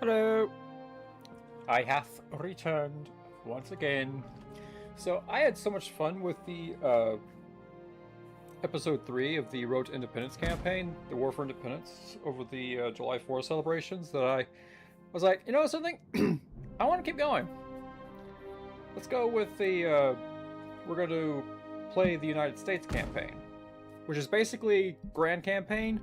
Hello! I hath returned once again. So I had so much fun with the episode 3 of the Road to Independence campaign, the War for Independence, over the July 4th celebrations that I was like, you know something? I want to keep going. Let's go with the, we're going to play the United States campaign, which is basically Grand Campaign,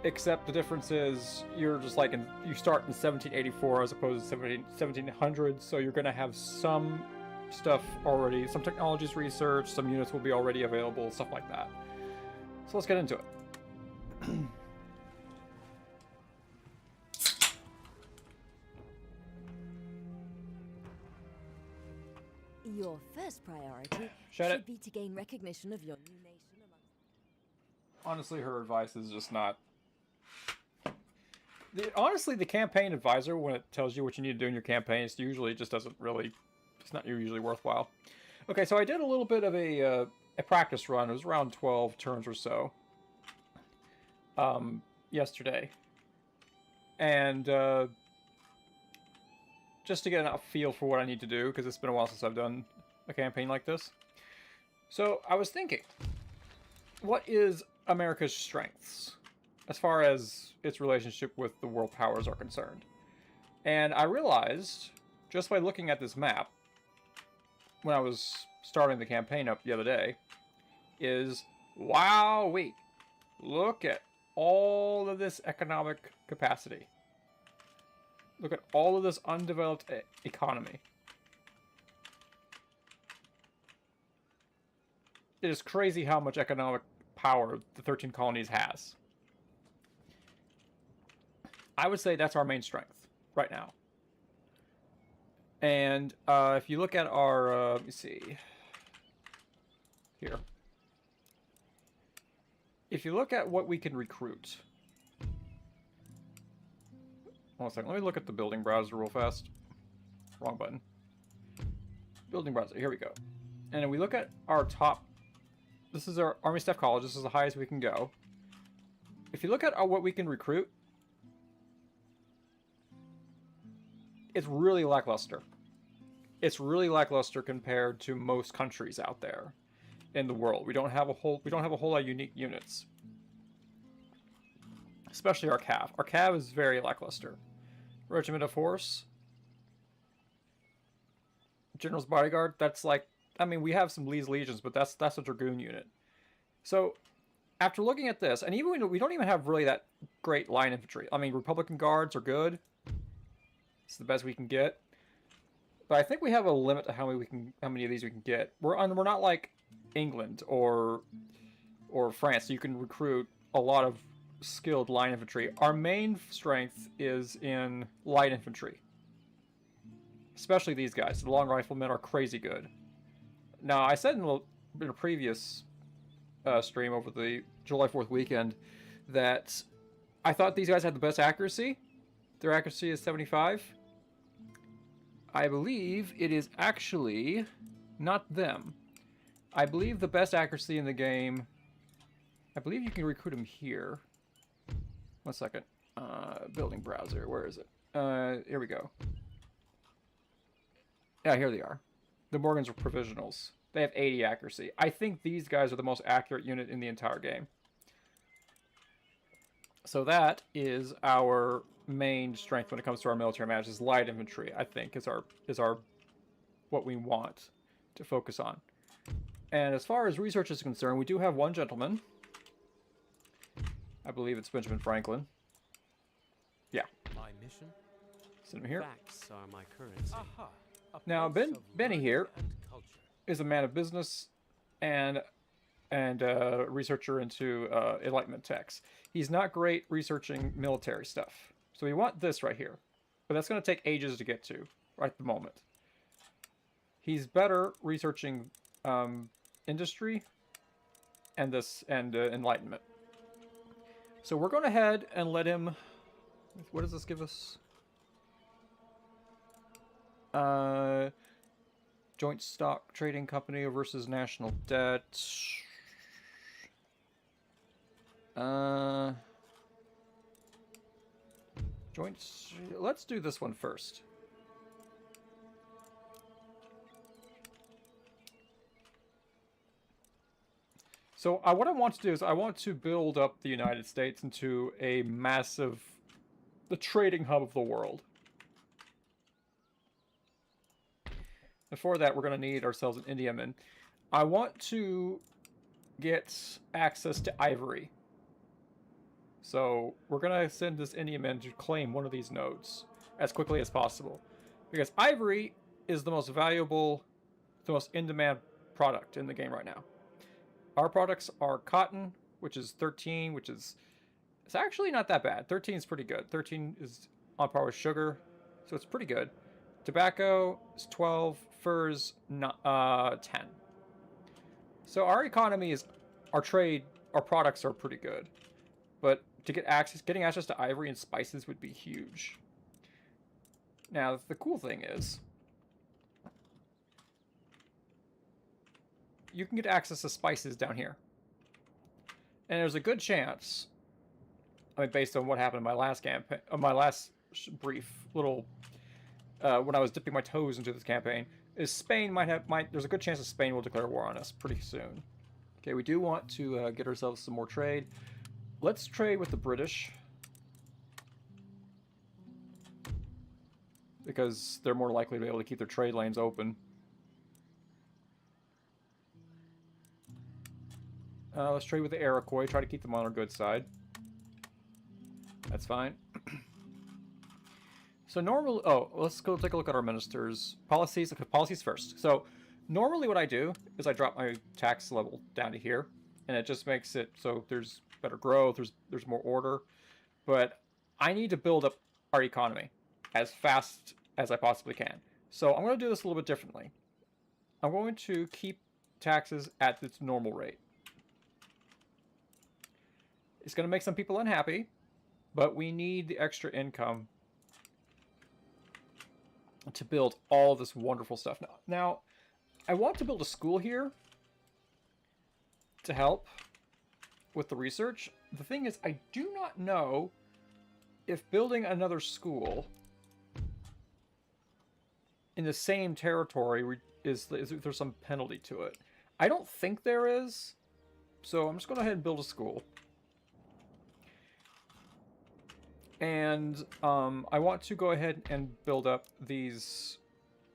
except the difference is you're just like you start in 1784 as opposed to 1700, so you're going to have some stuff already, some technologies researched, some units will be already available, stuff like that. So let's get into it. Your first priority Shut should it. be to gain recognition of your new nation amongst... Honestly, her advice is just not... Honestly, the campaign advisor, when it tells you what you need to do in your campaign, it usually just doesn't really... It's not usually worthwhile. Okay, so I did a little bit of a practice run. It was around 12 turns or so. Yesterday. And just to get a feel for what I need to do, because it's been a while since I've done a campaign like this. So I was thinking, what is America's strengths as far as its relationship with the world powers are concerned? And I realized, just by looking at this map, when I was starting the campaign up the other day, is, wowee, look at all of this economic capacity. Look at all of this undeveloped economy. It is crazy how much economic power the 13 colonies has. I would say that's our main strength right now. And if you look at our, let me see, here. If you look at what we can recruit. One second, let me look at the building browser real fast. Wrong button. Building browser, here we go. And if we look at our top, this is our Army Staff College, this is the highest we can go. If you look at what we can recruit, it's really lackluster. It's really lackluster compared to most countries out there in the world. We don't have a whole lot of unique units. Especially our Cav. Our Cav is very lackluster. Regiment of Horse. General's Bodyguard, that's like, I mean, we have some Lee's Legions, but that's a Dragoon unit. So, after looking at this, and even we don't even have really that great line infantry. I mean, Republican Guards are good. It's the best we can get. But I think we have a limit to how many of these we can get. We're not like England or France. So you can recruit a lot of skilled line infantry. Our main strength is in light infantry. Especially these guys. The long riflemen are crazy good. Now, I said in a previous stream over the July 4th weekend that I thought these guys had the best accuracy. Their accuracy is 75. I believe it is actually not them. I believe the best accuracy in the game... I believe you can recruit them here. One second. Building browser. Where is it? Here we go. Yeah, here they are. The Morgans are provisionals. They have 80 accuracy. I think these guys are the most accurate unit in the entire game. So that is our main strength when it comes to our military match. Is light infantry. I think is our what we want to focus on. And as far as research is concerned, we do have one gentleman. I believe it's Benjamin Franklin. Yeah. My mission? Send him here. Facts are my currency. Aha. A Now, place of Benny learning here and culture. is a man of business and a researcher into Enlightenment texts. He's not great researching military stuff. So we want this right here. But that's going to take ages to get to right at the moment. He's better researching industry and Enlightenment. So we're going to head and let him... What does this give us? Joint stock trading company versus national debt. Let's do this one first. So what I want to do is I want to build up the United States into a massive, the trading hub of the world. Before that, we're going to need ourselves an Indiaman. I want to get access to ivory. So we're going to send this Indiaman to claim one of these nodes as quickly as possible. Because ivory is the most valuable, the most in-demand product in the game right now. Our products are cotton, which is 13, which is... It's actually not that bad. 13 is pretty good. 13 is on par with sugar, so it's pretty good. Tobacco is 12, furs 10. So our economy is, our trade, our products are pretty good. But to get access, getting access to ivory and spices would be huge. Now, the cool thing is, you can get access to spices down here. And there's a good chance, I mean, based on what happened in my last campaign, my last brief little, when I was dipping my toes into this campaign, is Spain there's a good chance that Spain will declare war on us pretty soon. Okay, we do want to get ourselves some more trade. Let's trade with the British. Because they're more likely to be able to keep their trade lanes open. Let's trade with the Iroquois, try to keep them on our good side. That's fine. So normally, let's go take a look at our ministers' policies. Okay, policies first. So normally what I do is I drop my tax level down to here, and it just makes it so there's better growth, there's more order. But I need to build up our economy as fast as I possibly can. So I'm going to do this a little bit differently. I'm going to keep taxes at its normal rate. It's going to make some people unhappy, but we need the extra income to build all this wonderful stuff. Now, I want to build a school here to help with the research. The thing is, I do not know if building another school in the same territory is there's some penalty to it. I don't think there is, so I'm just going to go ahead and build a school. And I want to go ahead and build up these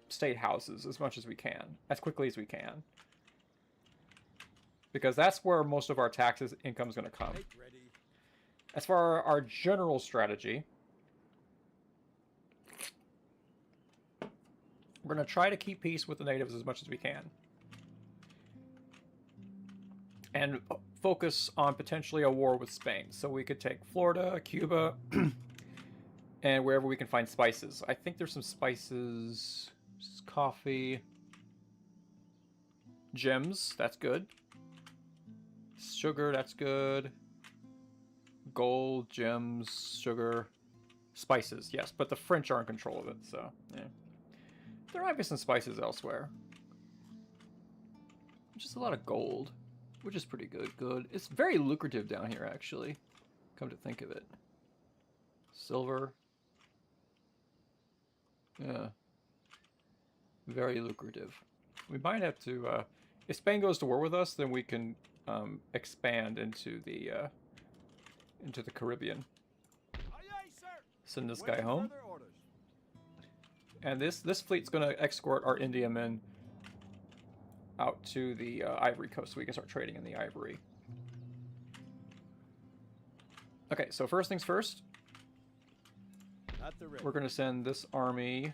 state houses as much as we can, as quickly as we can. Because that's where most of our taxes income is going to come. As for our general strategy, we're going to try to keep peace with the natives as much as we can. And focus on potentially a war with Spain. So we could take Florida, Cuba, and wherever we can find spices. I think there's some spices, coffee, gems, that's good. Sugar, that's good. Gold, gems, sugar, spices, yes. But the French are in control of it, so, yeah. There might be some spices elsewhere. Just a lot of gold. Which is pretty good. It's very lucrative down here, actually. Come to think of it. Silver. Yeah. Very lucrative. We might have to, if Spain goes to war with us, then we can expand into the Caribbean. Send this guy home. And this fleet's going to escort our Indiamen out to the Ivory Coast so we can start trading in the ivory. Okay, so first things first. We're going to send this army.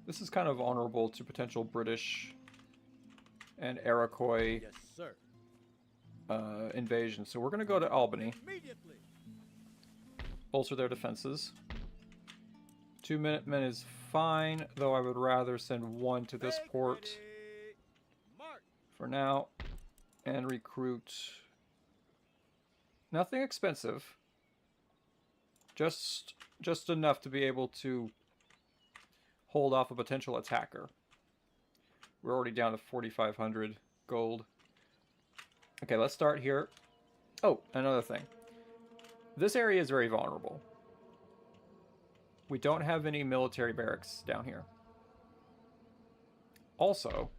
This is kind of vulnerable to potential British and Iroquois invasion. So we're going to go to Albany. Bolster their defenses. 2 Minutemen is fine, though I would rather send one to this port for now and recruit. Nothing expensive. Just enough to be able to hold off a potential attacker. We're already down to 4,500 gold. Okay, let's start here. Oh, another thing. This area is very vulnerable. We don't have any military barracks down here. Also,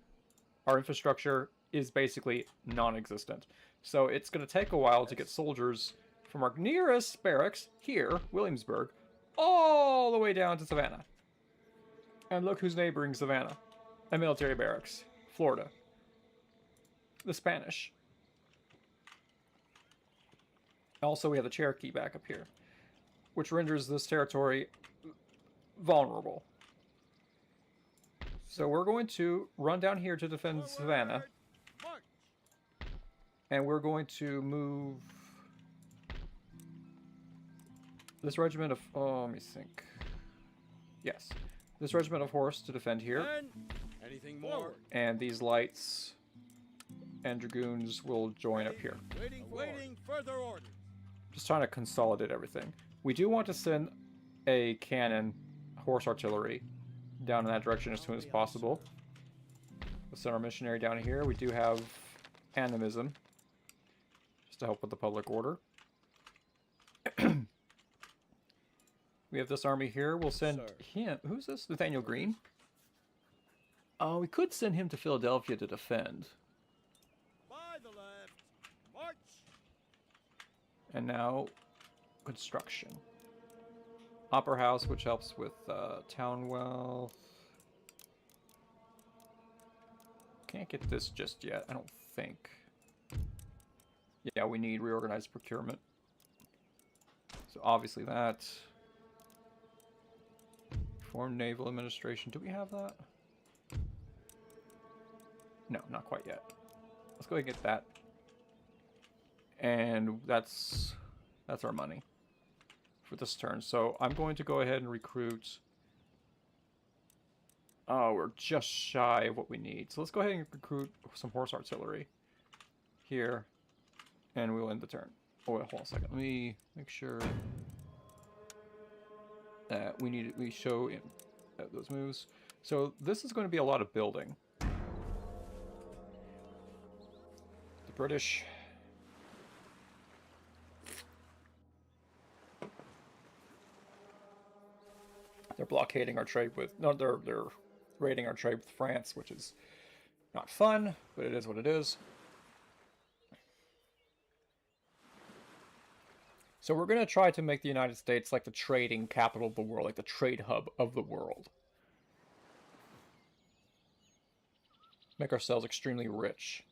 our infrastructure is basically non-existent. So it's going to take a while to get soldiers from our nearest barracks, here, Williamsburg, all the way down to Savannah. And look who's neighboring Savannah. A military barracks. Florida. The Spanish. Also, we have the Cherokee back up here, which renders this territory vulnerable. So we're going to run down here to defend Savannah. And we're going to move this regiment of... Oh, let me think. Yes. This regiment of horse to defend here. Anything more? And these lights and dragoons will join up here. Waiting further orders. Just trying to consolidate everything. We do want to send a cannon, horse artillery, down in that direction as soon as possible. We'll send our missionary down here. We do have animism, just to help with the public order. We have this army here. We'll send him... Who's this? Nathaniel Green? Oh, we could send him to Philadelphia to defend. By the left. March. And now, construction. Opera House, which helps with town wealth. Can't get this just yet, I don't think. Yeah, we need reorganized procurement. So obviously that. Foreign Naval Administration, do we have that? No, not quite yet. Let's go ahead and get that. And that's our money for this turn. So I'm going to go ahead and recruit. Oh, we're just shy of what we need. So let's go ahead and recruit some horse artillery here, and we'll end the turn. Oh wait, hold on a second. Let me make sure that we show in those moves. So this is going to be a lot of building. The British. They're blockading our trade with... No, they're raiding our trade with France, which is not fun, but it is what it is. So we're going to try to make the United States like the trading capital of the world, like the trade hub of the world. Make ourselves extremely rich.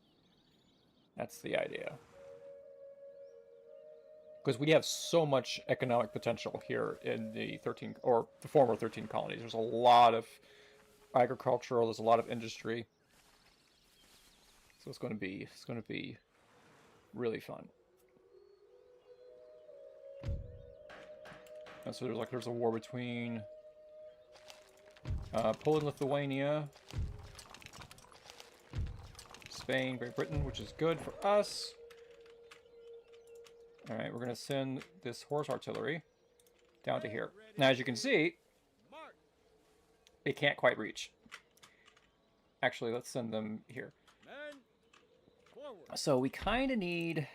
That's the idea. Because we have so much economic potential here in the the former 13 colonies. There's a lot of agricultural, there's a lot of industry. So it's going to be really fun. And so there's a war between Poland, Lithuania, Spain, Great Britain, which is good for us. Alright, we're going to send this horse artillery down to here. Now, as you can see, it can't quite reach. Actually, let's send them here. So we kind of need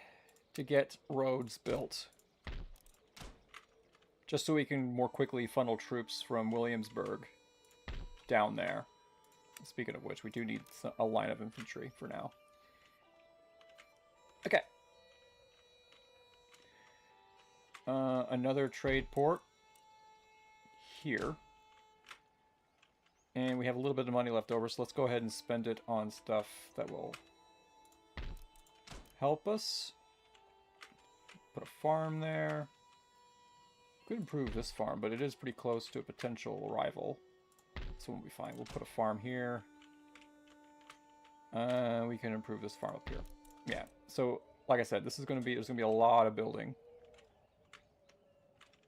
to get roads built, just so we can more quickly funnel troops from Williamsburg down there. Speaking of which, we do need a line of infantry for now. Okay. Another trade port here. And we have a little bit of money left over, so let's go ahead and spend it on stuff that will help us. Put a farm there. Could improve this farm, but it is pretty close to a potential rival. So we'll be fine. We'll put a farm here. We can improve this farm up here. Yeah. So, like I said, there's gonna be a lot of building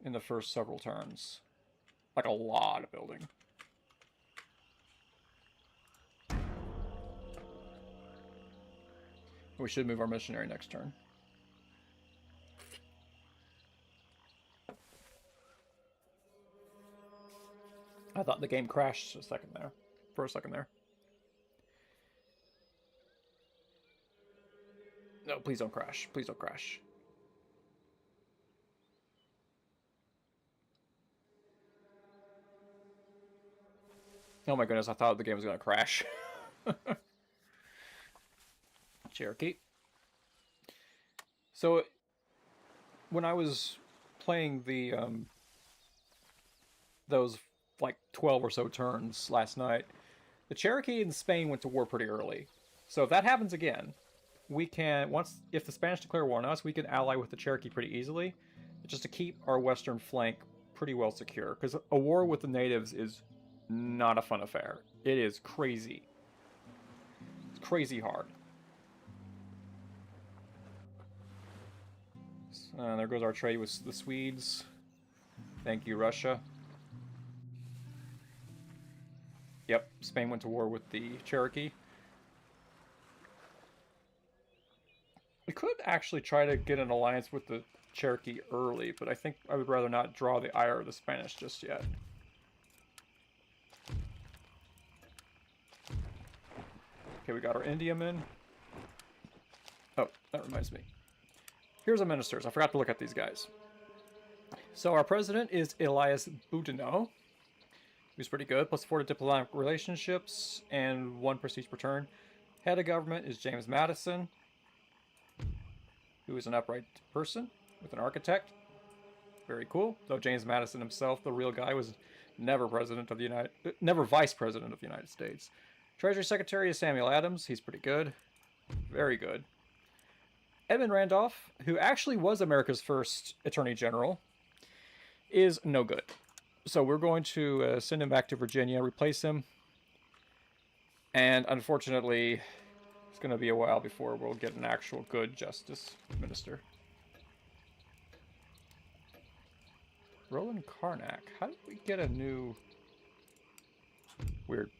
in the first several turns. Like a lot of building. We should move our missionary next turn. I thought the game crashed for a second there. No, please don't crash. Please don't crash. Oh my goodness, I thought the game was going to crash. Cherokee. So, when I was playing the, those, like, 12 or so turns last night, the Cherokee and Spain went to war pretty early. So if that happens again, we can, if the Spanish declare war on us, we can ally with the Cherokee pretty easily, just to keep our western flank pretty well secure. Because a war with the natives is not a fun affair. It is crazy. It's crazy hard. There goes our trade with the Swedes. Thank you, Russia. Yep, Spain went to war with the Cherokee. We could actually try to get an alliance with the Cherokee early, but I think I would rather not draw the ire of the Spanish just yet. Okay, we got our Indiamen. Oh, that reminds me. Here's our ministers. I forgot to look at these guys. So our president is Elias Boudinot, who's pretty good. Plus 4 to diplomatic relationships and 1 prestige per turn. Head of government is James Madison, who is an upright person with an architect. Very cool. Though James Madison himself, the real guy, was never never vice president of the United States. Treasury Secretary is Samuel Adams. He's pretty good. Very good. Edmund Randolph, who actually was America's first Attorney General, is no good. So we're going to send him back to Virginia, replace him. And unfortunately, it's going to be a while before we'll get an actual good justice minister. Roland Carnac. How did we get a new... Weird.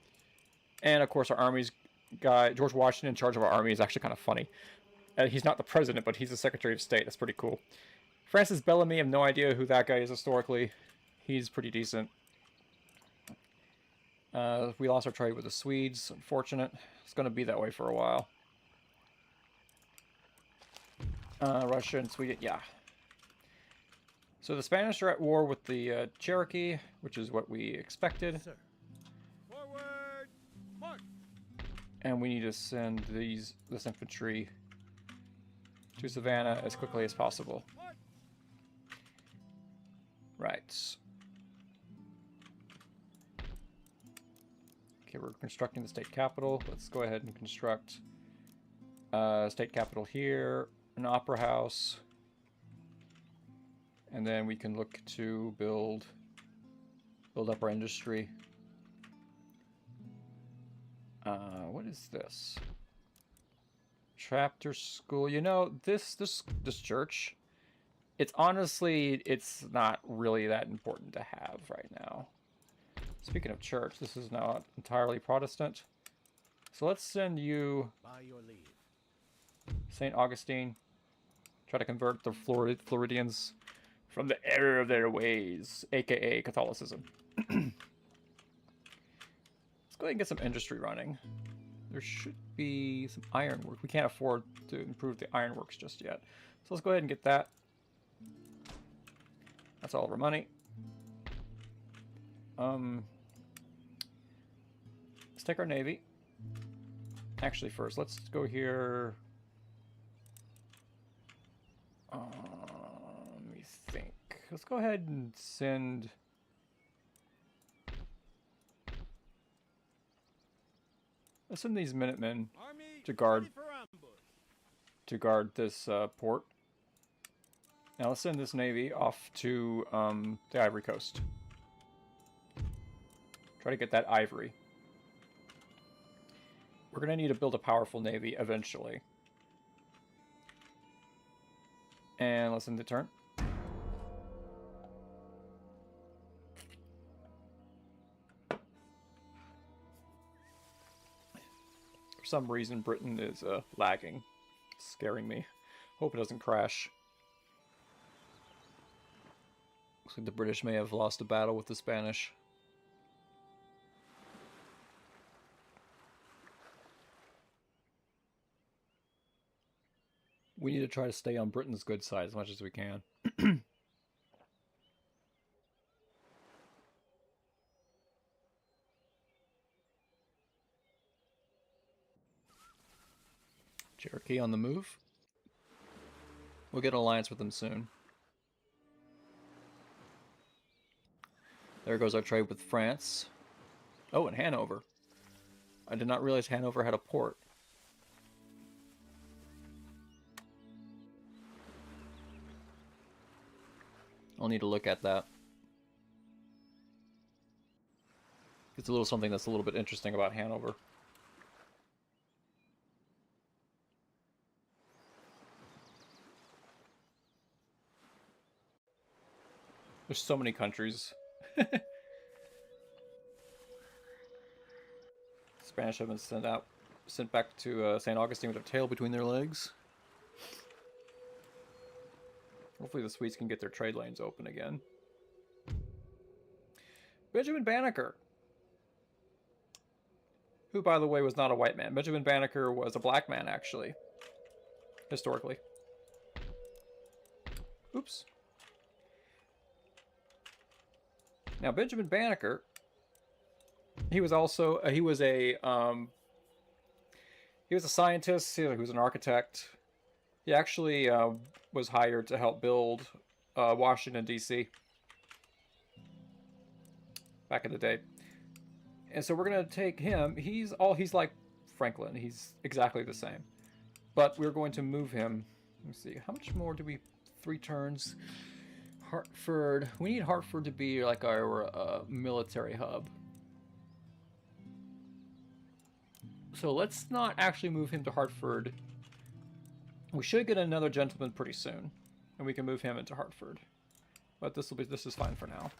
And, of course, our Army's guy, George Washington, in charge of our Army, is actually kind of funny. He's not the president, but he's the Secretary of State. That's pretty cool. Francis Bellamy, I have no idea who that guy is historically. He's pretty decent. We lost our trade with the Swedes. Unfortunate. It's going to be that way for a while. Russia and Sweden, yeah. So the Spanish are at war with the Cherokee, which is what we expected. Sir. Forward, march. And we need to send this infantry to Savannah as quickly as possible. Right. Okay, we're constructing the state capital. Let's go ahead and construct state capital here, an opera house, and then we can look to build up our industry. What is this? Chapter school. You know, this church, it's honestly, it's not really that important to have right now. Speaking of church, this is not entirely Protestant. So let's send you By your leave. St. Augustine. Try to convert the Floridians from the error of their ways, aka Catholicism. Let's go ahead and get some industry running. There should be some ironwork. We can't afford to improve the ironworks just yet. So let's go ahead and get that. That's all of our money. Let's take our navy. Actually, first, let's go here. Let me think. Let's go ahead and send... Let's send these Minutemen Army to guard ready for ambush. this port. Now let's send this navy off to the Ivory Coast. Try to get that ivory. We're going to need to build a powerful navy eventually. And let's end the turn. For some reason, Britain is lagging. It's scaring me. Hope it doesn't crash. Looks like the British may have lost a battle with the Spanish. We need to try to stay on Britain's good side as much as we can. Cherokee on the move. We'll get an alliance with them soon. There goes our trade with France. Oh, and Hanover. I did not realize Hanover had a port. I'll need to look at that. It's a little something that's a little bit interesting about Hanover. There's so many countries. Spanish have been sent back to St. Augustine with their tail between their legs. Hopefully the Swedes can get their trade lanes open again. Benjamin Banneker. Who, by the way, was not a white man. Benjamin Banneker was a black man, actually. Historically. Oops. Now, Benjamin Banneker, he was also, he was a scientist, he was an architect. He actually was hired to help build Washington, D.C. back in the day. And so we're going to take him. He's like Franklin. He's exactly the same. But we're going to move him. Let me see. How much more do we... 3 turns. Hartford. We need Hartford to be like our military hub. So let's not actually move him to Hartford. We should get another gentleman pretty soon, and we can move him into Hartford. But this is fine for now.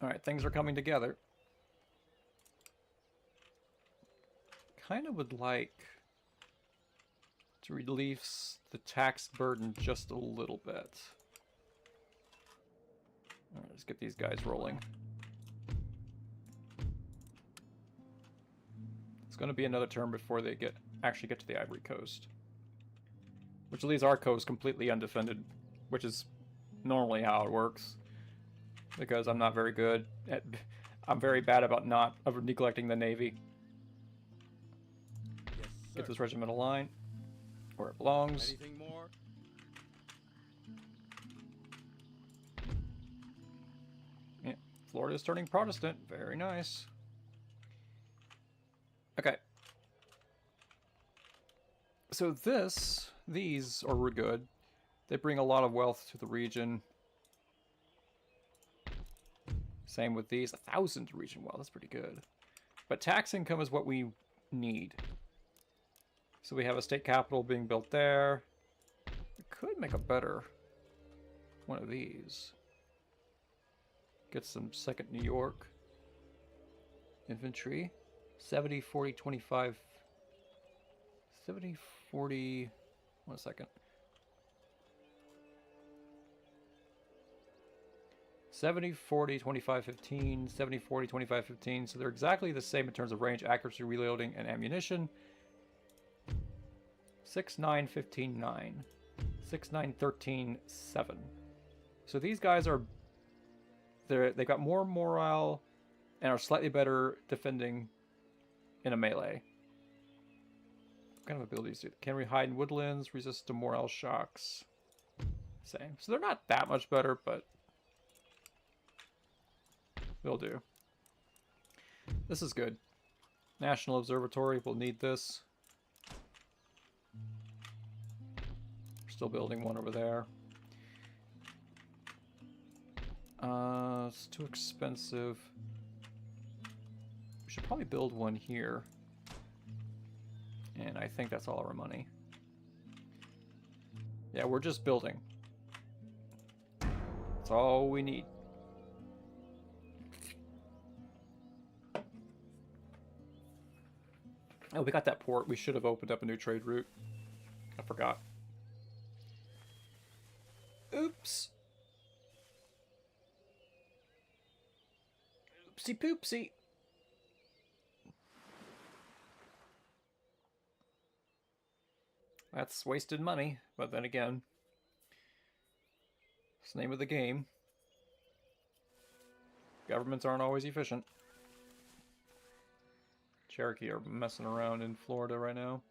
All right, things are coming together. Kind of would like to release the tax burden just a little bit. All right, let's get these guys rolling. It's going to be another turn before they actually get to the Ivory Coast, which leaves our coast completely undefended, which is normally how it works, because I'm not very good at... I'm very bad about neglecting the Navy. Yes, Get sir. this regimental line where it belongs. Anything more? Yeah, Florida's turning Protestant. Very nice. Okay. So these are good. They bring a lot of wealth to the region. Same with these. 1,000 region wealth. That's pretty good. But tax income is what we need. So we have a state capital being built there. We could make a better one of these. Get some second New York infantry. 70, 40, 25. 70, 40. 1 second. 70, 40, 25, 15, 70, 40, 25, 15. So they're exactly the same in terms of range, accuracy, reloading, and ammunition. 6, 9, 15, 9. 6, 9, 13, 7. So these guys are... They've got more morale and are slightly better defending in a melee. What kind of abilities do they? Can we hide in woodlands? Resist to morale shocks. Same. So they're not that much better, but they'll do. This is good. National Observatory will need this. We're still building one over there. It's too expensive. We should probably build one here. And I think that's all our money. Yeah, we're just building. That's all we need. Oh, we got that port. We should have opened up a new trade route. I forgot. Oops. Oopsie poopsie. That's wasted money, but then again, it's the name of the game. Governments aren't always efficient. Cherokee are messing around in Florida right now.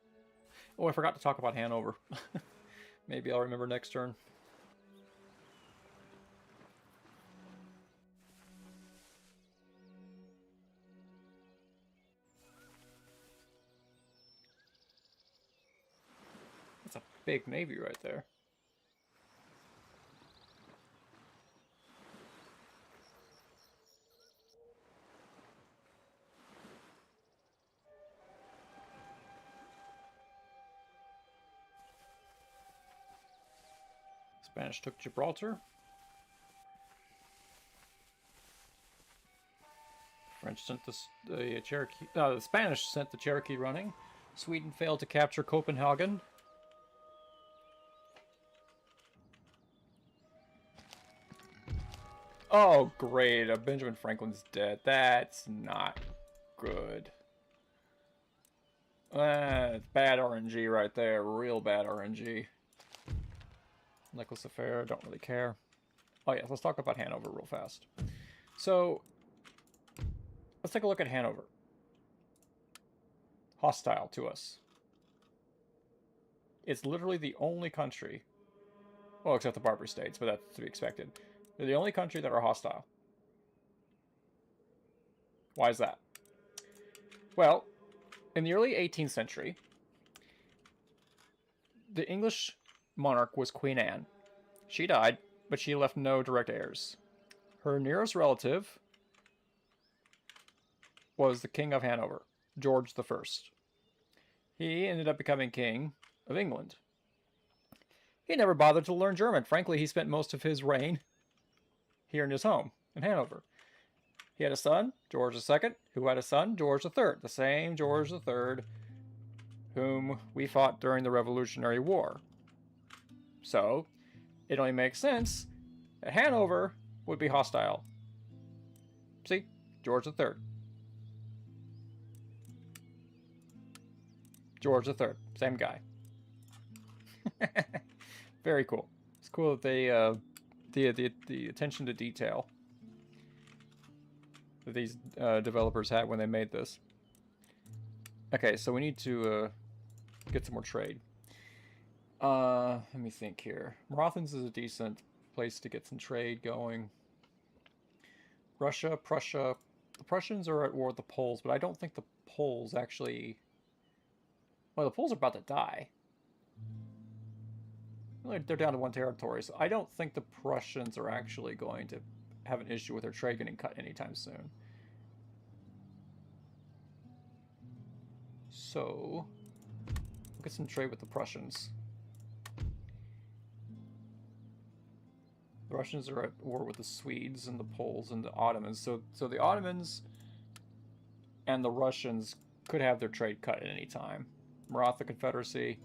Oh, I forgot to talk about Hanover. Maybe I'll remember next turn. That's a big navy right there. Spanish took Gibraltar. French sent the Cherokee. The Spanish sent the Cherokee running. Sweden failed to capture Copenhagen. Oh, great. Benjamin Franklin's dead. That's not good. It's bad RNG right there. Real bad RNG. Nicholas Affair, don't really care. Oh yeah, let's talk about Hanover real fast. So, let's take a look at Hanover. Hostile to us. It's literally the only country, well, except the Barbary States, but that's to be expected. They're the only country that are hostile. Why is that? Well, in the early 18th century, the English monarch was Queen Anne. She died, but she left no direct heirs. Her nearest relative was the King of Hanover, George I. He ended up becoming King of England. He never bothered to learn German. Frankly, he spent most of his reign here in his home, in Hanover. He had a son, George II, who had a son, George III, the same George III whom we fought during the Revolutionary War. So, it only makes sense that Hanover would be hostile. See? George III. George III. Same guy. Very cool. It's cool that they, the attention to detail that these developers had when they made this. Okay, so we need to get some more trade. Let me think here. Marathons is a decent place to get some trade going. Russia, Prussia. The Prussians are at war with the Poles, but I don't think the Poles actually... Well, the Poles are about to die. They're down to one territory, so I don't think the Prussians are actually going to have an issue with their trade getting cut anytime soon. So, we'll get some trade with the Prussians. The Russians are at war with the Swedes and the Poles and the Ottomans. So the Ottomans and the Russians could have their trade cut at any time. Maratha Confederacy.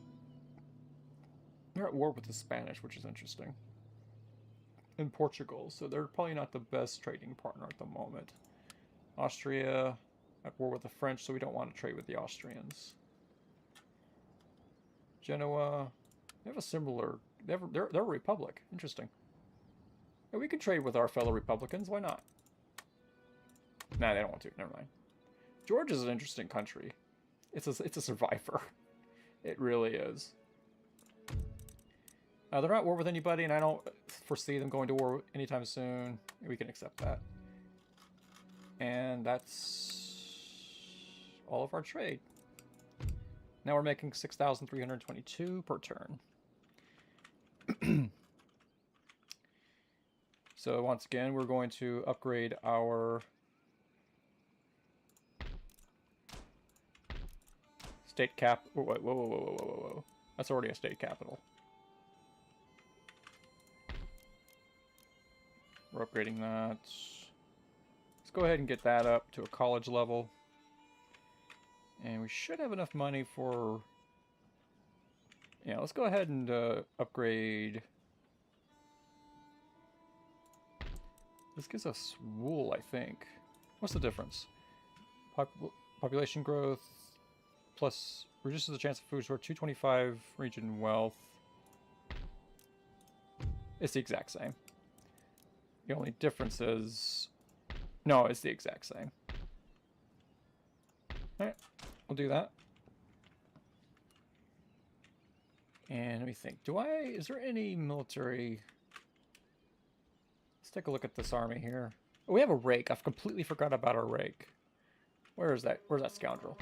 They're at war with the Spanish, which is interesting. And Portugal, so they're probably not the best trading partner at the moment. Austria at war with the French, so we don't want to trade with the Austrians. Genoa, they have a similar... They're a republic. Interesting. Yeah, we could trade with our fellow Republicans. Why not? Nah, they don't want to. Never mind. Georgia is an interesting country. It's a survivor. It really is. They're not at war with anybody, and I don't foresee them going to war anytime soon. We can accept that. And that's all of our trade. Now we're making 6,322 per turn. So once again, we're going to upgrade our state cap. Whoa, whoa, whoa, whoa, whoa, whoa, whoa. That's already a state capital. We're upgrading that. Let's go ahead and get that up to a college level. And we should have enough money for... Yeah, let's go ahead and upgrade... This gives us wool, I think. What's the difference? Population growth plus reduces the chance of food store, 225 region wealth. It's the exact same. The only difference is... No, it's the exact same. Alright, we'll do that. And let me think. Is there any military... Let's take a look at this army here. Oh, we have a rake. I've completely forgot about our rake. Where is that? Where's that scoundrel?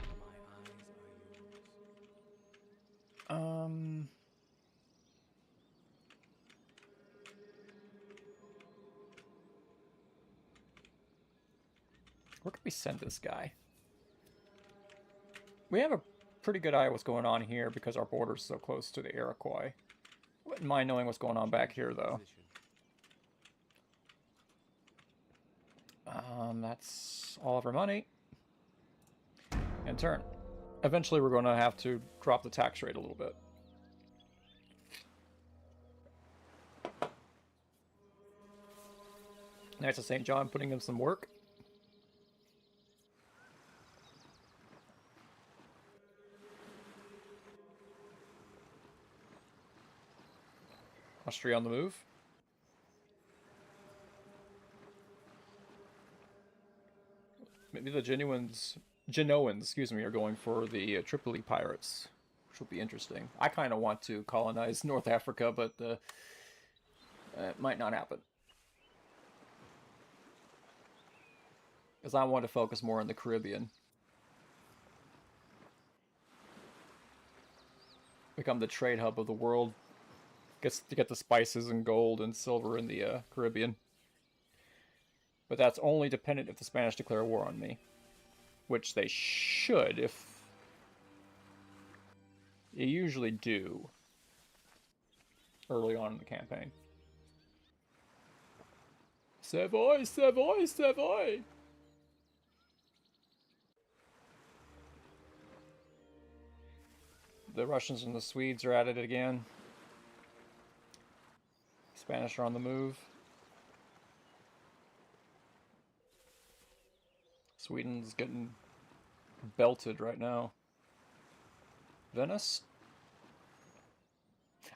Where can we send this guy? We have a pretty good eye what's going on here because our border's so close to the Iroquois. Wouldn't mind knowing what's going on back here, though. That's all of our money. And turn. Eventually, we're going to have to drop the tax rate a little bit. Knights of St. John putting in some work. Austria on the move. Maybe the Genoans, excuse me, are going for the Tripoli pirates, which will be interesting. I kind of want to colonize North Africa, but it might not happen. Because I want to focus more on the Caribbean. Become the trade hub of the world. Gets to get the spices and gold and silver in the Caribbean. But that's only dependent if the Spanish declare war on me. Which they should, if... They usually do. Early on in the campaign. Savoy, Savoy, Savoy! The Russians and the Swedes are at it again. Spanish are on the move. Sweden's getting belted right now. Venice?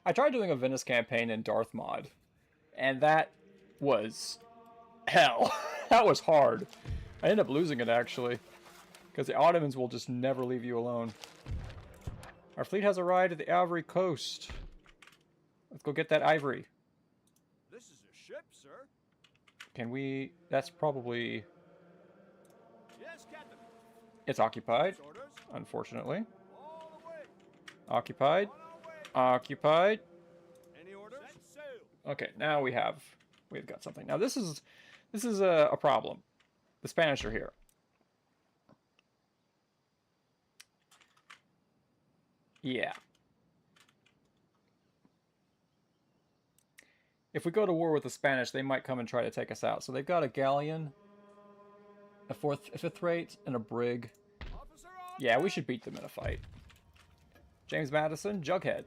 I tried doing a Venice campaign in Darth mod, and that was hell. That was hard. I ended up losing it, actually, because the Ottomans will just never leave you alone. Our fleet has arrived at the Ivory Coast. Let's go get that ivory. This is a ship, sir. Can we... That's probably... Yes, Captain. It's occupied, Orders. unfortunately. All away. Occupied. On our way. Occupied. Any orders? Set sail. Okay, now we've got something. Now this is a problem. The Spanish are here. Yeah. If we go to war with the Spanish, they might come and try to take us out. So they've got a galleon, a fifth rate, and a brig. Officer on. Yeah, we should beat them in a fight. James Madison, Jughead.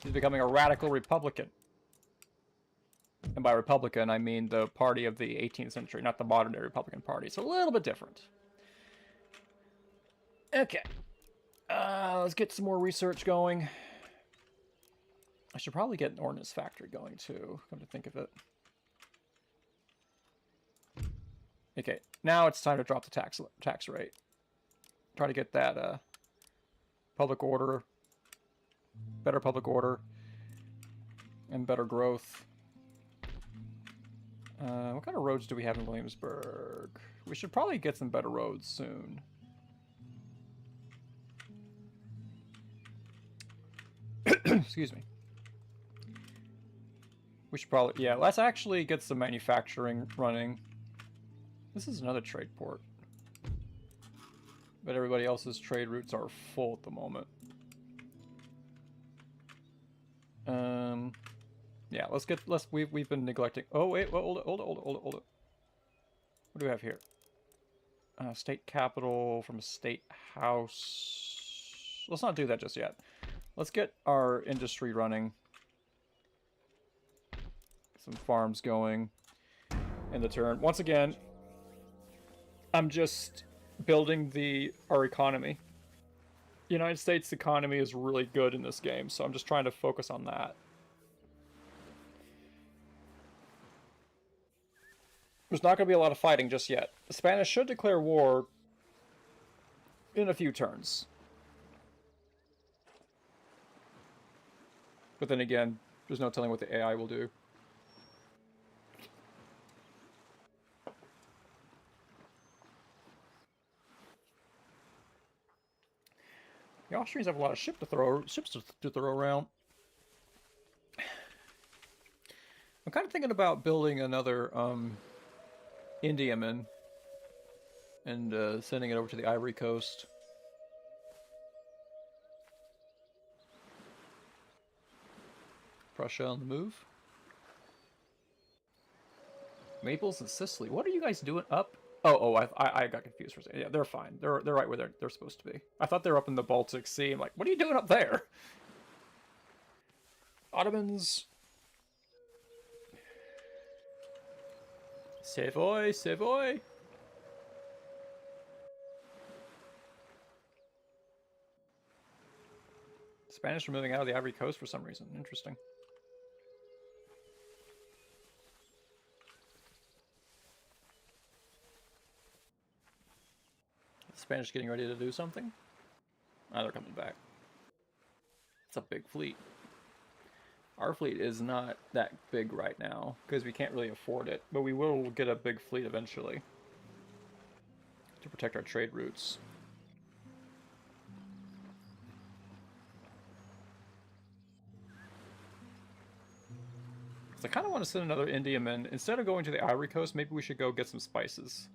He's becoming a radical Republican. And by Republican, I mean the party of the 18th century, not the modern day Republican Party. It's a little bit different. Okay. Let's get some more research going. I should probably get an ordnance factory going too, come to think of it. Okay, now it's time to drop the tax rate. Try to get that public order, better public order. and better growth. What kind of roads do we have in Williamsburg? We should probably get some better roads soon. Excuse me. We should probably, yeah, let's actually get some manufacturing running. This is another trade port. But everybody else's trade routes are full at the moment. Yeah, we've been neglecting. Oh wait, well, hold it. What do we have here? State capital from a state house. Let's not do that just yet. Let's get our industry running. Some farms going in the turn. Once again, I'm just building our economy. The United States economy is really good in this game, so I'm just trying to focus on that. There's not going to be a lot of fighting just yet. The Spanish should declare war in a few turns. But then again, there's no telling what the AI will do. The Austrians have a lot of ships to throw around. I'm kind of thinking about building another Indiaman and sending it over to the Ivory Coast. Prussia on the move. Naples and Sicily. What are you guys doing up? Oh, I got confused for a second. Yeah, they're fine. They're right where they're supposed to be. I thought they were up in the Baltic Sea. I'm like, what are you doing up there? Ottomans. Savoy, Savoy. Spanish are moving out of the Ivory Coast for some reason. Interesting. Spanish getting ready to do something? Ah, they're coming back. It's a big fleet. Our fleet is not that big right now, because we can't really afford it, but we will get a big fleet eventually to protect our trade routes. So I kind of want to send another Indiaman. Instead of going to the Ivory Coast, maybe we should go get some spices.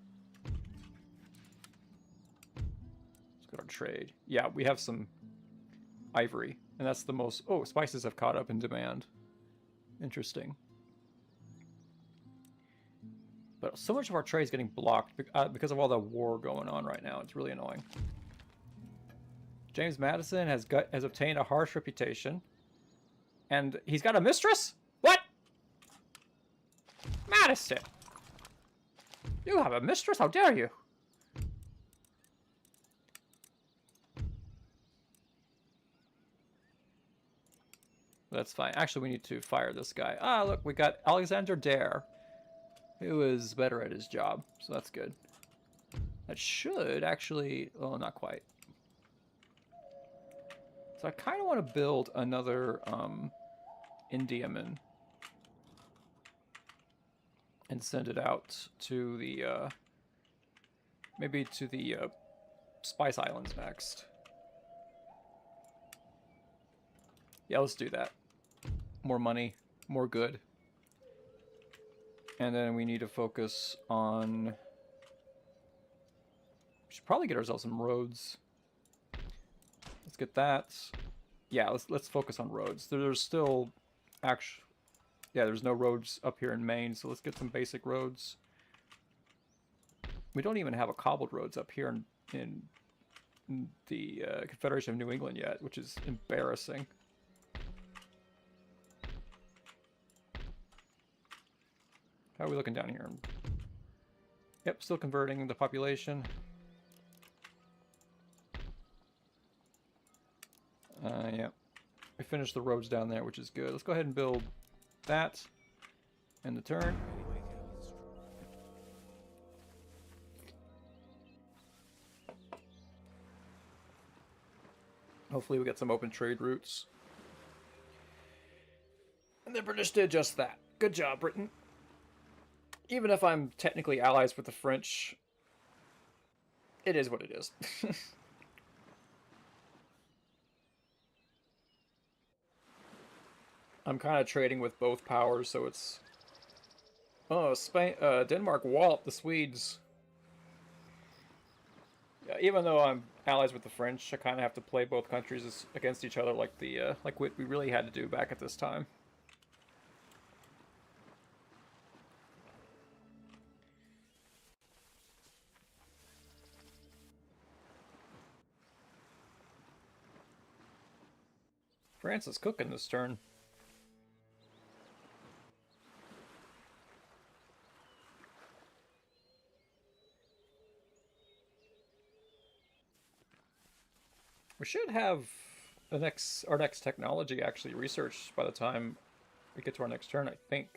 Our trade. Yeah, we have some ivory, and that's the most... Oh, spices have caught up in demand. Interesting. But so much of our trade is getting blocked because of all the war going on right now. It's really annoying. James Madison has obtained a harsh reputation. And he's got a mistress? What? Madison! You have a mistress? How dare you? That's fine. Actually, we need to fire this guy. Ah, look, we got Alexander Dare, who is better at his job, so that's good. That should actually... Oh, not quite. So I kind of want to build another Indiaman and send it out to the... maybe to the Spice Islands next. Yeah, let's do that. More money, more good. And then we need to focus on... We should probably get ourselves some roads. Let's get that. Yeah, let's focus on roads. There's still... Yeah, there's no roads up here in Maine, so let's get some basic roads. We don't even have a cobbled roads up here in the Confederation of New England yet, which is embarrassing. How are we looking down here? Yep, still converting the population. Yep. We finished the roads down there, which is good. Let's go ahead and build that. And the turn. Hopefully we get some open trade routes. And the British did just that. Good job, Britain. Even if I'm technically allies with the French, it is what it is. I'm kind of trading with both powers, so it's... Oh, Spain, Denmark walloped the Swedes. Yeah, even though I'm allies with the French, I kind of have to play both countries against each other like like what we really had to do back at this time. France is cooking this turn. We should have our next technology actually researched by the time we get to our next turn, I think.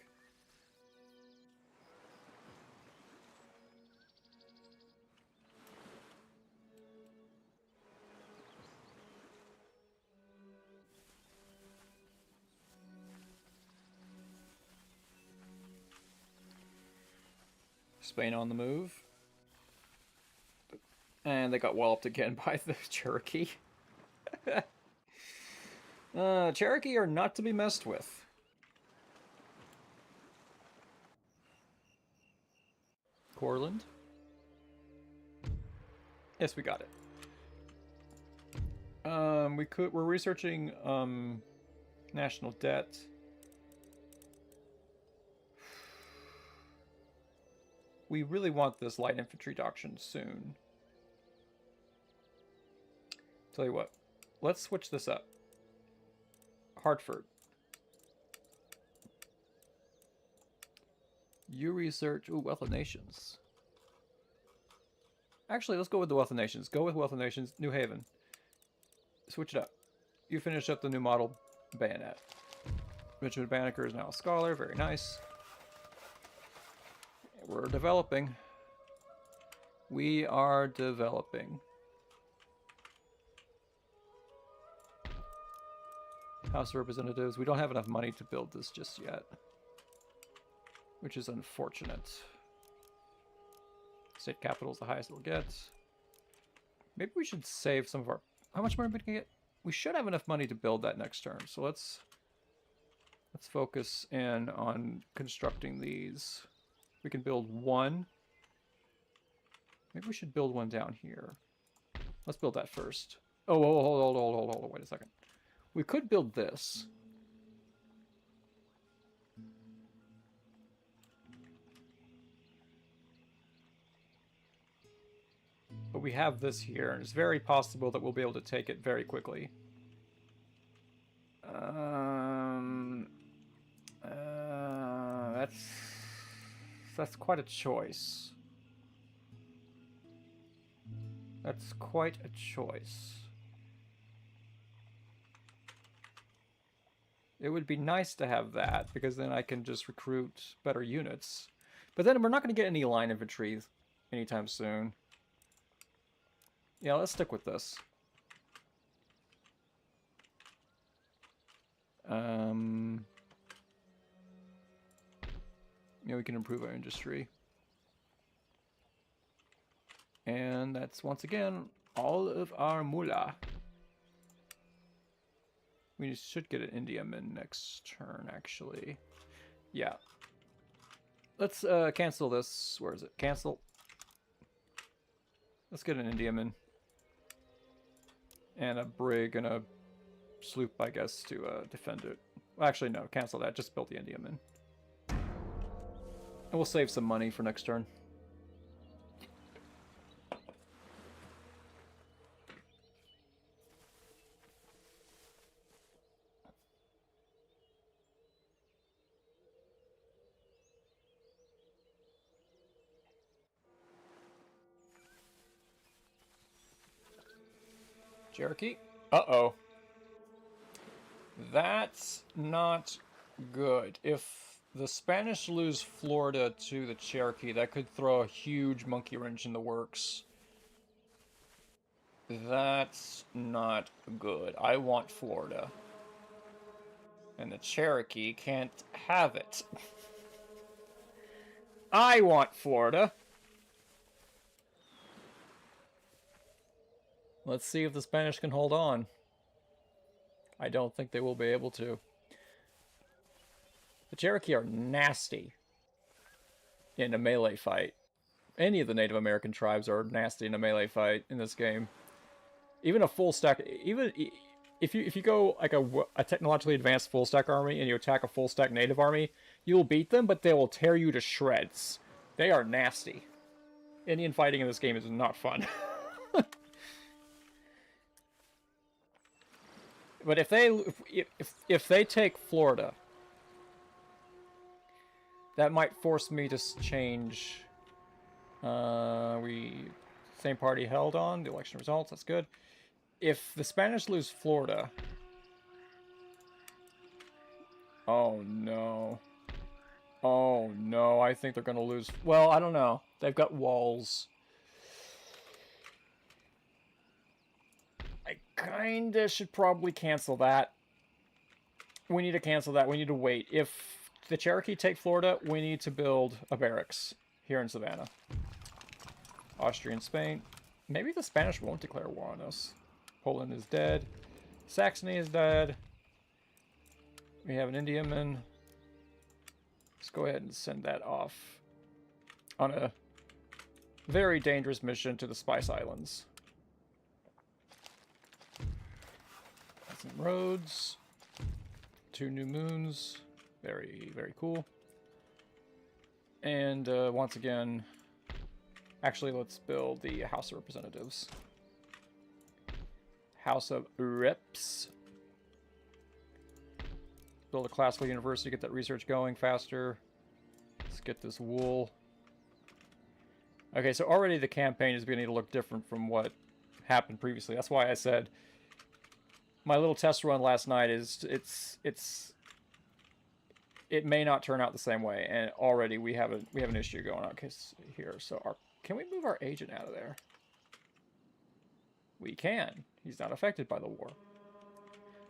Spain on the move. And they got walloped again by the Cherokee. Cherokee are not to be messed with. Courland. Yes, we got it. We're researching national debt. We really want this light infantry doctrine soon. Tell you what, let's switch this up. Hartford. You research... Ooh, Wealth of Nations. Actually, let's go with the Wealth of Nations. Go with Wealth of Nations, New Haven. Switch it up. You finish up the new model bayonet. Richard Banneker is now a scholar. Very nice. We're developing. We are developing. House of Representatives. We don't have enough money to build this just yet, which is unfortunate. State capital is the highest it'll get. Maybe we should save some of our... How much money we can get? We should have enough money to build that next turn. So let's focus in on constructing these. We can build one. Maybe we should build one down here. Let's build that first. Oh, hold on. Wait a second. We could build this. But we have this here, and it's very possible that we'll be able to take it very quickly. That's quite a choice. That's quite a choice. It would be nice to have that, because then I can just recruit better units. But then we're not going to get any line infantry anytime soon. Yeah, let's stick with this. Yeah, we can improve our industry. And that's, once again, all of our moolah. We should get an Indiaman next turn, actually. Yeah. Let's cancel this. Where is it? Cancel. Let's get an Indiaman. And a brig and a sloop, I guess, to defend it. Well, actually, no. Cancel that. Just build the Indiaman. And we'll save some money for next turn. Cherokee. Uh-oh. That's not good. If the Spanish lose Florida to the Cherokee, that could throw a huge monkey wrench in the works. That's not good. I want Florida. And the Cherokee can't have it. I want Florida. Let's see if the Spanish can hold on. I don't think they will be able to. The Cherokee are nasty in a melee fight. Any of the Native American tribes are nasty in a melee fight in this game. Even a full stack, even if you go like a technologically advanced full stack army and you attack a full stack Native army, you will beat them, but they will tear you to shreds. They are nasty. Indian fighting in this game is not fun. But if they take Florida, that might force me to change. Same party held on the election results. That's good. If the Spanish lose Florida, oh no, I think they're gonna lose. Well, I don't know. They've got walls. I kinda should probably cancel that. We need to cancel that. We need to wait. If the Cherokee take Florida, we need to build a barracks here in Savannah. Austria and Spain. Maybe the Spanish won't declare war on us. Poland is dead. Saxony is dead. We have an Indiaman. Let's go ahead and send that off on a very dangerous mission to the Spice Islands. Some roads. 2 new moons. Very, very cool. And once again, actually, let's build the House of Representatives. House of Reps. Build a classical university, get that research going faster. Let's get this wool. Okay, so already the campaign is beginning to look different from what happened previously. That's why I said my little test run last night is it may not turn out the same way, and already we have an issue going on here. So can we move our agent out of there? We can. He's not affected by the war.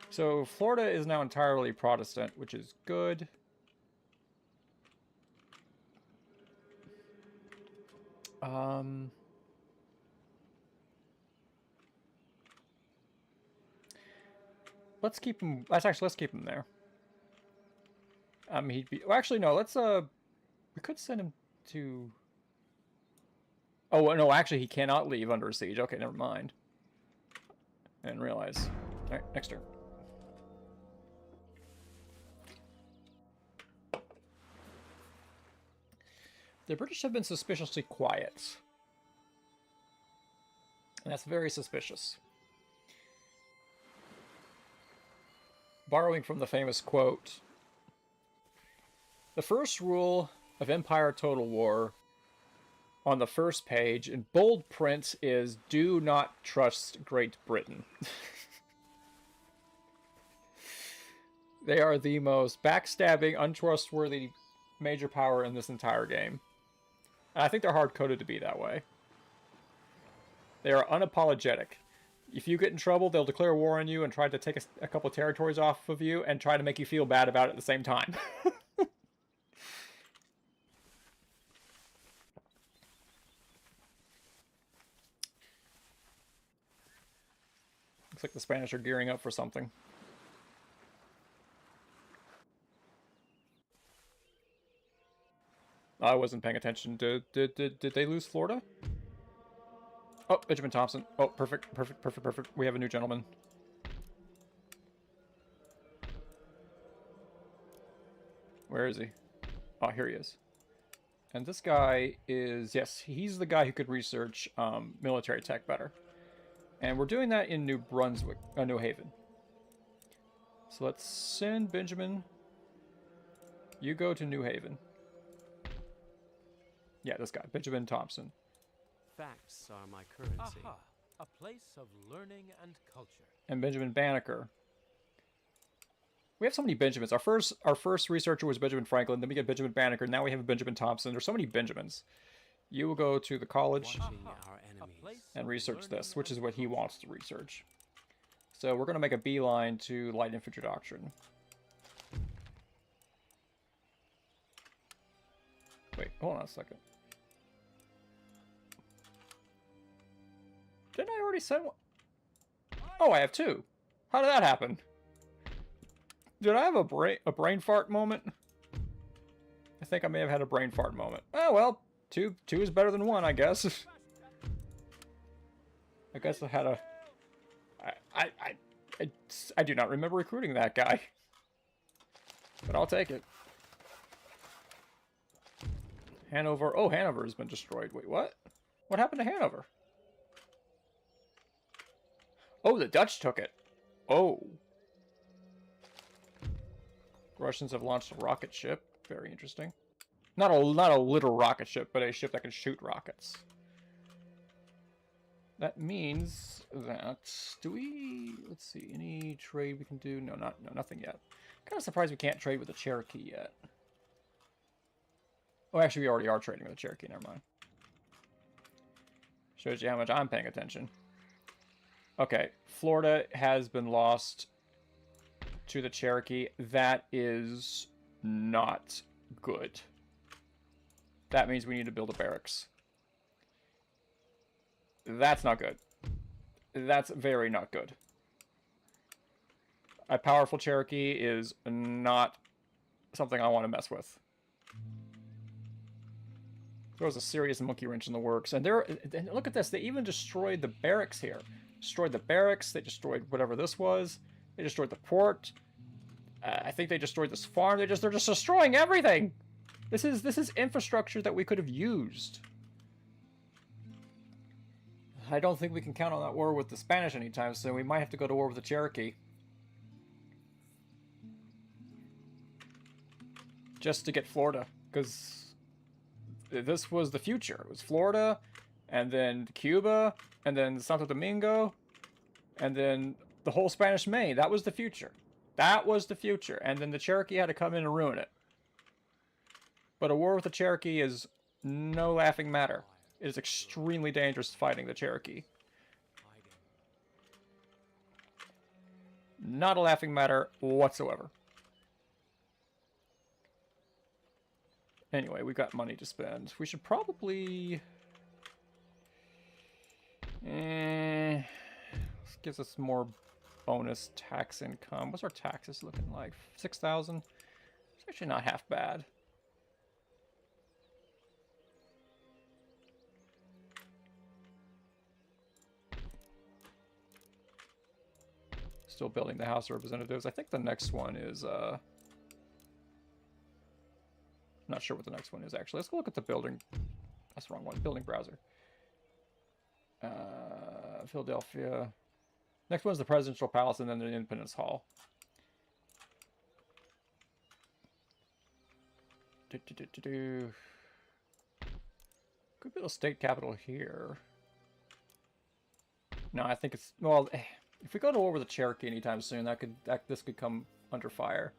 So Florida is now entirely Protestant, which is good. Let's keep him. Let's keep him there. He'd be. Well, actually, no. Let's. We could send him to. Oh no! Actually, he cannot leave under siege. Okay, never mind. I didn't realize. All right, next turn. The British have been suspiciously quiet. And that's very suspicious. Borrowing from the famous quote, the first rule of Empire Total War on the first page in bold print is do not trust Great Britain. They are the most backstabbing, untrustworthy major power in this entire game. And I think they're hard-coded to be that way. They are unapologetic. If you get in trouble, they'll declare war on you and try to take a couple of territories off of you and try to make you feel bad about it at the same time. Looks like the Spanish are gearing up for something. I wasn't paying attention. Did they lose Florida? Oh, Benjamin Thompson. Oh, perfect. We have a new gentleman. Where is he? Oh, here he is. And this guy is, yes, he's the guy who could research military tech better. And we're doing that in New Brunswick, New Haven. So let's send Benjamin. You go to New Haven. Yeah, this guy, Benjamin Thompson. Facts are my currency. Aha, a place of learning and culture. And Benjamin Banneker. We have so many Benjamins. Our first researcher was Benjamin Franklin. Then we get Benjamin Banneker. Now we have a Benjamin Thompson. There's so many Benjamins. You will go to the college Watching our enemies. and research this, which is what he wants to research. So we're going to make a beeline to light infantry doctrine. Wait, hold on a second. Didn't I already send one? Oh, I have two. How did that happen? Did I have a brain fart moment? I think I may have had a brain fart moment. Oh well, two is better than one, I guess. I guess I had a. I do not remember recruiting that guy, but I'll take it. Hanover. Oh, Hanover has been destroyed. Wait, what? What happened to Hanover? Oh, the Dutch took it. Oh. Russians have launched a rocket ship. Very interesting. Not a literal rocket ship, but a ship that can shoot rockets. That means that let's see, any trade we can do? No, nothing yet. Kind of surprised we can't trade with the Cherokee yet. Oh, actually, we already are trading with the Cherokee. Never mind. Shows you how much I'm paying attention. Okay, Florida has been lost to the Cherokee. That is not good. That means we need to build a barracks. That's not good. That's very not good. A powerful Cherokee is not something I want to mess with. There was a serious monkey wrench in the works. And look at this. They even destroyed the barracks here. Destroyed the barracks. They destroyed whatever this was. They destroyed the port. I think they destroyed this farm. They're just destroying everything. This is infrastructure that we could have used. I don't think we can count on that war with the Spanish anytime soon. We might have to go to war with the Cherokee. Just to get Florida. Because this was the future. It was Florida, and then Cuba, and then Santo Domingo, and then the whole Spanish Main. That was the future. That was the future. And then the Cherokee had to come in and ruin it. But a war with the Cherokee is no laughing matter. It is extremely dangerous fighting the Cherokee. Not a laughing matter whatsoever. Anyway, we've got money to spend. We should probably... this gives us more bonus tax income. What's our taxes looking like? 6,000? It's actually not half bad. Still building the House of Representatives. I think the next one is... not sure what the next one is, actually. Let's go look at the building. That's the wrong one. Building browser. Philadelphia. Next one's the Presidential Palace, and then the Independence Hall. Could build a state capital here. No, I think it's... Well, if we go to war with the Cherokee anytime soon, this could come under fire.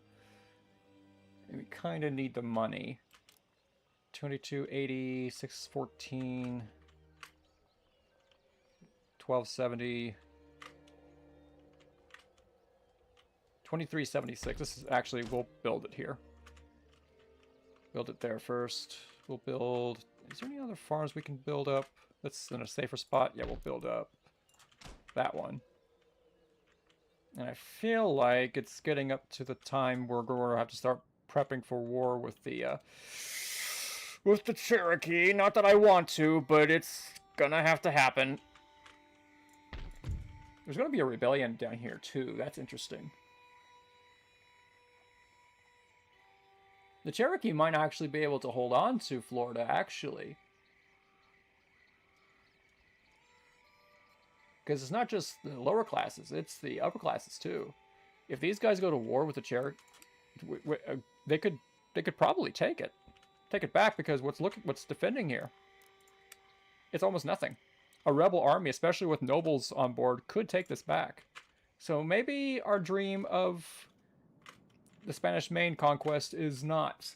And we kind of need the money. 2280, 614, 1270, 2376. This is actually, we'll build it here. Build it there first. We'll build... Is there any other farms we can build up that's in a safer spot? Yeah, we'll build up that one. And I feel like it's getting up to the time where we're going to have to start prepping for war with the Cherokee. Not that I want to, but it's gonna have to happen. There's gonna be a rebellion down here too. That's interesting. The Cherokee might actually be able to hold on to Florida, actually. Because it's not just the lower classes, it's the upper classes too. If these guys go to war with the Cherokee, they could probably take it back, because what's defending here? It's almost nothing. A rebel army, especially with nobles on board, could take this back. So maybe our dream of the Spanish Main conquest is not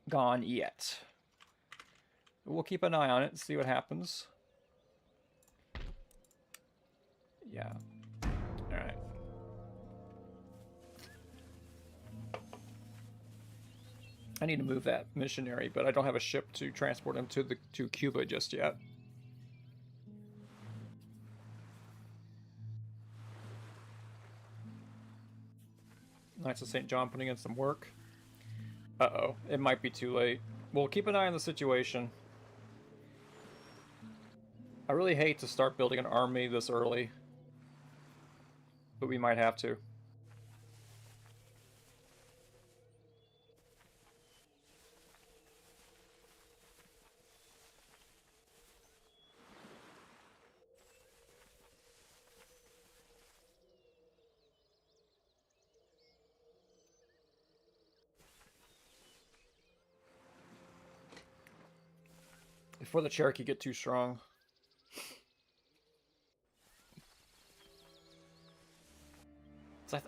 gone yet. We'll keep an eye on it and see what happens. Yeah. All right. I need to move that missionary, but I don't have a ship to transport him to Cuba just yet. Knights of St. John putting in some work. Uh-oh, it might be too late. We'll keep an eye on the situation. I really hate to start building an army this early, but we might have to. Before the Cherokee get too strong. So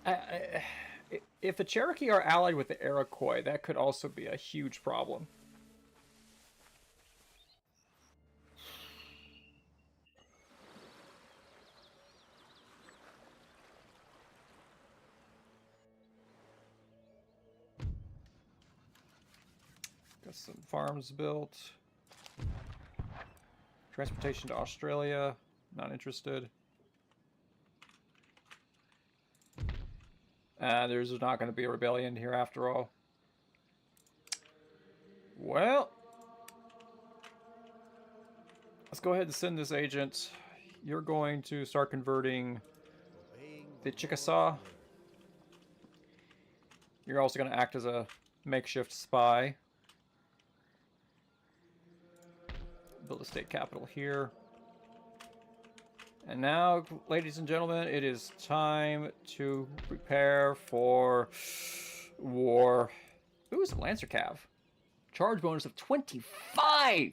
if the Cherokee are allied with the Iroquois, that could also be a huge problem. Got some farms built. Transportation to Australia, not interested. There's not going to be a rebellion here after all. Well, let's go ahead and send this agent. You're going to start converting the Chickasaw. You're also going to act as a makeshift spy. Build a state capital here. And now, ladies and gentlemen, it is time to prepare for war. Ooh, it's a Lancer Cav. Charge bonus of 25!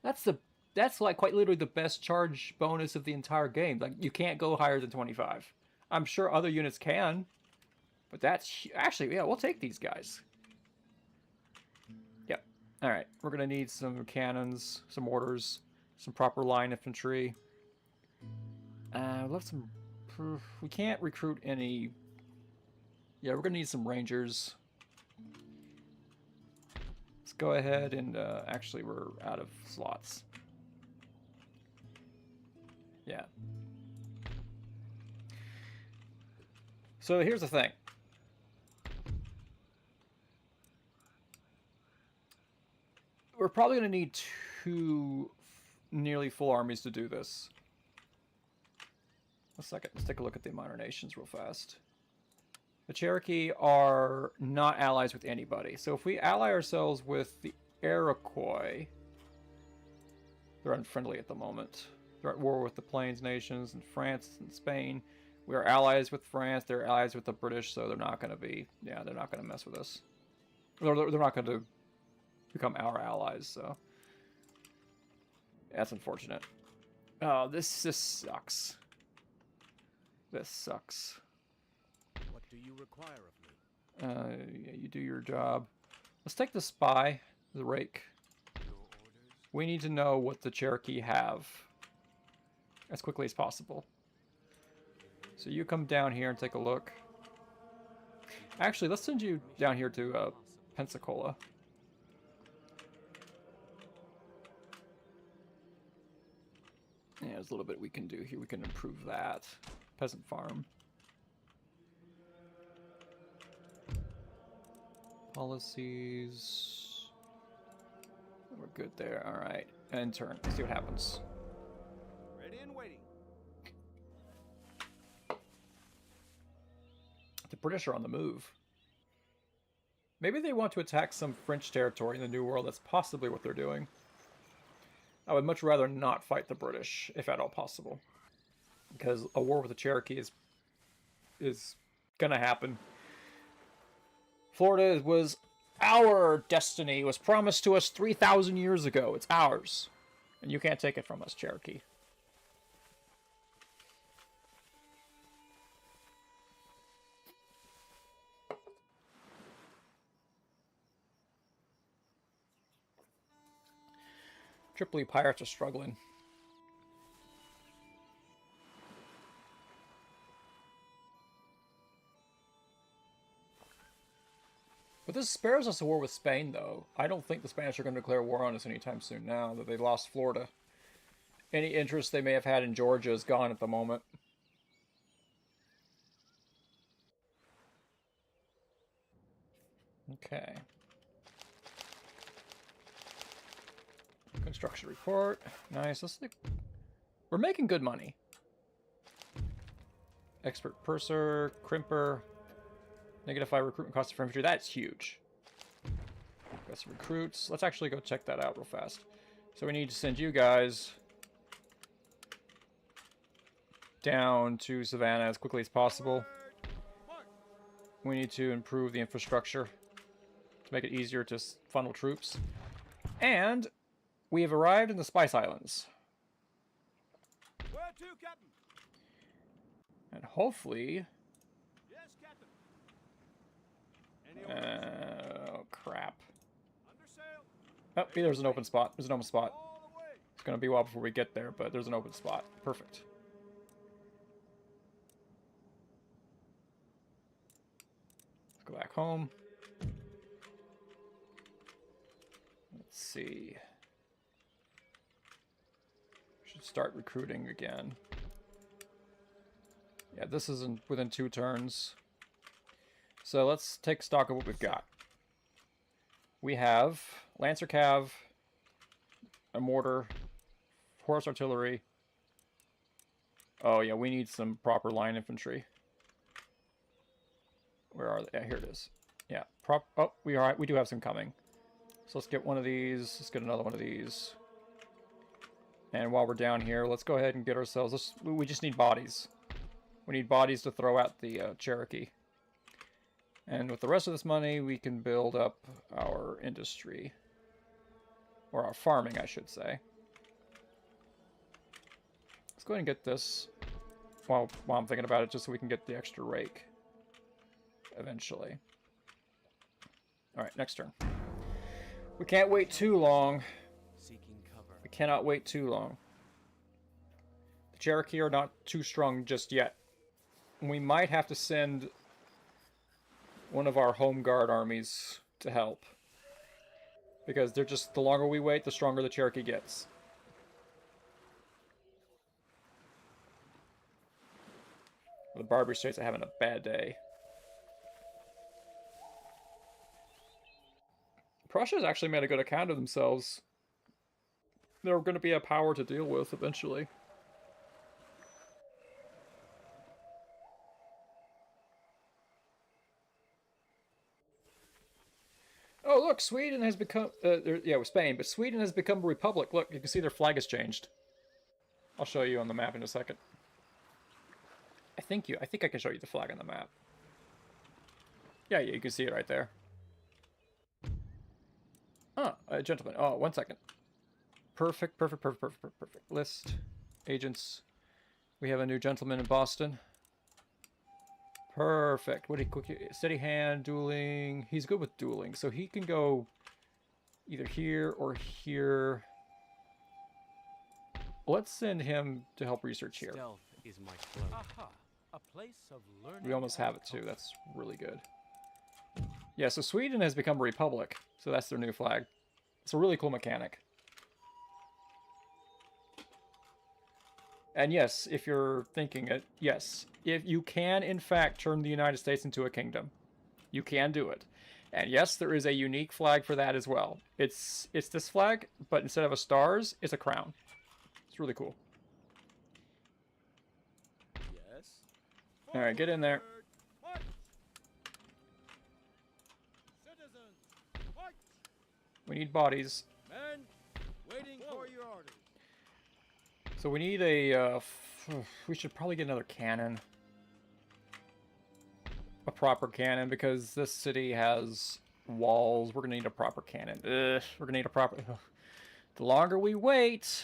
That's like quite literally the best charge bonus of the entire game. Like, you can't go higher than 25. I'm sure other units can. But that's... Actually, yeah, we'll take these guys. Yep. Alright, we're going to need some cannons, some mortars, some proper line infantry. We'll have some... We can't recruit any... Yeah, we're going to need some rangers. Let's go ahead and... actually, we're out of slots. Yeah. So here's the thing. We're probably going to need 2 nearly full armies to do this. A second, let's take a look at the minor nations real fast. The Cherokee are not allies with anybody. So if we ally ourselves with the Iroquois, they're unfriendly at the moment. They're at war with the Plains nations and France and Spain. We are allies with France. They're allies with the British, so they're not going to be... Yeah, they're not going to mess with us. They're not going to become our allies, so... That's unfortunate. Oh, this sucks. This sucks. What do you require of me? Yeah, you do your job. Let's take the spy, the rake. Your orders? We need to know what the Cherokee have as quickly as possible. So you come down here and take a look. Actually, let's send you down here to Pensacola. Yeah, there's a little bit we can do here. We can improve that. Peasant farm. Policies. We're good there. All right. And turn. Let's see what happens. Ready and waiting. The British are on the move. Maybe they want to attack some French territory in the New World. That's possibly what they're doing. I would much rather not fight the British, if at all possible. Because a war with the Cherokee is gonna happen. Florida was our destiny. It was promised to us 3,000 years ago. It's ours. And you can't take it from us, Cherokee. Tripoli pirates are struggling. But this spares us a war with Spain, though. I don't think the Spanish are going to declare war on us anytime soon now that they've lost Florida. Any interest they may have had in Georgia is gone at the moment. Okay. Construction report. Nice. We're making good money. Expert purser, crimper, -5 recruitment cost for infantry. That's huge. Got some recruits. Let's actually go check that out real fast. So we need to send you guys down to Savannah as quickly as possible. We need to improve the infrastructure to make it easier to funnel troops. And we have arrived in the Spice Islands. Where to, Captain? And hopefully... Yes, Captain. Any orders? oh, crap. Under sail. Oh, there's an open spot. There's an open spot. All the way. It's going to be a while before we get there, but there's an open spot. Perfect. Let's go back home. Let's see. Should start recruiting again. Yeah, this isn't within 2 turns. So let's take stock of what we've got. We have Lancer Cav, a mortar, horse artillery. Oh yeah, we need some proper line infantry. Where are they? Yeah, here it is. Yeah, oh, we do have some coming. So let's get one of these. Let's get another one of these. And while we're down here, let's go ahead and get ourselves. We just need bodies. We need bodies to throw out the Cherokee. And with the rest of this money, we can build up our industry. Or our farming, I should say. Let's go ahead and get this while I'm thinking about it, just so we can get the extra rake eventually. Alright, next turn. We can't wait too long. Seeking cover. We cannot wait too long. The Cherokee are not too strong just yet. We might have to send one of our home guard armies to help. Because they're just, the longer we wait, the stronger the Cherokee gets. The Barbary States are having a bad day. Prussia's actually made a good account of themselves. They're going to be a power to deal with eventually. Oh, look, Sweden has become... yeah, with Spain, but Sweden has become a republic. Look, you can see their flag has changed. I'll show you on the map in a second. I think I can show you the flag on the map. Yeah, you can see it right there. Oh, gentlemen. Oh, 1 second. Perfect. List. Agents. We have a new gentleman in Boston. Perfect. What do you... Steady hand, dueling. He's good with dueling, so he can go either here or here. Let's send him to help research here. Stealth is my cloak. Aha! A place of learning. We almost have and it too. culture. That's really good. Yeah, so Sweden has become a republic. So that's their new flag. It's a really cool mechanic. And yes, if you're thinking it, yes. If you can, in fact, turn the United States into a kingdom. You can do it. And yes, there is a unique flag for that as well. It's this flag, but instead of a stars, it's a crown. It's really cool. Yes. Alright, get in there. Forward. Citizens, fight! We need bodies. Men, waiting for your orders. So we need a, we should probably get another cannon. A proper cannon, because this city has walls. We're gonna need a proper cannon. We're gonna need a proper... The longer we wait,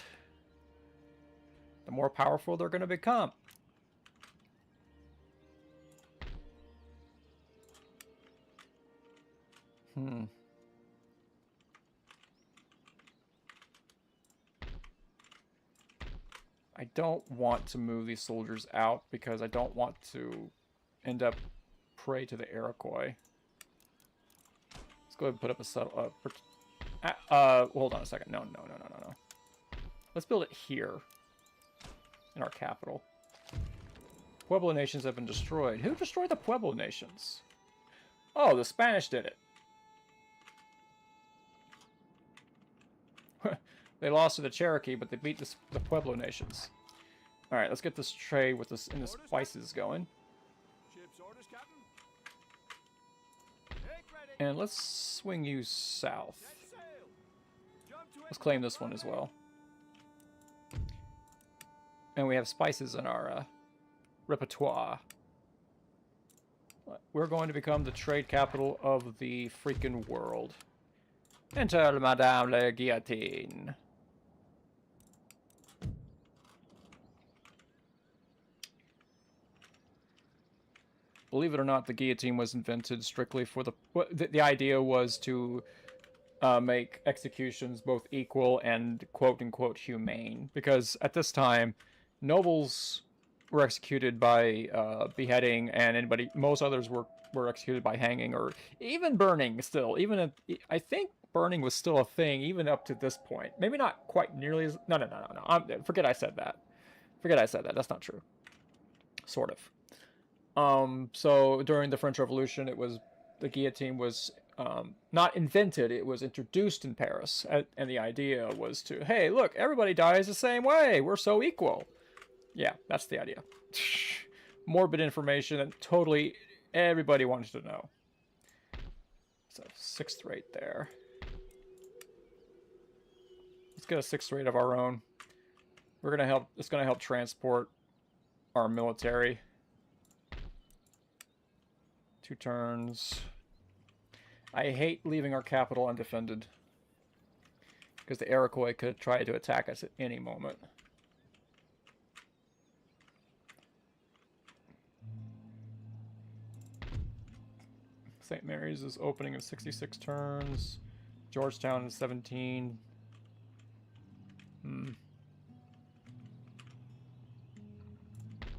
the more powerful they're gonna become. I don't want to move these soldiers out because I don't want to end up prey to the Iroquois. go ahead and put up a subtle. Hold on a second. No. Let's build it here in our capital. Pueblo nations have been destroyed. Who destroyed the Pueblo nations? Oh, the Spanish did it. They lost to the Cherokee, but they beat the Pueblo nations. All right, let's get this trade with this and the spices going. Ship's orders, Captain. Take ready. And let's swing you south. Set sail. Jump to Let's claim this one as well. And we have spices in our repertoire. We're going to become the trade capital of the freaking world. Enter Madame la Guillotine. Believe it or not, the guillotine was invented strictly for the idea was to make executions both equal and quote-unquote humane. Because at this time, nobles were executed by beheading, and most others were executed by hanging or even burning still. I think burning was still a thing even up to this point. Maybe not quite nearly as... No. Forget I said that. That's not true. Sort of. So during the French Revolution, the guillotine was not invented, it was introduced in Paris. And the idea was to, hey, look, everybody dies the same way. We're so equal. Yeah, that's the idea. Morbid information that totally everybody wanted to know. So 6th rate there. Let's get a 6th rate of our own. It's gonna help transport our military. 2 turns. I hate leaving our capital undefended, because the Iroquois could try to attack us at any moment. St. Mary's is opening in 66 turns. Georgetown in 17.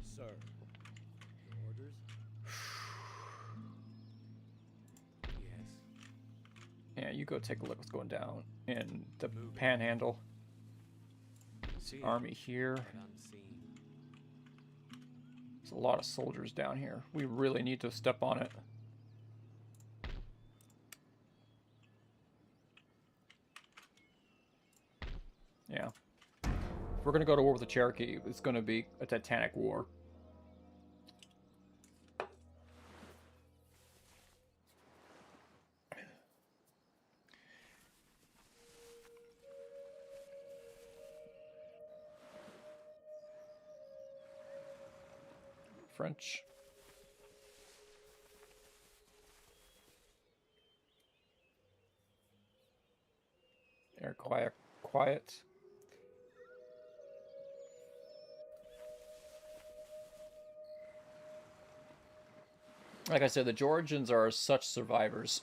Sir. Orders. Yes. Yeah, you go take a look what's going down in the Panhandle. See Army here. unseen. There's a lot of soldiers down here. We really need to step on it. Yeah. If we're going to go to war with the Cherokee, it's going to be a titanic war. French. Air quiet. Like I said, the Georgians are such survivors.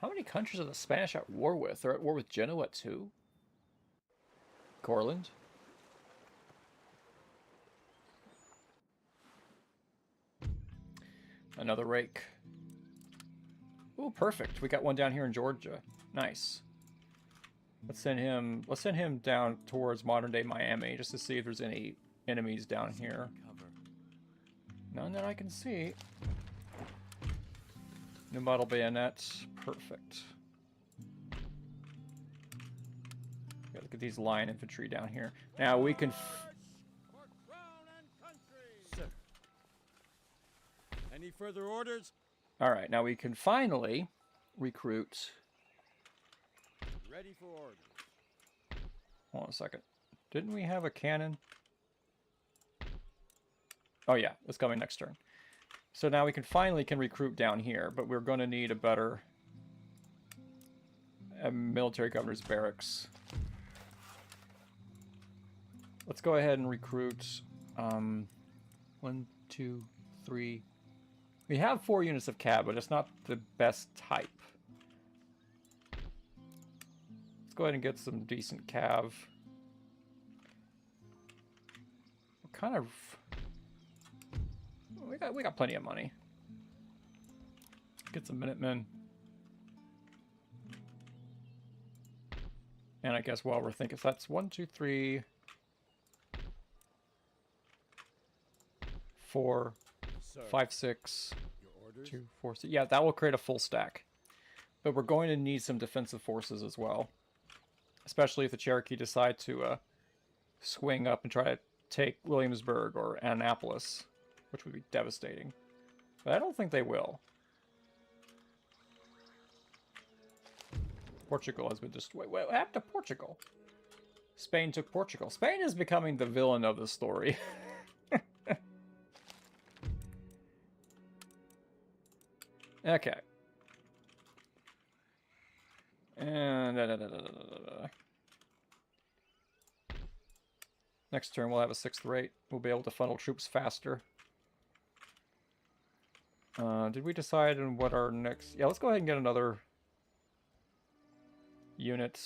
How many countries are the Spanish at war with? They're at war with Genoa too? Courland? Another rake. Ooh, perfect. We got one down here in Georgia. Nice. Let's send him down towards modern-day Miami just to see if there's any enemies down here. Cover. None that I can see. New model bayonet. Perfect. Yeah, look at these line infantry down here. Now we can... For crown and country. Sir. Any further orders? Alright, now we can finally recruit... Ready for orders. Hold on a second. Didn't we have a cannon? Oh yeah, it's coming next turn. So now we finally recruit down here, but we're going to need a better military governor's barracks. Let's go ahead and recruit 1, 2, 3. We have 4 units of cab, but it's not the best type. Let's go ahead and get some decent cav. What kind of... We got plenty of money. Get some Minutemen. And I guess while we're thinking, so that's 1, 2, 3, 4, Sir, 5, 6, your orders? 2, 4, 6. Yeah, that will create a full stack. But we're going to need some defensive forces as well. Especially if the Cherokee decide to swing up and try to take Williamsburg or Annapolis, which would be devastating. But I don't think they will. Portugal has been destroyed. What happened to Portugal? Spain took Portugal. Spain is becoming the villain of the story. Okay. And next turn we'll have a 6th rate. We'll be able to funnel troops faster. Did we decide on what our next... Yeah, let's go ahead and get another unit.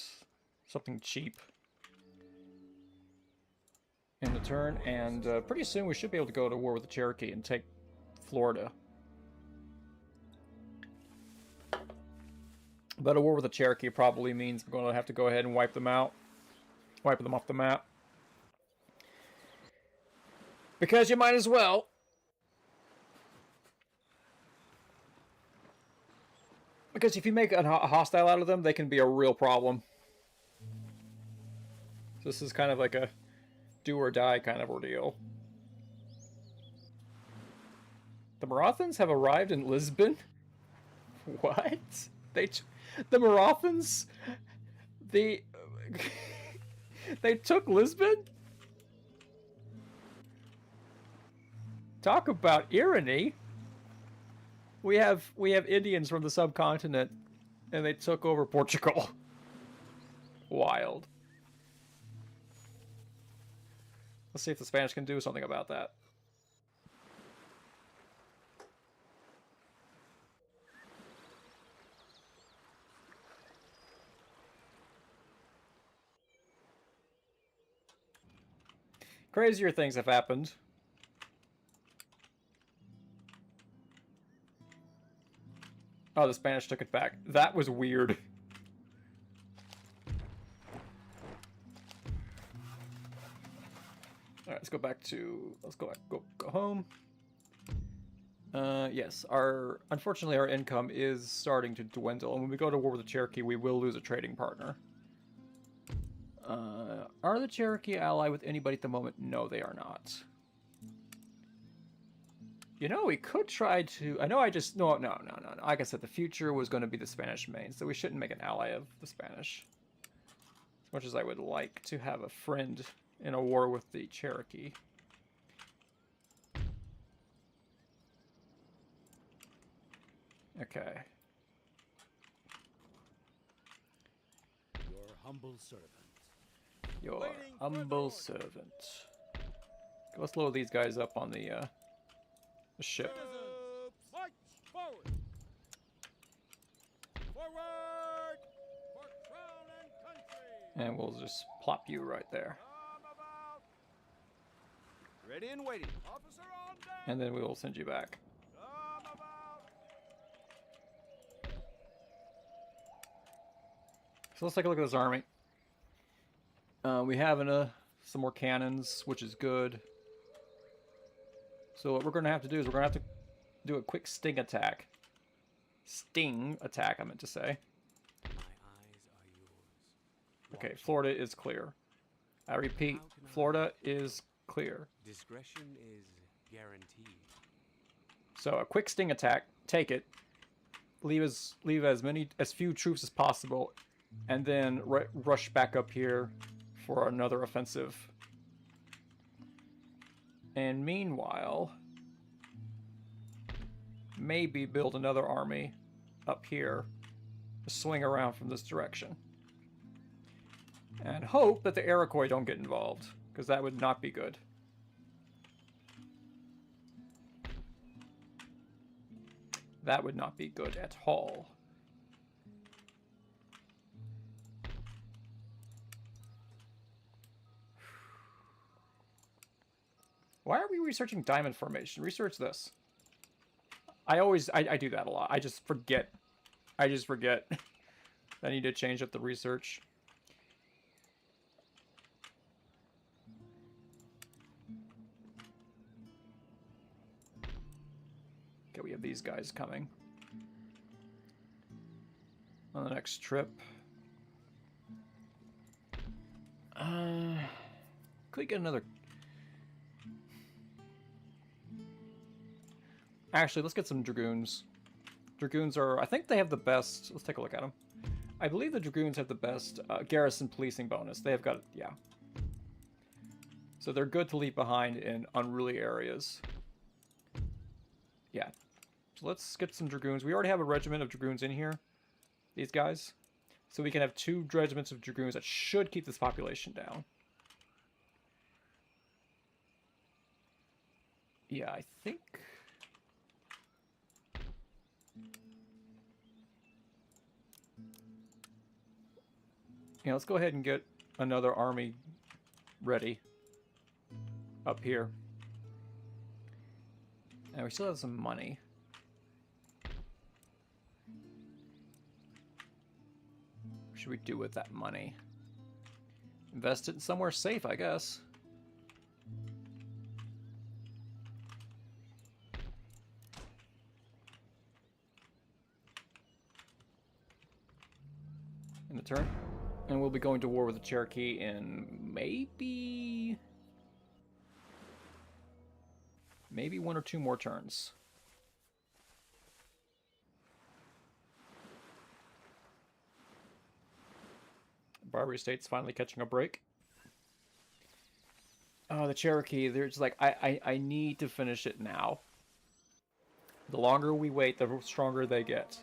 Something cheap. In the turn. And pretty soon we should be able to go to war with the Cherokee and take Florida. But a war with the Cherokee probably means we're going to have to go ahead and wipe them out. Wipe them off the map. Because you might as well. Because if you make a hostile out of them, they can be a real problem. So this is kind of like a do or die kind of ordeal. The Marathons have arrived in Lisbon? What? The Marathons? They took Lisbon? Talk about irony. We have Indians from the subcontinent, and they took over Portugal. Wild. Let's see if the Spanish can do something about that. Crazier things have happened. Oh, the Spanish took it back. That was weird. All right, let's go back to... Let's go home. Yes, unfortunately our income is starting to dwindle, and when we go to war with the Cherokee, we will lose a trading partner. Are the Cherokee allied with anybody at the moment? No, they are not. You know, we could try to... I know I just... No. Like I said, the future was going to be the Spanish main, so we shouldn't make an ally of the Spanish. As much as I would like to have a friend in a war with the Cherokee. Okay. Your humble servant. Your Waiting for the humble order. servant. Let's load these guys up on the ship. Citizens, march forward! Forward! For crown and country! And we'll just plop you right there. Come about! Ready and waiting. Officer on deck! And then we will send you back. Come about! So let's take a look at this army. We have some more cannons, which is good. So what we're going to have to do is we're going to have to do a quick sting attack. Sting attack, I meant to say. My eyes are yours. Okay, Watch Florida is clear. I repeat, How can I- Florida is clear. Discretion is guaranteed. So a quick sting attack, take it. Leave as few troops as possible, and then rush back up here for another offensive. And meanwhile, maybe build another army up here to swing around from this direction. And hope that the Iroquois don't get involved, because that would not be good. That would not be good at all. Why are we researching diamond formation? Research this. I do that a lot. I just forget. I need to change up the research. Okay, we have these guys coming on the next trip. Could we get another? Actually, let's get some dragoons. Dragoons are, I think they have the best. Let's take a look at them. I believe the dragoons have the best garrison policing bonus. They have got, yeah. So they're good to leave behind in unruly areas. Yeah. So let's get some dragoons. We already have a regiment of dragoons in here. These guys. So we can have 2 regiments of dragoons that should keep this population down. Yeah, I think... Yeah, let's go ahead and get another army ready up here. And we still have some money. What should we do with that money? Invest it in somewhere safe, I guess. In the turn. And we'll be going to war with the Cherokee in maybe 1 or 2 more turns. Barbary State's finally catching a break. Oh, the Cherokee, they're just like, I need to finish it now. The longer we wait, the stronger they get.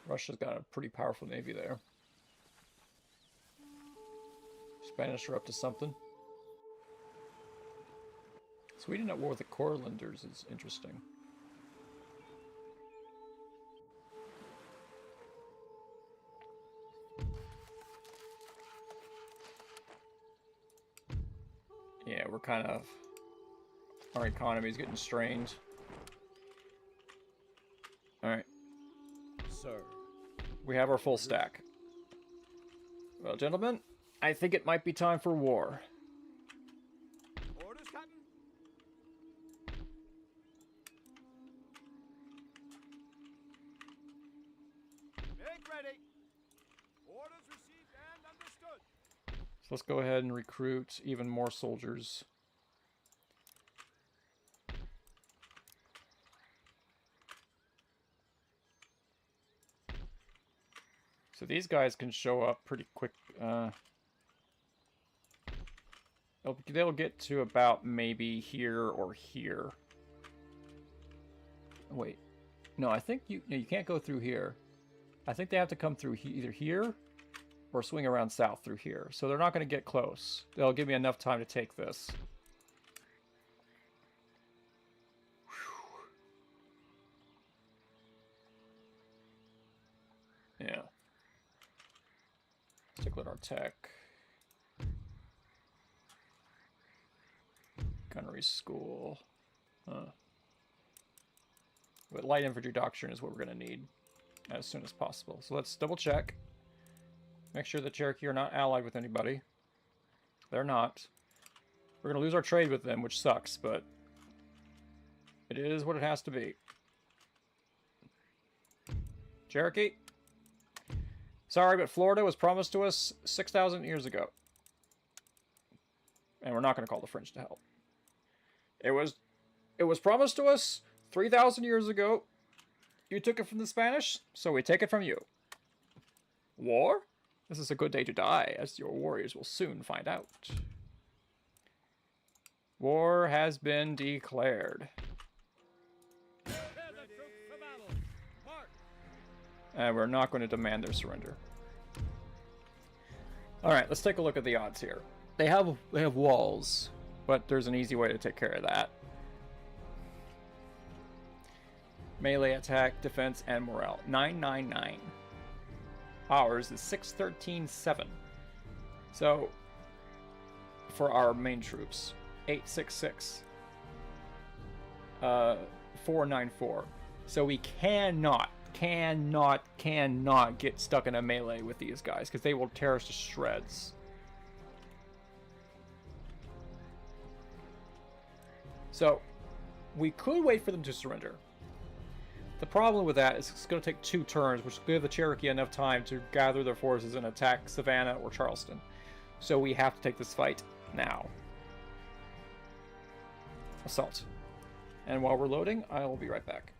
Russia's got a pretty powerful navy there. Spanish are up to something. Sweden at war with the Courlanders is interesting. Yeah, we're kind of... Our economy's getting strained. Alright. Sir. We have our full stack. Well, gentlemen, I think it might be time for war. Orders, Captain? Make ready. Orders received and understood. So let's go ahead and recruit even more soldiers. So these guys can show up pretty quick. They'll get to about maybe here or here. Wait. No, I think you can't go through here. I think they have to come through either here or swing around south through here. So they're not going to get close. They'll give me enough time to take this. Whew. Yeah. Sticklet our tech. Gunnery school. But light infantry doctrine is what we're going to need as soon as possible. So let's double check. Make sure the Cherokee are not allied with anybody. They're not. We're going to lose our trade with them, which sucks, but it is what it has to be. Cherokee? Sorry, but Florida was promised to us 6,000 years ago. And we're not going to call the French to help. It was promised to us 3,000 years ago. You took it from the Spanish, so we take it from you. War? This is a good day to die, as your warriors will soon find out. War has been declared. And we're not going to demand their surrender. Alright, let's take a look at the odds here. They have walls, but there's an easy way to take care of that. Melee attack, defense, and morale. 999. Ours is 613.7. So, for our main troops, 866. 494. So we cannot get stuck in a melee with these guys, because they will tear us to shreds. So, we could wait for them to surrender. The problem with that is it's going to take 2 turns, which will give the Cherokee enough time to gather their forces and attack Savannah or Charleston. So we have to take this fight now. Assault. And while we're loading, I will be right back.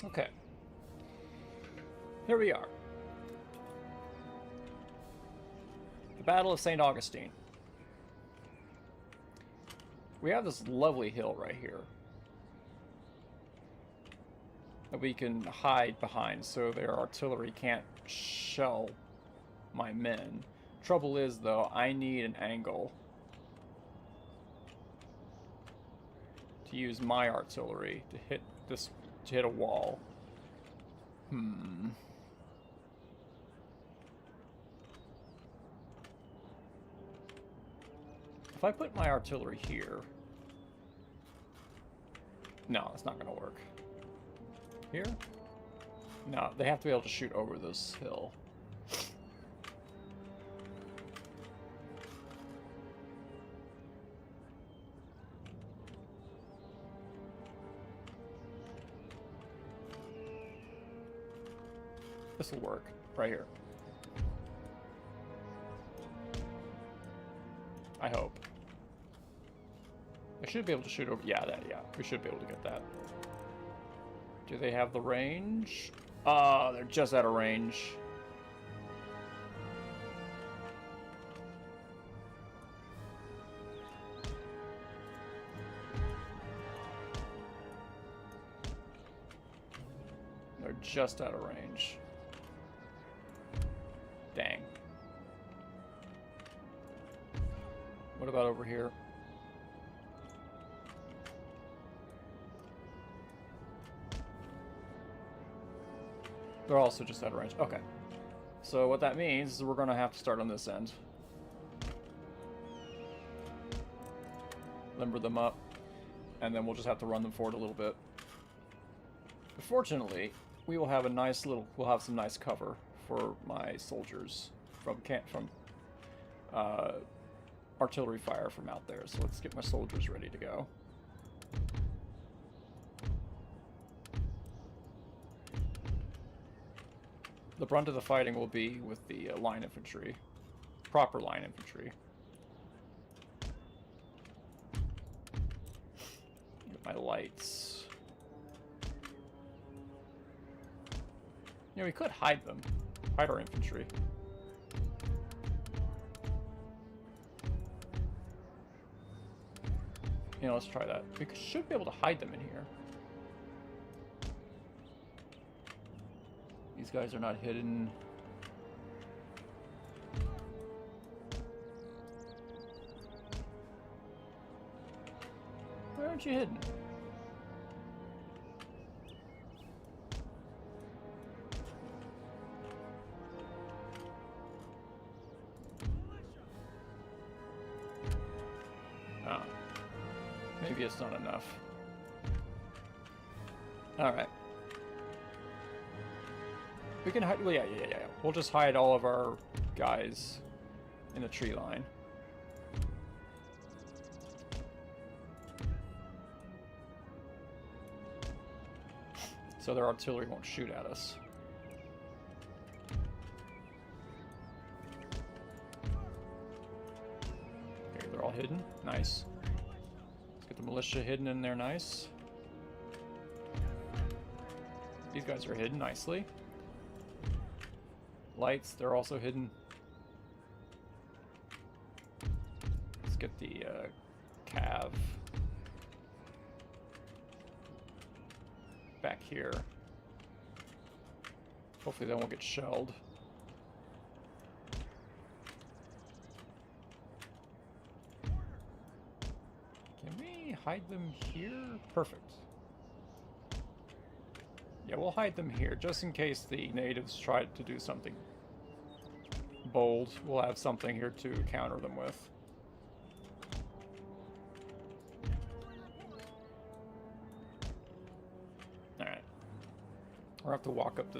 Okay. Here we are. The Battle of St. Augustine. We have this lovely hill right here that we can hide behind so their artillery can't shell my men. Trouble is, though, I need an angle to use my artillery to hit this, to hit a wall. If I put my artillery here... No, it's not going to work. Here? No, they have to be able to shoot over this hill. This will work, right here. I hope. I should be able to shoot over... Yeah, we should be able to get that. Do they have the range? Oh, they're just out of range. They're just out of range. Dang. What about over here? They're also just out of range. Okay. So what that means is we're going to have to start on this end. Limber them up. And then we'll just have to run them forward a little bit. But fortunately, we will have a nice little... We'll have some nice cover for my soldiers from artillery fire from out there. So let's get my soldiers ready to go. The brunt of the fighting will be with the line infantry. Proper line infantry. Get my lights. You know, we could hide them. Hide our infantry. You know, let's try that. We should be able to hide them in here. These guys are not hidden. Why aren't you hidden? Oh. Maybe it's not enough. Alright. We can hide... Well, yeah. We'll just hide all of our guys in the tree line. So their artillery won't shoot at us. Okay, they're all hidden. Nice. Let's get the militia hidden in there. Nice. These guys are hidden nicely. Lights, they're also hidden. Let's get the cav back here. Hopefully they won't get shelled. Can we hide them here? Perfect. Yeah, we'll hide them here, just in case the natives try to do something bold. We'll have something here to counter them with. Alright. We'll have to walk up the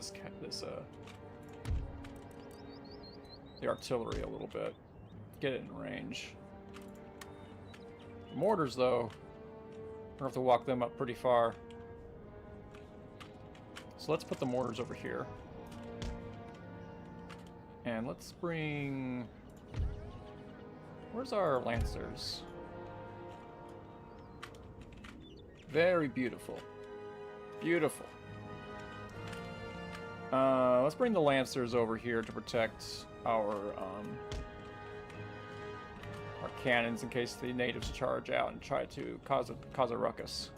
artillery a little bit. Get it in range. Mortars, though, we'll have to walk them up pretty far. So let's put the mortars over here. And let's bring... Where's our lancers? Very beautiful. Beautiful. Let's bring the lancers over here to protect our cannons in case the natives charge out and try to cause a ruckus.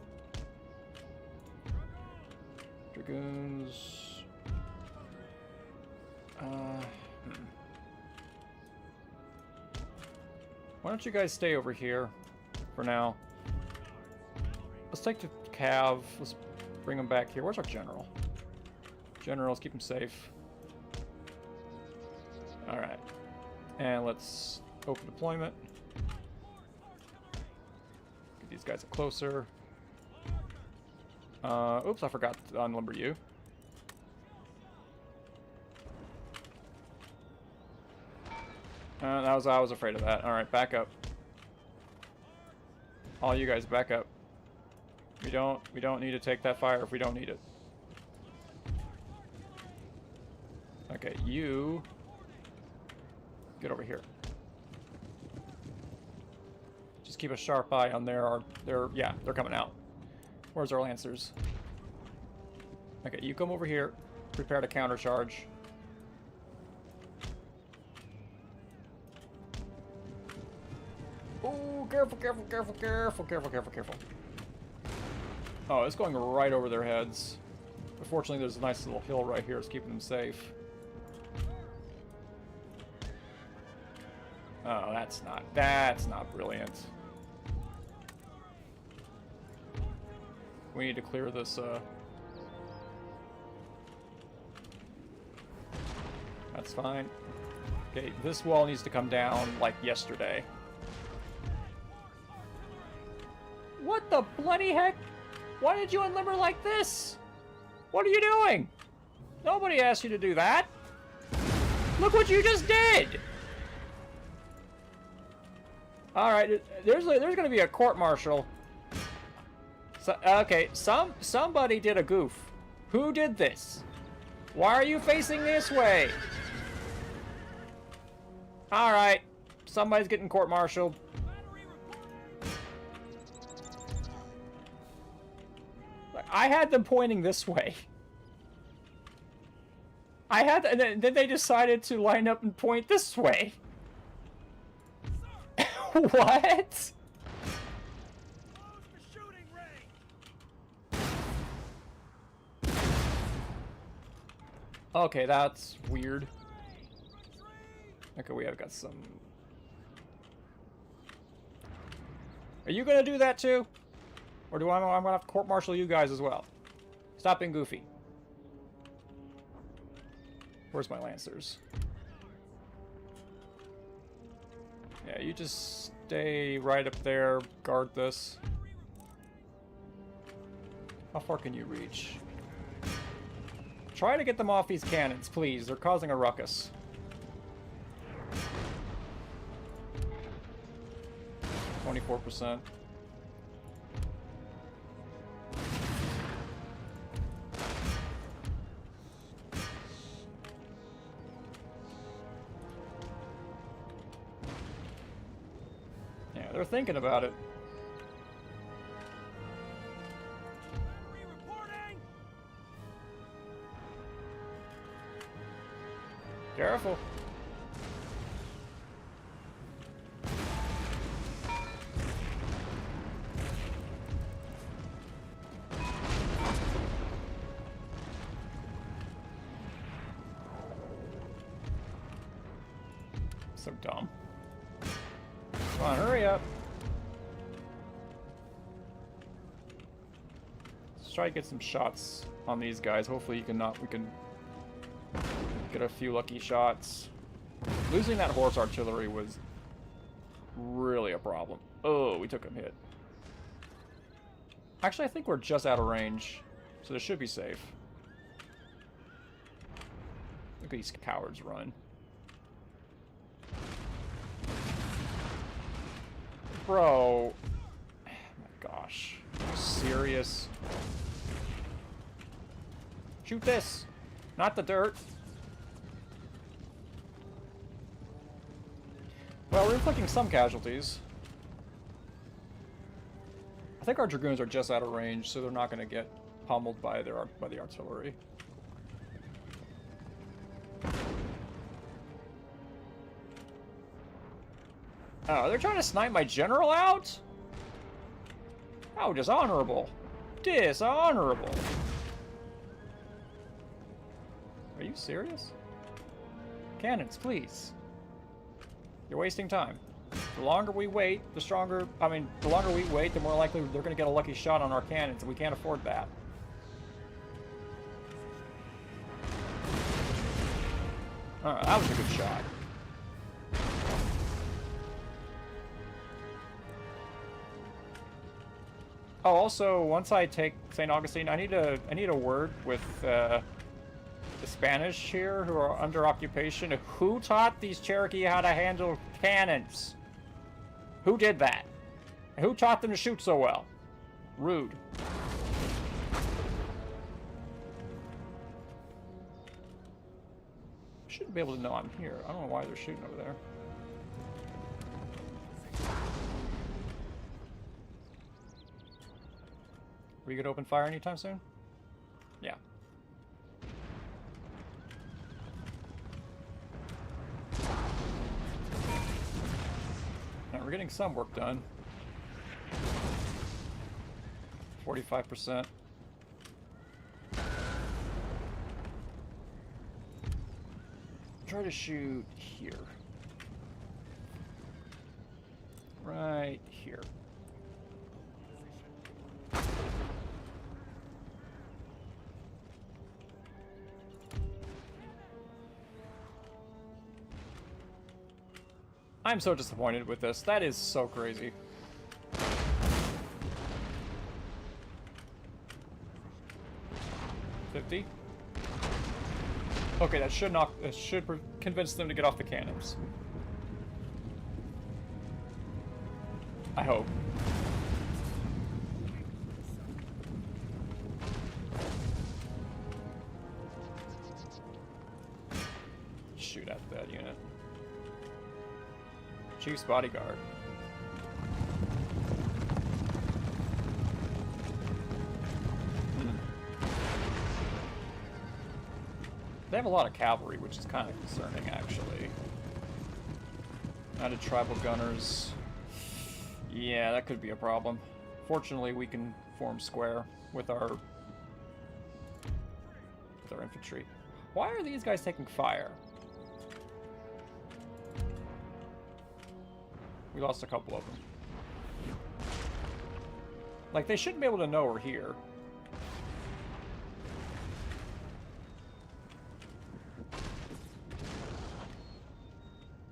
Dragoons. Why don't you guys stay over here for now? Let's take the Cav. Let's bring him back here. Where's our general? General, let's keep him safe. Alright. And let's open deployment. Get these guys up closer. Oops, I forgot to unlimber you. I was afraid of that. Alright, back up. All you guys back up. We don't need to take that fire if we don't need it. Okay, you get over here. Just keep a sharp eye on yeah, they're coming out. Where's our lancers? Okay, you come over here. Prepare to countercharge. Oh, careful, careful, careful, careful, careful, careful, careful. Oh, it's going right over their heads. But fortunately, there's a nice little hill right here. It's keeping them safe. Oh, that's not brilliant. We need to clear this, That's fine. Okay, this wall needs to come down like yesterday. What the bloody heck? Why did you unlimber like this? What are you doing? Nobody asked you to do that. Look what you just did! Alright, there's gonna be a court-martial. So, okay, somebody did a goof. Who did this? Why are you facing this way? Alright, somebody's getting court-martialed. I had them pointing this way. And then they decided to line up and point this way. What? Okay, that's weird. Okay, we have got some... Are you gonna do that too? Or do I'm gonna have to court-martial you guys as well? Stop being goofy. Where's my lancers? Yeah, you just stay right up there, guard this. How far can you reach? Try to get them off these cannons, please. They're causing a ruckus. %. Yeah, they're thinking about it. Careful. So dumb. Come on, hurry up. Let's try to get some shots on these guys. Hopefully we can get a few lucky shots. Losing that horse artillery was really a problem. Oh, we took a hit. Actually, I think we're just out of range, so this should be safe. Look at these cowards run. Bro. Oh my gosh. Are you serious? Shoot this! Not the dirt. Well, we're inflicting some casualties. I think our dragoons are just out of range, so they're not going to get pummeled by the artillery. Oh, they're trying to snipe my general out? How dishonorable. Dishonorable. Are you serious? Cannons, please. You're wasting time. The longer we wait, the stronger... I mean, the longer we wait, the more likely they're going to get a lucky shot on our cannons, and we can't afford that. Alright, that was a good shot. Oh, also, once I take St. Augustine, I need a word with the Spanish here who are under occupation. Who taught these Cherokee how to handle cannons? Who did that? Who taught them to shoot so well? Rude. Shouldn't be able to know I'm here. I don't know why they're shooting over there. We could open fire anytime soon? Yeah. Now we're getting some work done. 45%. Try to shoot here. Right here. I'm so disappointed with this. That is so crazy. $50. Okay, that should knock. It should convince them to get off the cannons. I hope. Shoot at that unit. Chief's bodyguard. They have a lot of cavalry, which is kind of concerning, actually. Added tribal gunners. Yeah, that could be a problem. Fortunately, we can form square with our infantry. Why are these guys taking fire? We lost a couple of them. Like, they shouldn't be able to know we're here.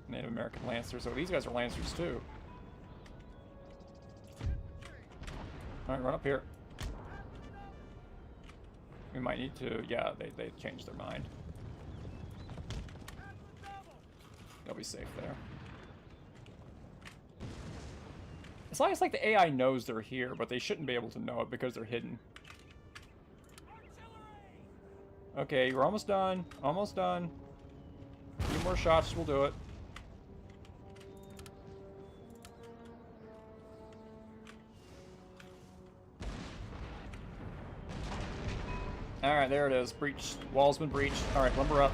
Native American Lancers. Oh, these guys are Lancers too. Alright, run up here. We might need to... Yeah, they changed their mind. They'll be safe there. It's almost like the AI knows they're here, but they shouldn't be able to know it because they're hidden. Okay, we're almost done. Almost done. A few more shots will do it. Alright, there it is. Breached. Wall's been breached. Alright, lumber up.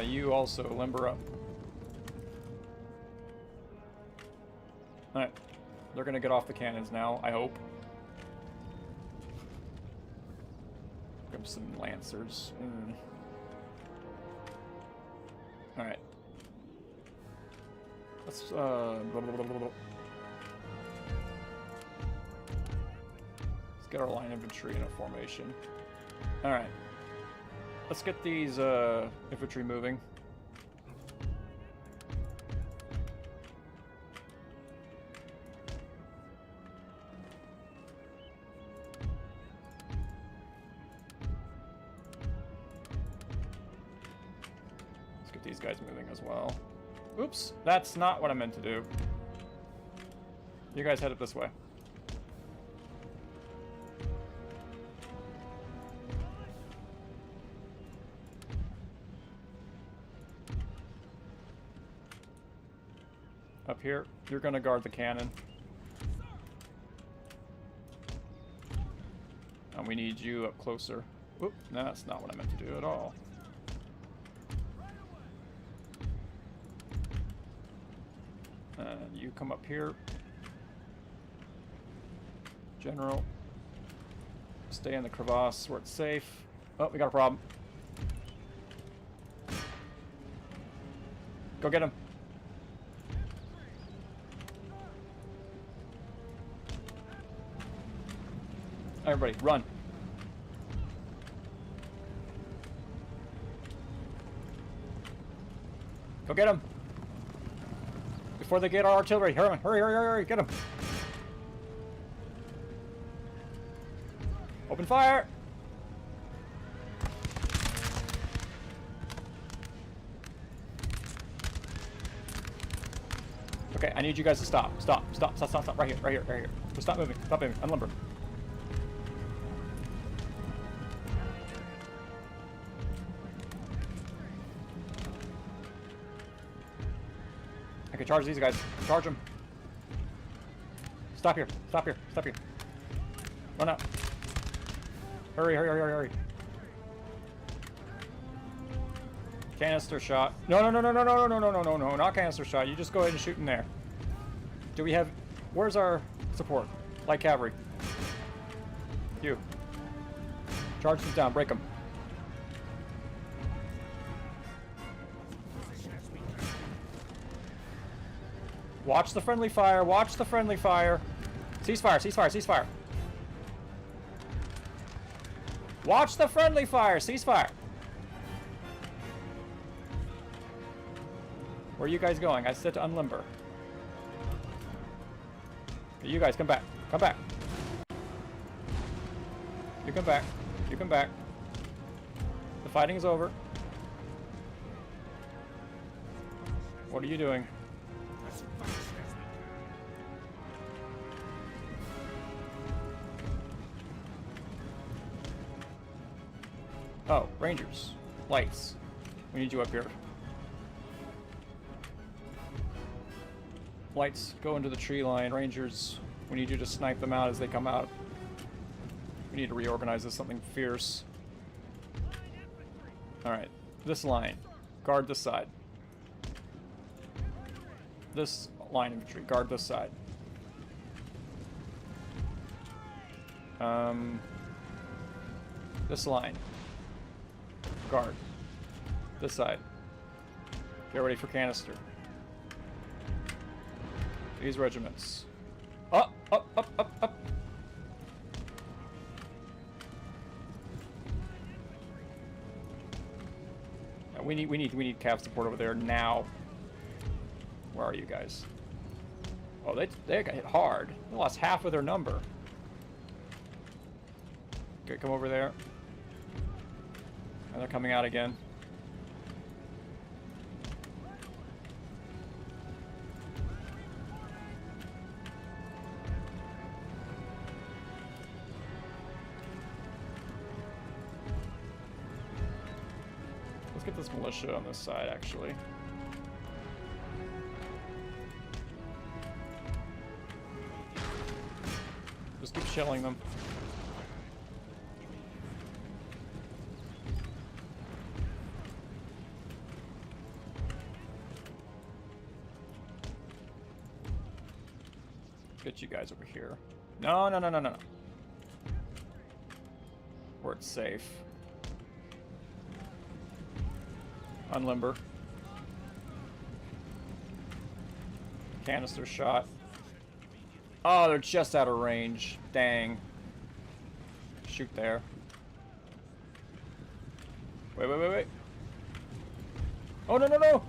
You also limber up. Alright. They're gonna get off the cannons now, I hope. Grab some lancers. Alright. Let's, Let's get our line infantry in a formation. Alright. Let's get these infantry moving. Let's get these guys moving as well. Oops, that's not what I meant to do. You guys head up this way. Up here, you're gonna guard the cannon. And we need you up closer. Oop, no, that's not what I meant to do at all. And you come up here. General. Stay in the crevasse where it's safe. Oh, we got a problem. Go get him. Everybody, run. Go get him. Before they get our artillery. Hurry, hurry, hurry, hurry, get him. Open fire. Okay, I need you guys to stop. Stop, stop, stop, stop, stop. Right here, right here, right here. Just stop moving. Stop moving. Unlimber. Okay, charge these guys. Charge them. Stop here. Stop here. Stop here. Run out. Hurry, hurry, hurry, hurry, hurry. Canister shot. No, no, no, no, no, no, no, no, no, no, no, not canister shot. You just go ahead and shoot in there. Do we have... Where's our support? Light cavalry. You. Charge them down. Break them. Watch the friendly fire. Watch the friendly fire. Ceasefire. Ceasefire. Ceasefire. Watch the friendly fire. Ceasefire. Where are you guys going? I said to unlimber. You guys, come back. Come back. You come back. You come back. The fighting is over. What are you doing? Oh, Rangers. Lights. We need you up here. Lights, go into the tree line. Rangers, we need you to snipe them out as they come out. We need to reorganize this something fierce. Alright, this line. Guard this side. This line infantry, guard this side. This line. Guard. This side. Get ready for canister. These regiments. Up, up, up, up, up. Yeah, we need cav support over there now. Where are you guys? Oh, they got hit hard. They lost half of their number. Okay, come over there. And they're coming out again. Let's get this militia on this side, actually. Just keep shelling them. Get you guys over here. No, no, no, no, no, no. Where it's safe. Unlimber. Canister shot. Oh, they're just out of range. Dang. Shoot there. Wait, wait, wait, wait. Oh, no, no, no!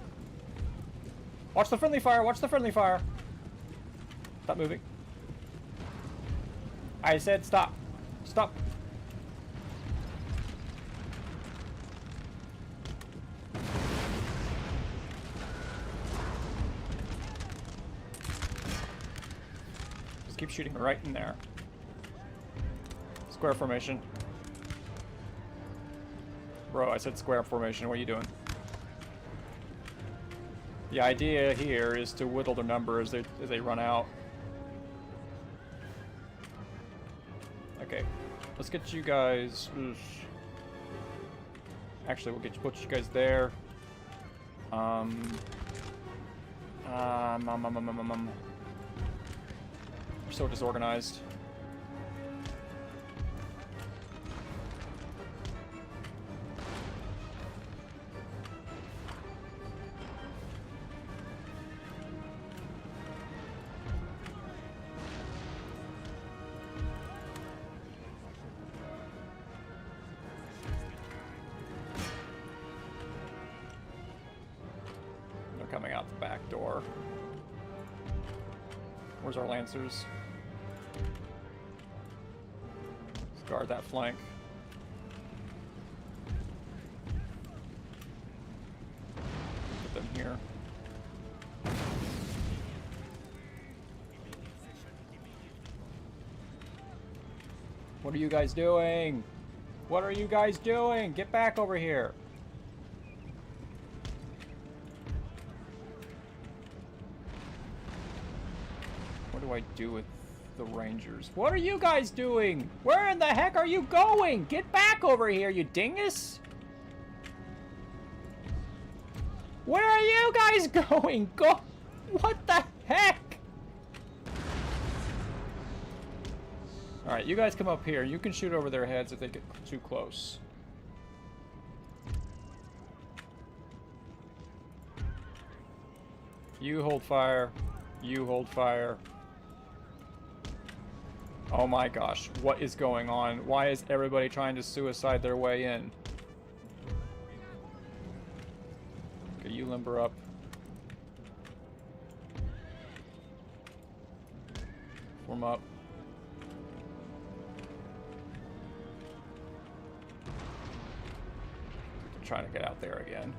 Watch the friendly fire! Watch the friendly fire! Stop moving. I said stop. Stop. Just keep shooting right in there. Square formation. Bro, I said square formation. What are you doing? The idea here is to whittle their number as they run out. Okay, let's get you guys. Oof. Actually, we'll put you guys there. We're so disorganized. door. Where's our lancers? Let's guard that flank. Put them here. What are you guys doing? What are you guys doing? Get back over here. What do I do with the Rangers? What are you guys doing? Where in the heck are you going? Get back over here, you dingus! Where are you guys going? Go! What the heck? Alright, you guys come up here. You can shoot over their heads if they get too close. You hold fire. You hold fire. Oh my gosh, what is going on? Why is everybody trying to suicide their way in? Okay, you limber up. Form up. Trying to get out there again.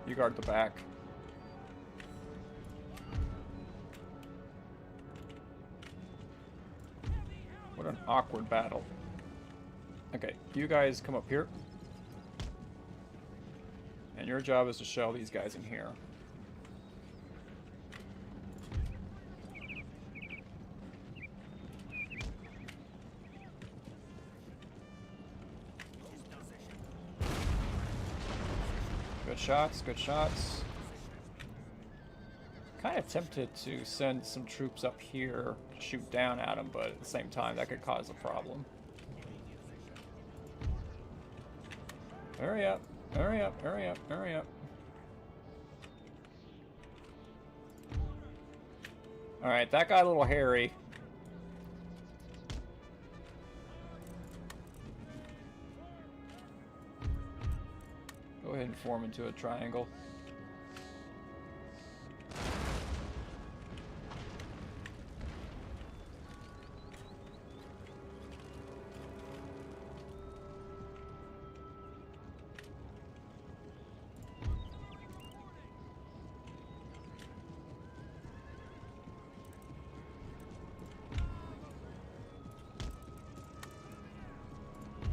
You guard the back. What an awkward battle. Okay, you guys come up here. And your job is to shell these guys in here. Good shots, good shots. Kind of tempted to send some troops up here to shoot down at them, but at the same time, that could cause a problem. Hurry up, hurry up, hurry up, hurry up. Alright, that got a little hairy. Go ahead and form into a triangle.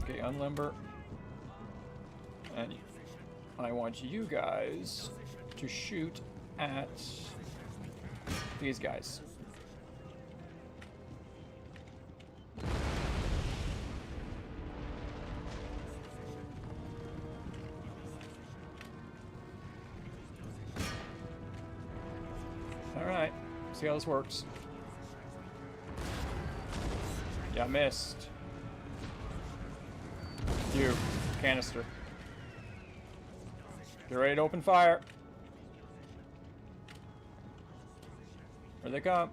Okay, unlimber. And I want you guys to shoot at these guys. All right, see how this works. Yeah, missed. You, canister. Get ready to open fire. Here they come.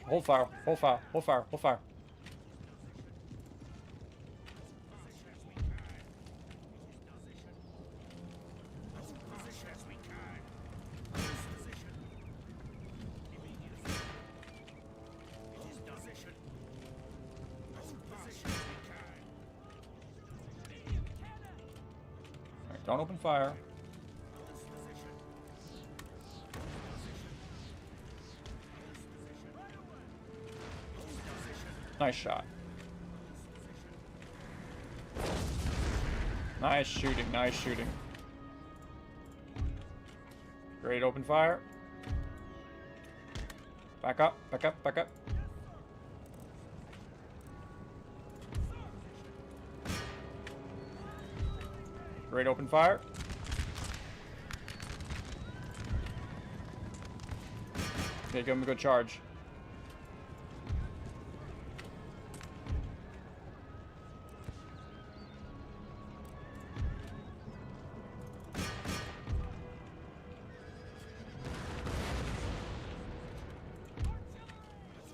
Hold fire, hold fire, hold fire, hold fire. Don't open fire. Nice shot. Nice shooting, nice shooting. Ready to open fire. Back up, back up, back up. Ready to open fire. Okay, give him a good charge.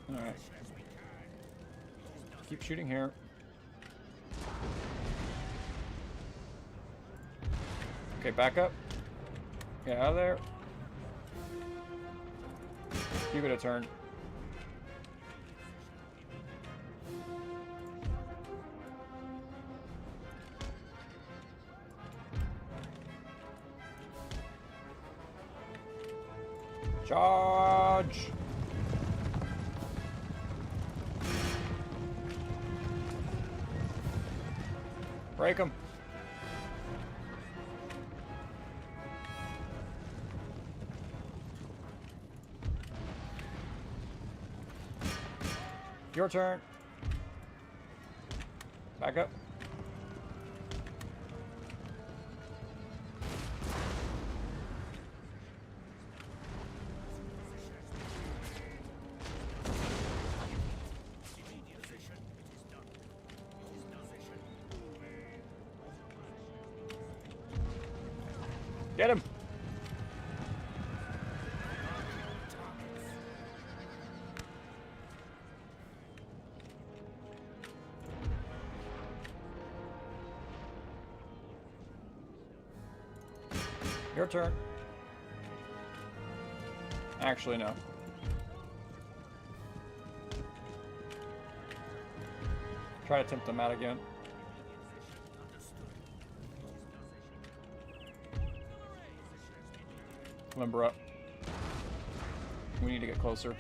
Alright. Keep shooting here. Okay, back up. Get out of there. Give it a turn. Charge! Break him. Your turn. Back up. Get him. Your turn. Actually, no. Try to tempt them out again. Limber up. We need to get closer.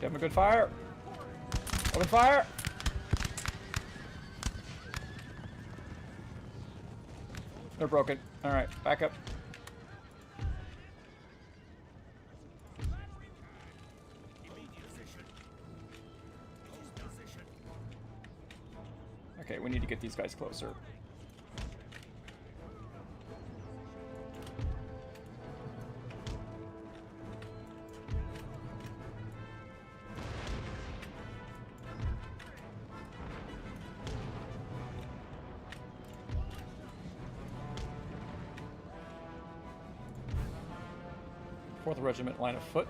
Give him a good fire. Open fire. They're broken. All right, back up. Okay, we need to get these guys closer. Fourth Regiment line of foot.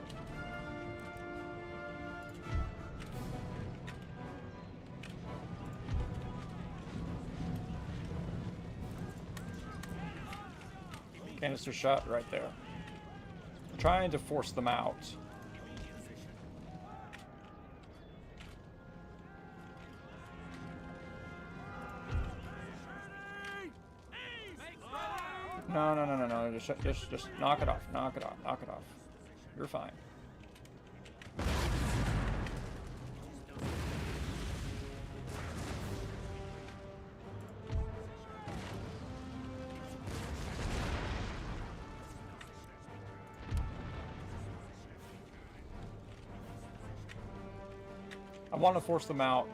Canister shot right there. Trying to force them out. No. Just knock it off. Knock it off. Knock it off. You're fine. I want to force them out.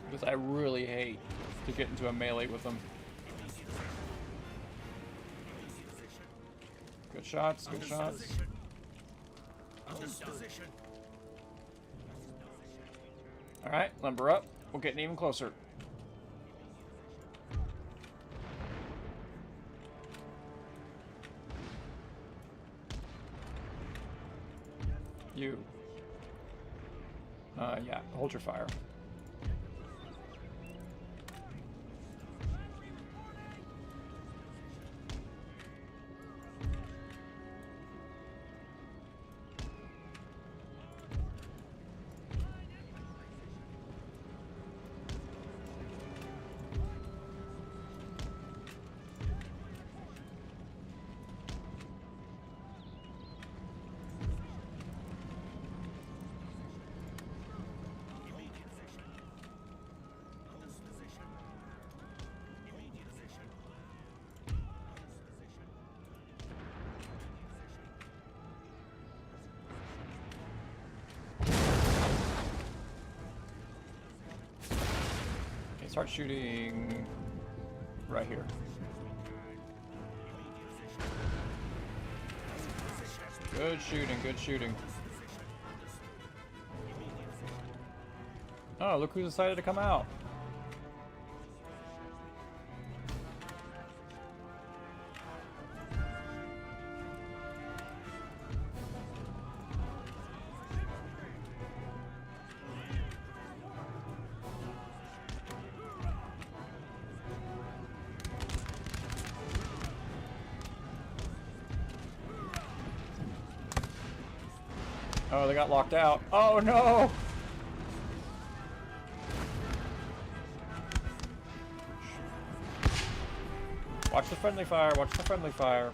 Because I really hate to get into a melee with them. Good shots, good shots. Alright, lumber up. We're getting even closer. You. Yeah, hold your fire. Start shooting right here. Good shooting, good shooting. Oh, look who decided to come out. Oh, they got locked out. Oh no! Watch the friendly fire, watch the friendly fire.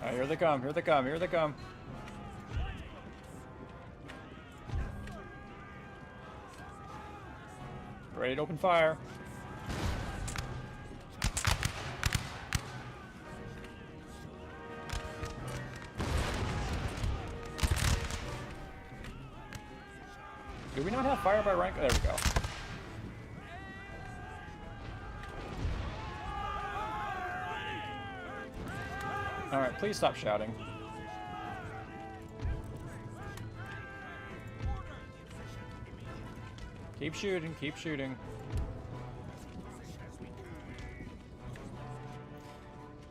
Alright, here they come, here they come, here they come. Ready to open fire. Do we not have fire by rank? There we go. Alright, please stop shouting. Keep shooting, keep shooting.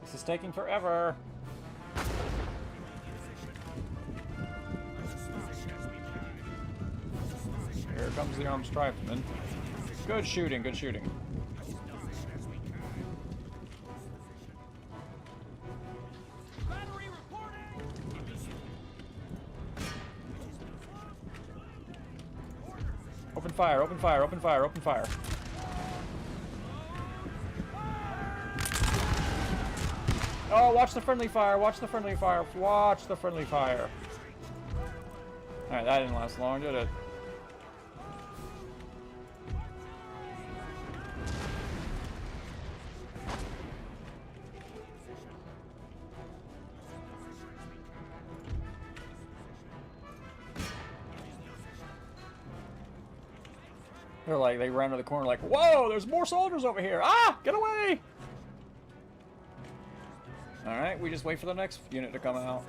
This is taking forever. Here comes the armed stripesman. Good shooting, good shooting. Open fire, open fire, open fire, open fire. Oh, watch the friendly fire, watch the friendly fire, watch the friendly fire. Alright, that didn't last long, did it? They're like, they ran to the corner like, whoa, there's more soldiers over here. Ah, get away. All right, we just wait for the next unit to come out.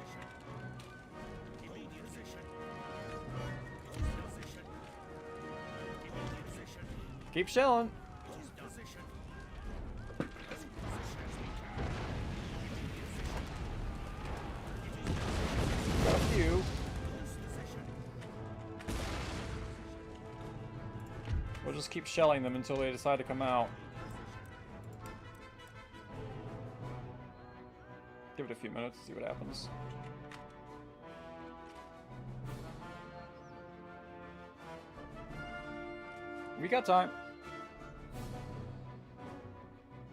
Keep shelling. Got a few. We'll just keep shelling them until they decide to come out. Give it a few minutes, see what happens. We got time.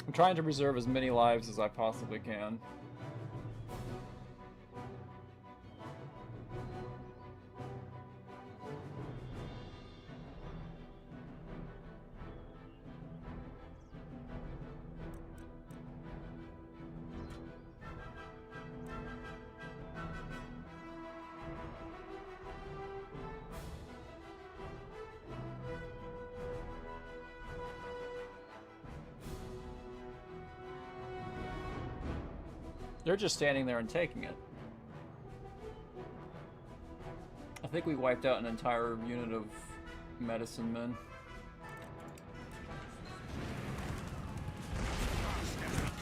I'm trying to preserve as many lives as I possibly can. They're just standing there and taking it. I think we wiped out an entire unit of medicine men.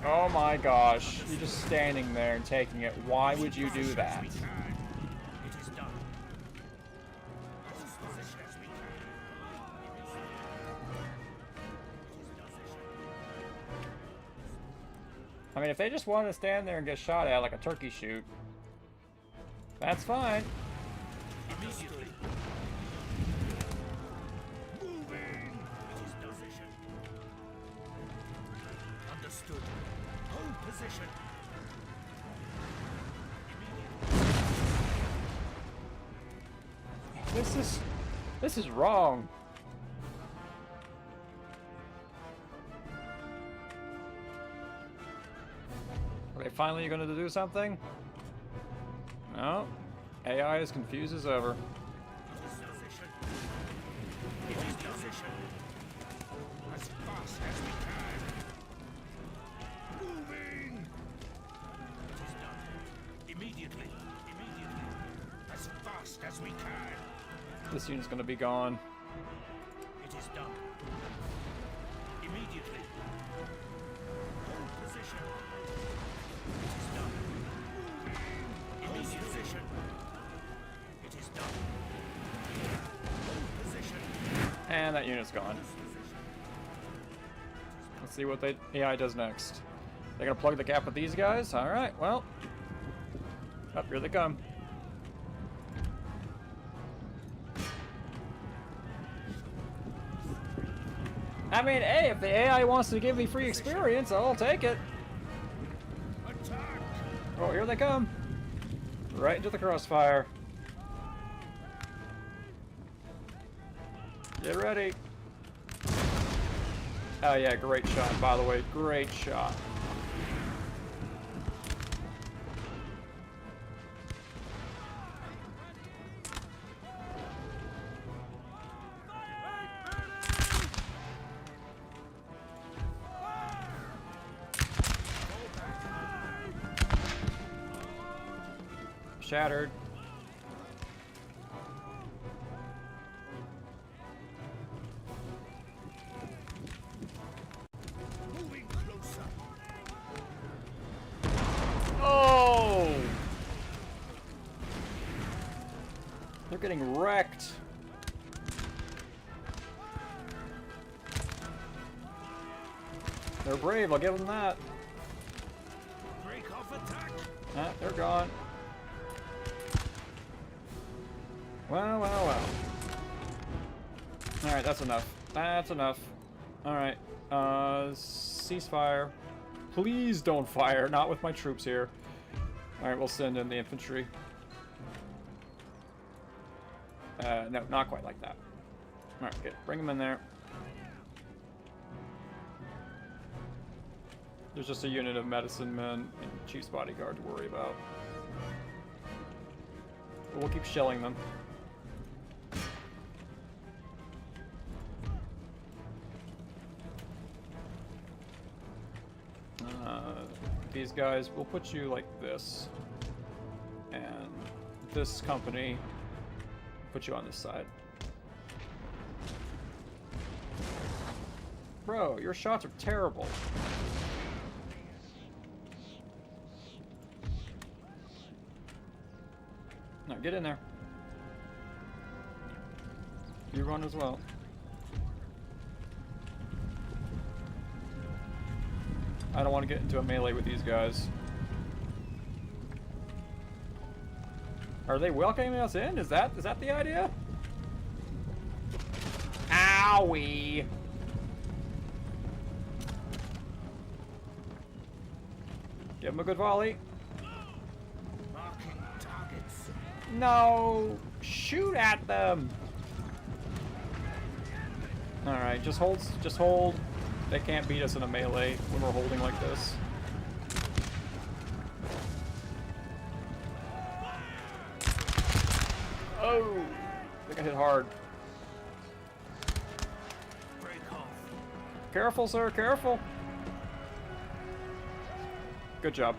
Oh my gosh, you're just standing there and taking it. Why would you do that? I mean, if they just wanted to stand there and get shot at like a turkey shoot, that's fine. Immediately. Moving. Position. Understood. Hold position. This is wrong. Are they finally going to do something? No. AI is confused as ever. Position. It is position. As fast as we can. Moving. It is done. Immediately. Immediately. As fast as we can. This unit's gonna be gone. It is done. Immediately. Hold position. It is done. Moving. Hold position. It is done. Hold position. And that unit's gone. Let's see what the AI does next. They're gonna plug the gap with these guys? Alright, well. Up, here they come. I mean, hey, if the AI wants to give me free experience, I'll take it. Attack. Oh, here they come. Right into the crossfire. Get ready. Oh yeah, great shot, by the way. Great shot. Shattered. Moving closer. Oh! They're getting wrecked. They're brave, I'll give them that. Break off attack. Ah, they're gone. Well, well, well. Alright, that's enough. That's enough. Alright. Ceasefire. Please don't fire. Not with my troops here. Alright, we'll send in the infantry. No, not quite like that. Alright, good. Bring them in there. There's just a unit of medicine men and Chief's bodyguard to worry about. But we'll keep shelling them. These guys, we'll put you like this. And this company, put you on this side. Bro, your shots are terrible. No, get in there. You run as well. I don't want to get into a melee with these guys. Are they welcoming us in? Is that the idea? Owie! Give him a good volley. Marking targets. No! Shoot at them! Alright, just hold, just hold. They can't beat us in a melee when we're holding like this. Oh! I think I hit hard. Break off. Careful, sir, careful! Good job.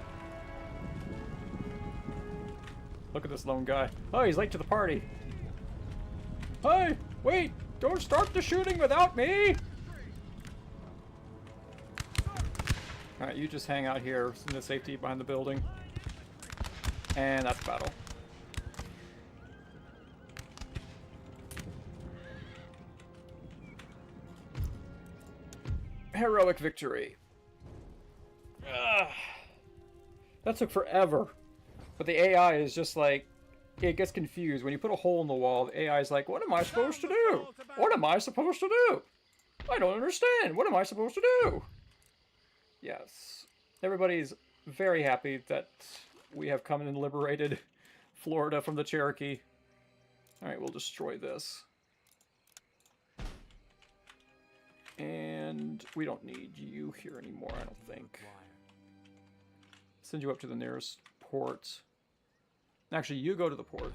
Look at this lone guy. Oh, he's late to the party. Hey, wait! Don't start the shooting without me! Alright, you just hang out here in the safety behind the building. And that's battle. Heroic victory. Ugh. That took forever. But the AI is just like, it gets confused. When you put a hole in the wall, the AI is like, what am I supposed to do? What am I supposed to do? I don't understand. What am I supposed to do? Yes. Everybody's very happy that we have come and liberated Florida from the Cherokee. Alright, we'll destroy this. And we don't need you here anymore, I don't think. Send you up to the nearest port. Actually, you go to the port. Hello.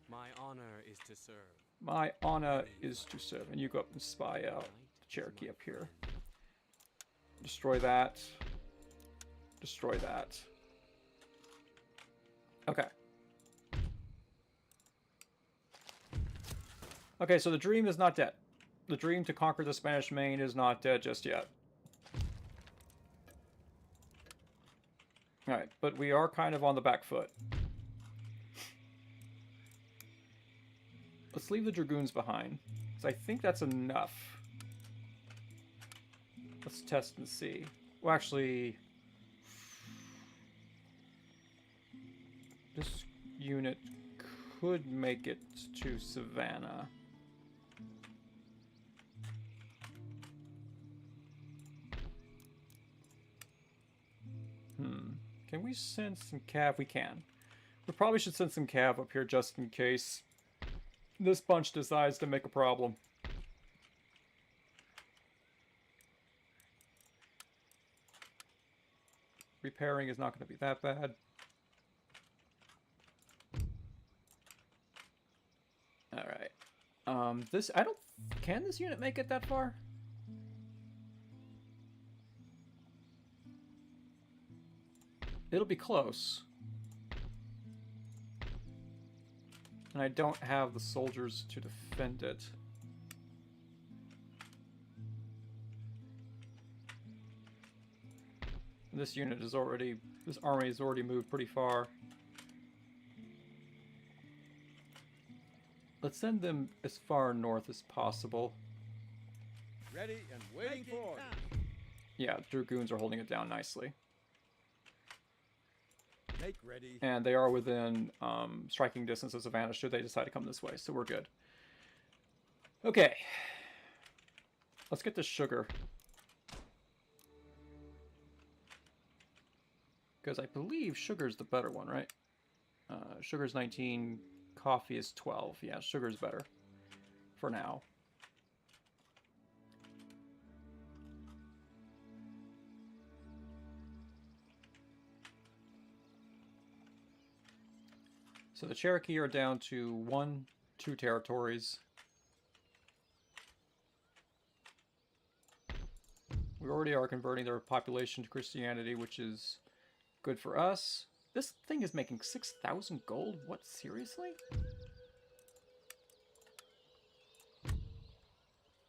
My honor is to serve. My honor is to serve. And you go up and spy out Knight the is Cherokee my up here. friend. Destroy that. Destroy that. Okay. Okay, so the dream is not dead. The dream to conquer the Spanish Main is not dead just yet. Alright, but we are kind of on the back foot. Let's leave the Dragoons behind, because I think that's enough. Let's test and see. Well, actually... this unit could make it to Savannah. Can we send some cav? We can. We probably should send some cav up here just in case this bunch decides to make a problem. Repairing is not going to be that bad. Alright. This, I don't, can this unit make it that far? It'll be close. And I don't have the soldiers to defend it. This unit is already, this army has already moved pretty far. Let's send them as far north as possible. Ready and waiting for orders. Yeah, Dragoons are holding it down nicely. Make ready. And they are within striking distance of Savannah should they decide to come this way, so we're good. Okay. Let's get this sugar. Because I believe sugar's the better one, right? Sugar's 19, coffee is 12. Yeah, sugar's better. For now. So the Cherokee are down to 2 territories. We already are converting their population to Christianity, which is good for us. This thing is making 6,000 gold? What, seriously?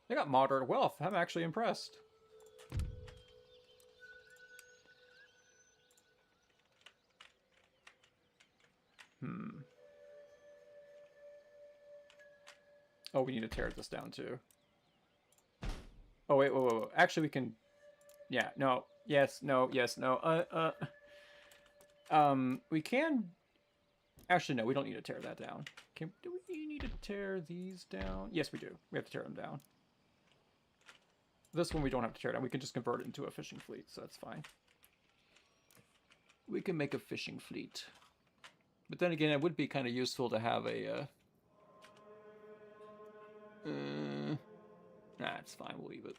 They got moderate wealth. I'm actually impressed. Oh, we need to tear this down too. Oh, wait, whoa, whoa, whoa. Actually, we can... Yeah, no, yes, no, yes, no. We can... Actually, no, we don't need to tear that down. Do we need to tear these down? Yes, we do. We have to tear them down. This one we don't have to tear down. We can just convert it into a fishing fleet, so that's fine. We can make a fishing fleet. But then again, it would be kind of useful to have a... Nah, it's fine. We'll leave it.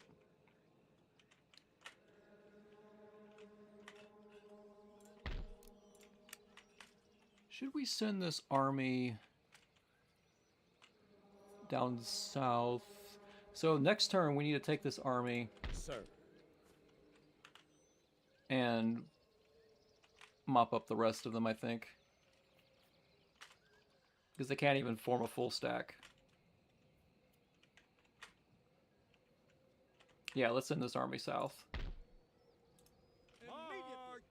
Should we send this army down south? So next turn, we need to take this army Sir. and mop up the rest of them, I think. Because they can't even form a full stack. Yeah, let's send this army south. March.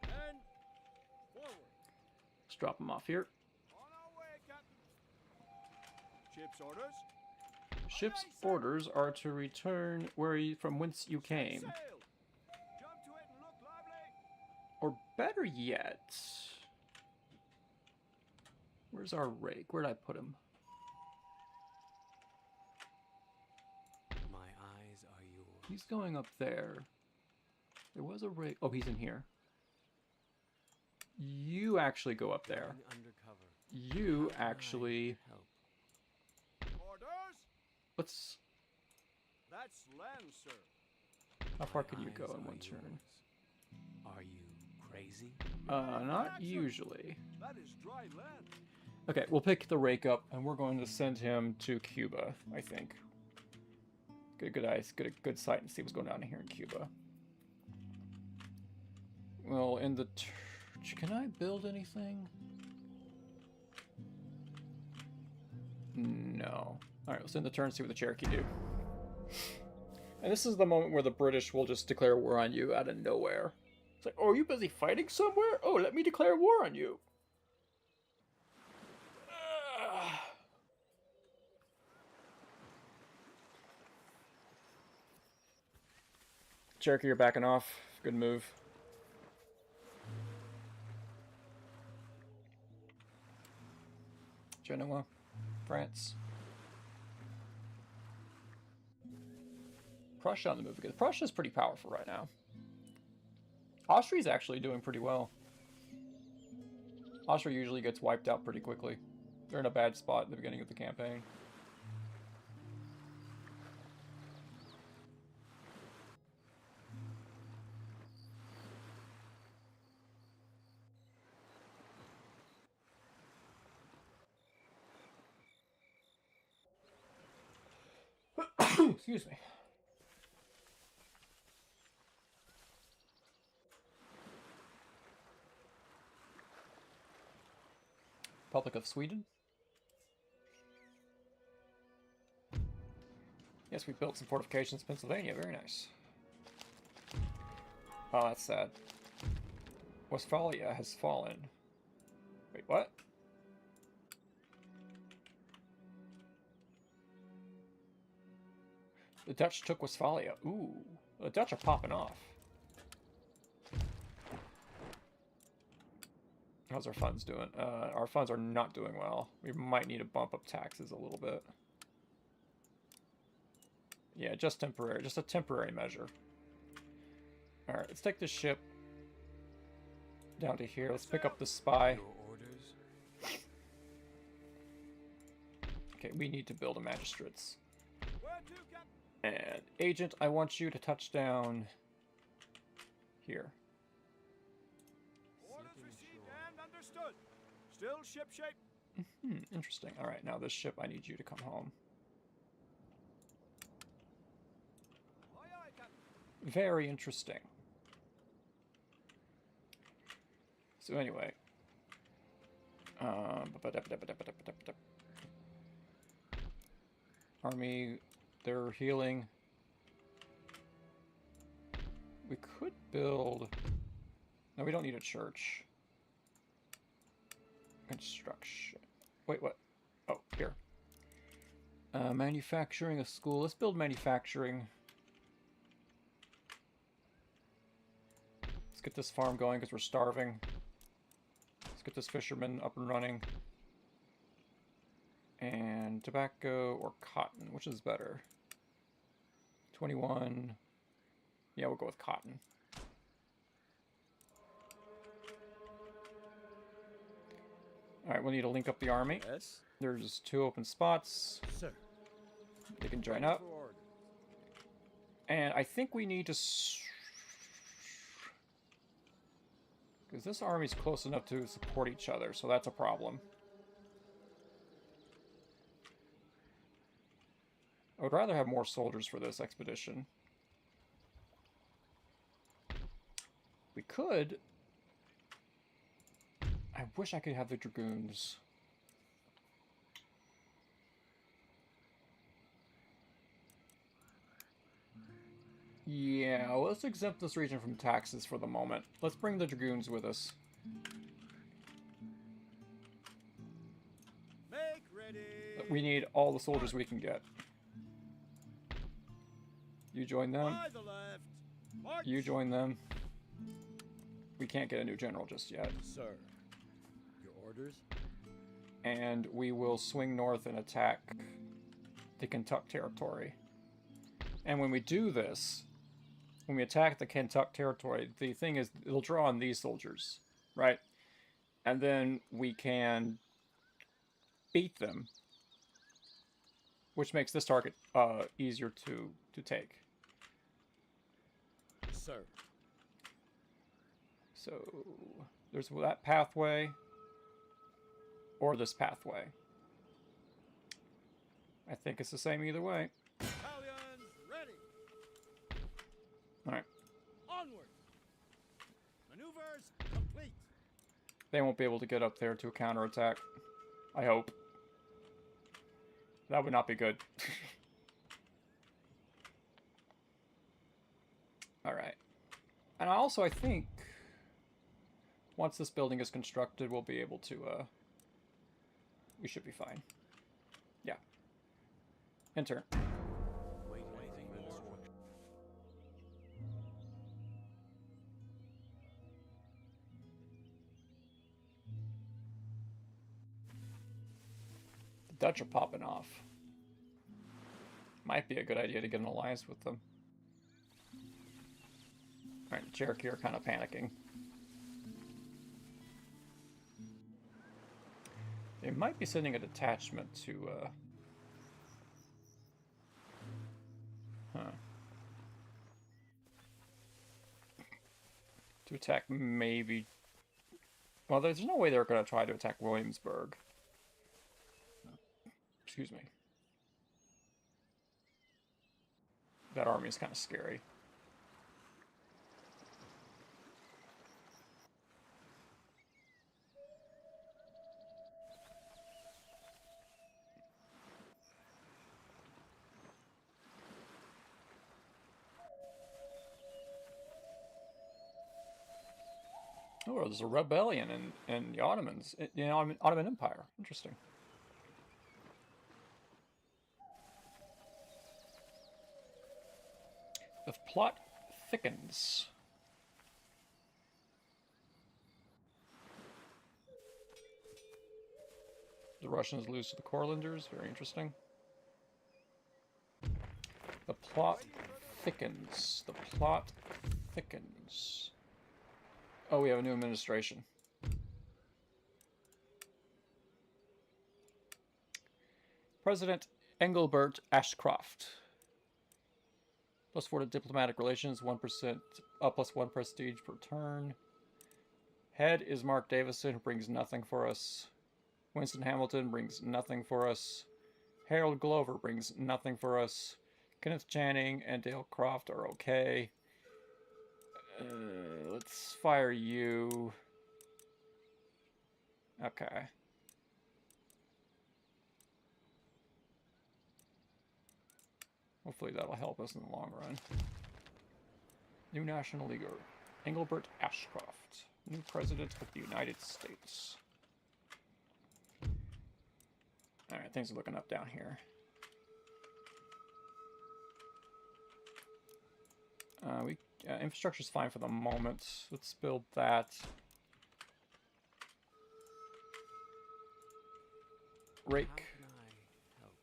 And forward. Let's drop them off here. On our way, Captain. Ship's orders. Ship's orders are to return from whence you came. Sail. Jump to it and look lively. Or better yet... Where's our rake? Where'd I put him? My eyes are yours. He's going up there. There was a rake. Oh, he's in here. You actually go up there. Going undercover. You How can I actually... help? Orders. Let's... That's land, sir. How far can you My go eyes in are one turn? yours. Are you crazy? Not usually. That is dry land. Okay, we'll pick the rake up, and we're going to send him to Cuba, I think. Get a good eyes, get a good sight, and see what's going on here in Cuba. Well, in the... Can I build anything? No. Alright, let's end the turn and see what the Cherokee do. And this is the moment where the British will just declare war on you out of nowhere. It's like, oh, are you busy fighting somewhere? Oh, let me declare war on you. Cherokee, you're backing off. Good move. Genoa, France. Prussia on the move again. Prussia's pretty powerful right now. Austria's actually doing pretty well. Austria usually gets wiped out pretty quickly. They're in a bad spot at the beginning of the campaign. Excuse me. Republic of Sweden. Yes, we built some fortifications in Pennsylvania. Very nice. Oh, that's sad. Westphalia has fallen. Wait, what? The Dutch took Westphalia. Ooh, the Dutch are popping off. How's our funds doing? Our funds are not doing well. We might need to bump up taxes a little bit. Yeah, just temporary. Just a temporary measure. Alright, let's take this ship down to here. Let's pick up the spy. Your orders? Okay, we need to build a magistrates. Where to, Captain? And agent, I want you to touch down here. Orders received and understood. Still ship shape. Interesting. All right, now this ship, I need you to come home. Aye, aye, Captain. Very interesting. So anyway, army, they're healing. We could build. No, we don't need a church. Construction. Wait, what? Oh, here. Manufacturing, a school. Let's build manufacturing. Let's get this farm going because we're starving. Let's get this fisherman up and running. And tobacco or cotton, which is better? 21. Yeah, we'll go with cotton. Alright, we'll need to link up the army. Yes, There's 2 open spots. sir. They can join up. For orders. And I think we need to... Because this army's close enough to support each other, so that's a problem. I would rather have more soldiers for this expedition. We could... I wish I could have the dragoons. Yeah, let's exempt this region from taxes for the moment. Let's bring the dragoons with us. Make ready. We need all the soldiers we can get. You join them. By the left. March. You join them. We can't get a new general just yet. Sir. Your orders? And we will swing north and attack the Kentuck territory. And when we do this, when we attack the Kentuck territory, the thing is, it'll draw on these soldiers, right? And then we can beat them, which makes this target easier to take. Sir. So there's that pathway or this pathway. I think it's the same either way. Battalions ready. All right. Onward. Maneuvers complete. They won't be able to get up there to a counterattack. I hope. That would not be good. Alright. And also, I think, once this building is constructed, we'll be able to, we should be fine. Yeah. Enter. Waiting for instruction. The Dutch are popping off. Might be a good idea to get an alliance with them. Alright, the Cherokee are kind of panicking. They might be sending a detachment to, to attack maybe... Well, there's no way they're going to try to attack Williamsburg. Excuse me. That army is kind of scary. Oh, there's a rebellion in the Ottomans, Ottoman Empire. Interesting. The plot thickens. The Russians lose to the Courlanders. Very interesting. The plot thickens. The plot thickens. Oh, we have a new administration. President Engelbert Ashcroft. +4 to diplomatic relations, 1%, +1 prestige per turn. Head is Mark Davison, who brings nothing for us. Winston Hamilton brings nothing for us. Harold Glover brings nothing for us. Kenneth Channing and Dale Croft are okay. Let's fire you. Okay. Hopefully that'll help us in the long run. New National Leaguer, Engelbert Ashcroft, new President of the United States. Alright, things are looking up down here. Infrastructure's fine for the moment. Let's build that. Rake. How can I help?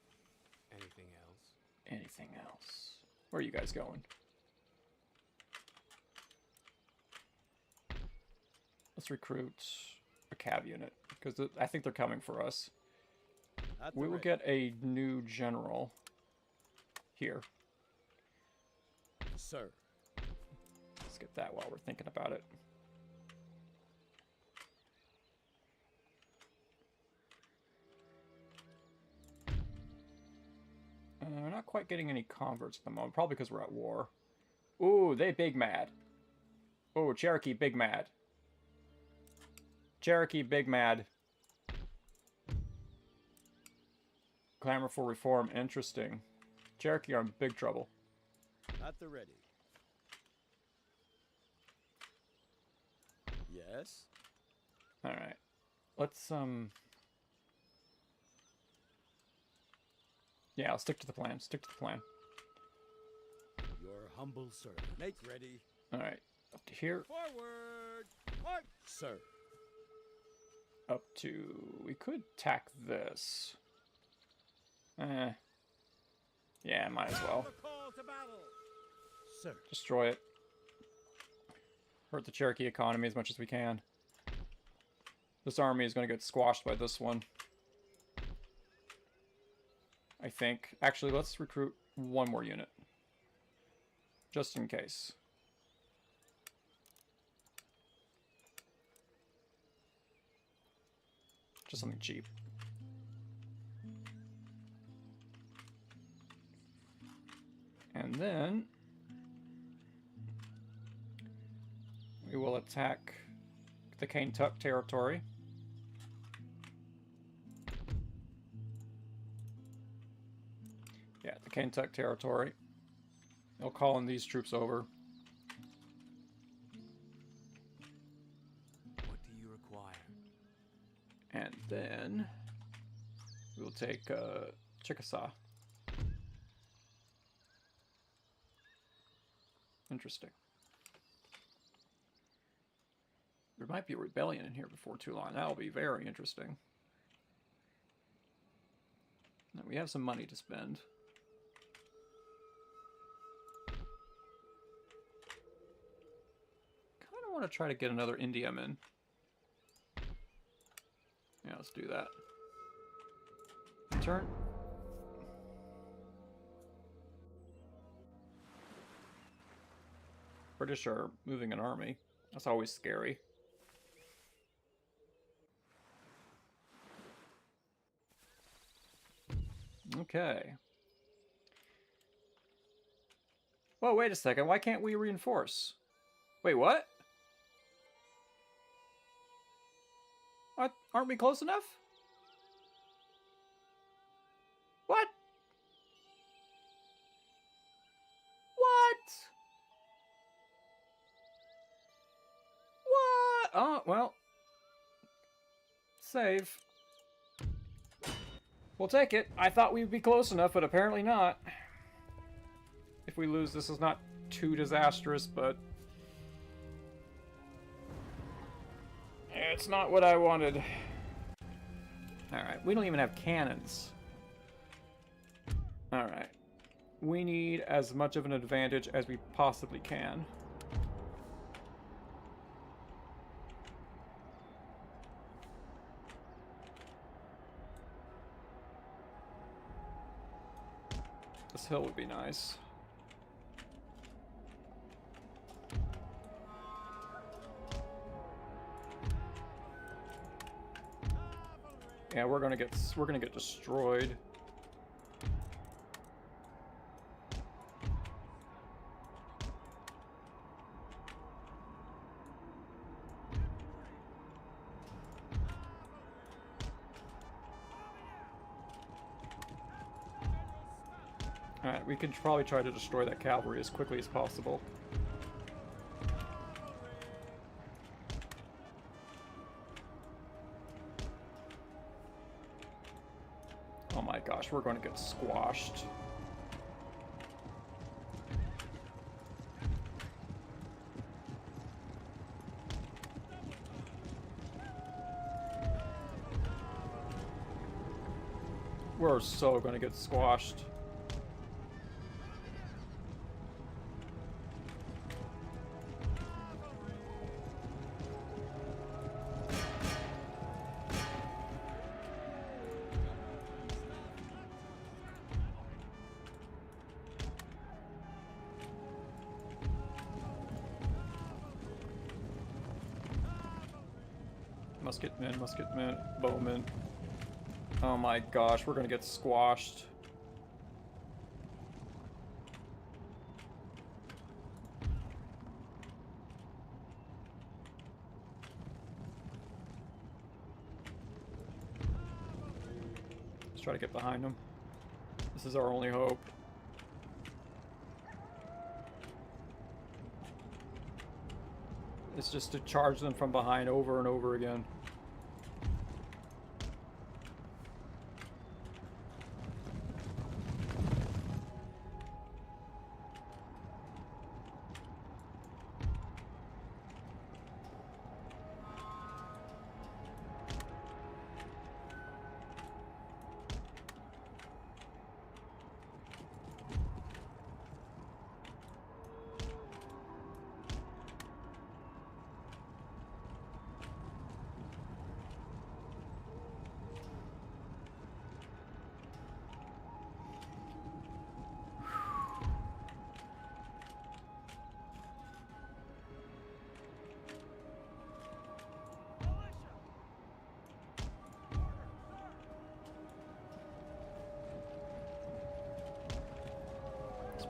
Anything else? Anything else? Where are you guys going? Let's recruit a cav unit, because I think they're coming for us. We will get a new general here. Sir. Let's get that while we're thinking about it. We're not quite getting any converts at the moment, probably because we're at war. Ooh, they big mad. Ooh, Cherokee big mad. Cherokee big mad. Clamor for reform, interesting. Cherokee are in big trouble. At the ready. Yes. Alright. Let's, yeah, I'll stick to the plan. Stick to the plan. Your humble servant. Make ready. Alright. Up to here. Forward. March, sir. Up to... We could tack this. Yeah, might as well. The call to battle. Sir. Destroy it. Hurt the Cherokee economy as much as we can. This army is going to get squashed by this one. I think. Actually, let's recruit one more unit. Just in case. Just something cheap. And then we will attack the Kaintuk territory. Yeah, the Kaintuk territory. They'll call in these troops over. What do you require? And then we'll take Chickasaw. Interesting. There might be a rebellion in here before too long. That'll be very interesting. Now we have some money to spend. Kind of want to try to get another Indium in. Yeah, let's do that. Turn. British are moving an army. That's always scary. Okay. Whoa, wait a second. Why can't we reinforce? Wait, what? Aren't we close enough? What? What? What? Oh, well. Save. We'll take it. I thought we'd be close enough, but apparently not. If we lose, this is not too disastrous, but... it's not what I wanted. Alright, we don't even have cannons. Alright. We need as much of an advantage as we possibly can. This hill would be nice. Yeah, we're gonna get destroyed. Alright, we can probably try to destroy that cavalry as quickly as possible. Oh my gosh, we're going to get squashed. We're so going to get squashed. Musketmen, bowmen. Oh my gosh, we're gonna get squashed. Let's try to get behind them. This is our only hope. It's just to charge them from behind over and over again.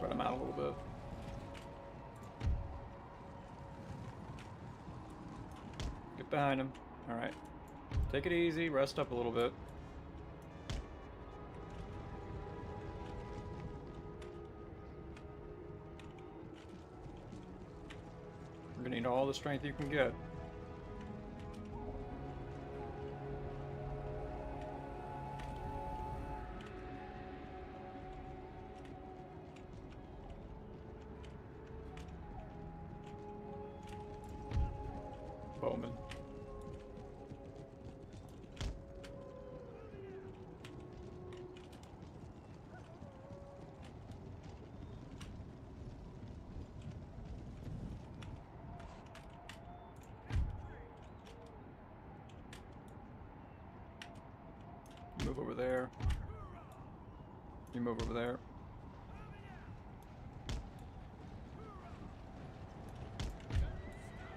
Spread them out a little bit. Get behind him. Alright. Take it easy, rest up a little bit. You're gonna need all the strength you can get. Bowman. Move over there. You move over there.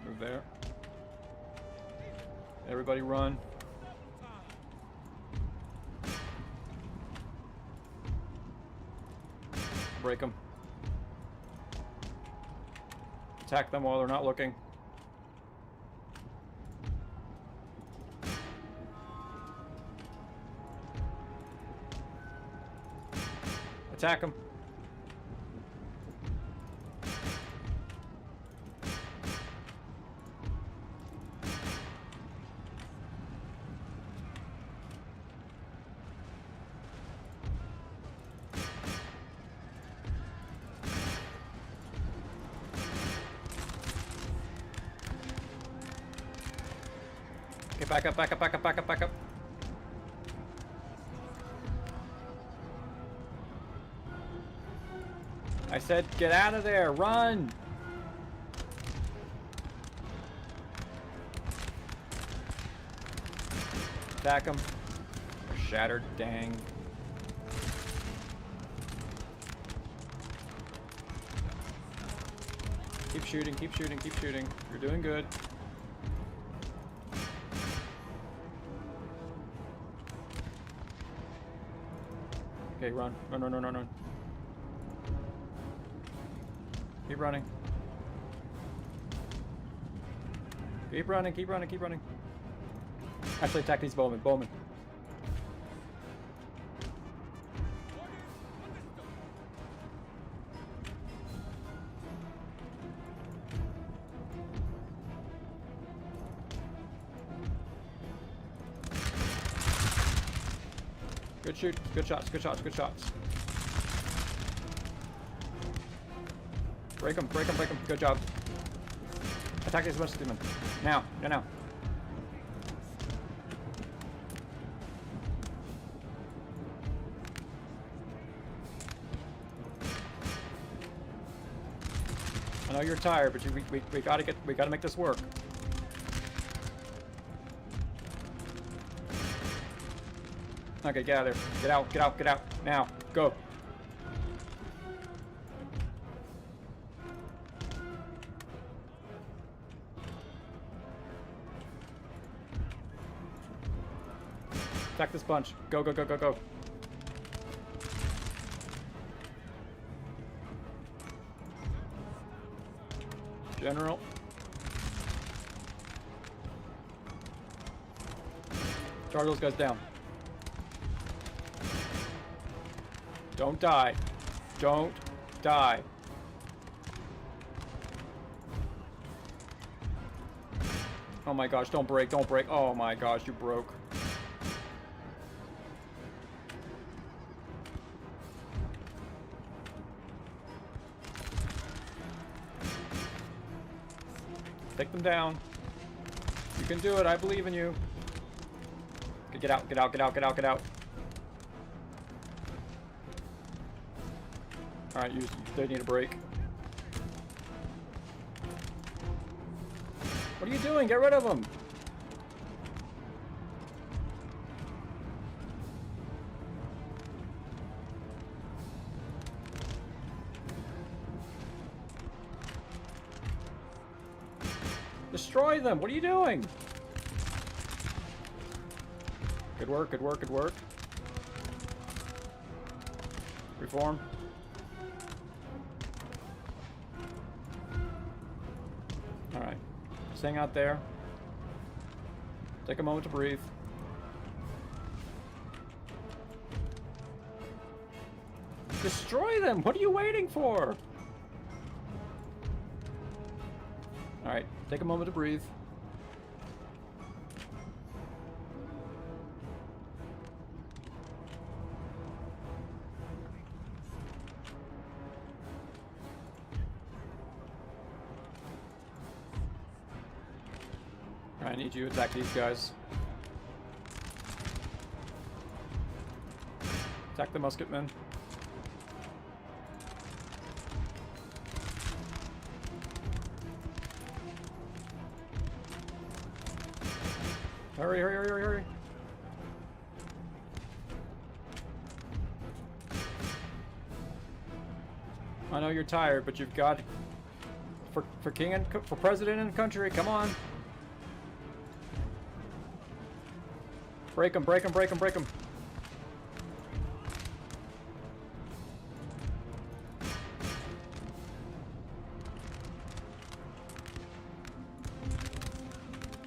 Move there. Everybody run. Break them. Attack them while they're not looking. Attack them. Okay, back up, back up, back up, back up, back up. I said get out of there, run! Attack him. Shattered, dang. Keep shooting, keep shooting, keep shooting. You're doing good. Okay, run. Run, run, run, run, run. Keep running. Keep running, keep running, keep running. Actually, attack these bowmen. Bowmen. Good shoot. Good shots, good shots, good shots. Break them, break them, break them. Good job. Attack these West Demon. Now, now, now. I know you're tired, but we gotta make this work. Okay, get out of there. Get out, get out, get out. Now, go. Attack this bunch. Go, go, go, go, go. General. Charge those guys down. Don't die. Don't die. Oh my gosh, don't break, don't break. Oh my gosh, you broke. Take them down. You can do it, I believe in you. Okay, get out, get out, get out, get out, get out. Alright, they need a break. What are you doing? Get rid of them! Destroy them! What are you doing? Good work, good work, good work. Reform. Just hang out there. Take a moment to breathe. Destroy them! What are you waiting for? Alright, take a moment to breathe. I need you to attack these guys. Attack the musketmen. Hurry, hurry, hurry, hurry, hurry. I know you're tired, but you've got for king and for president and country. Come on. Break them, break them, break them, break them.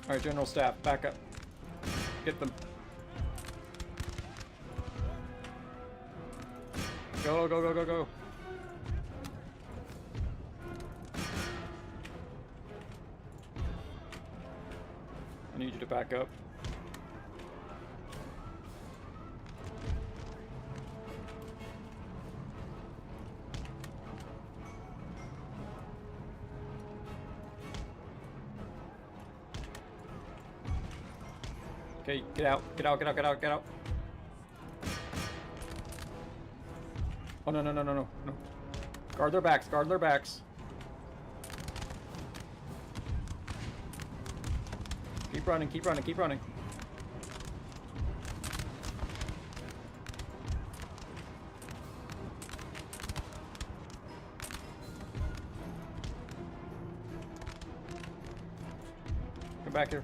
All right, General Staff, back up. Get them. Go, go, go, go, go. I need you to back up. Okay, get out, get out, get out, get out, get out. Oh, no, no, no, no, no, no. Guard their backs, guard their backs. Keep running, keep running, keep running. Come back here.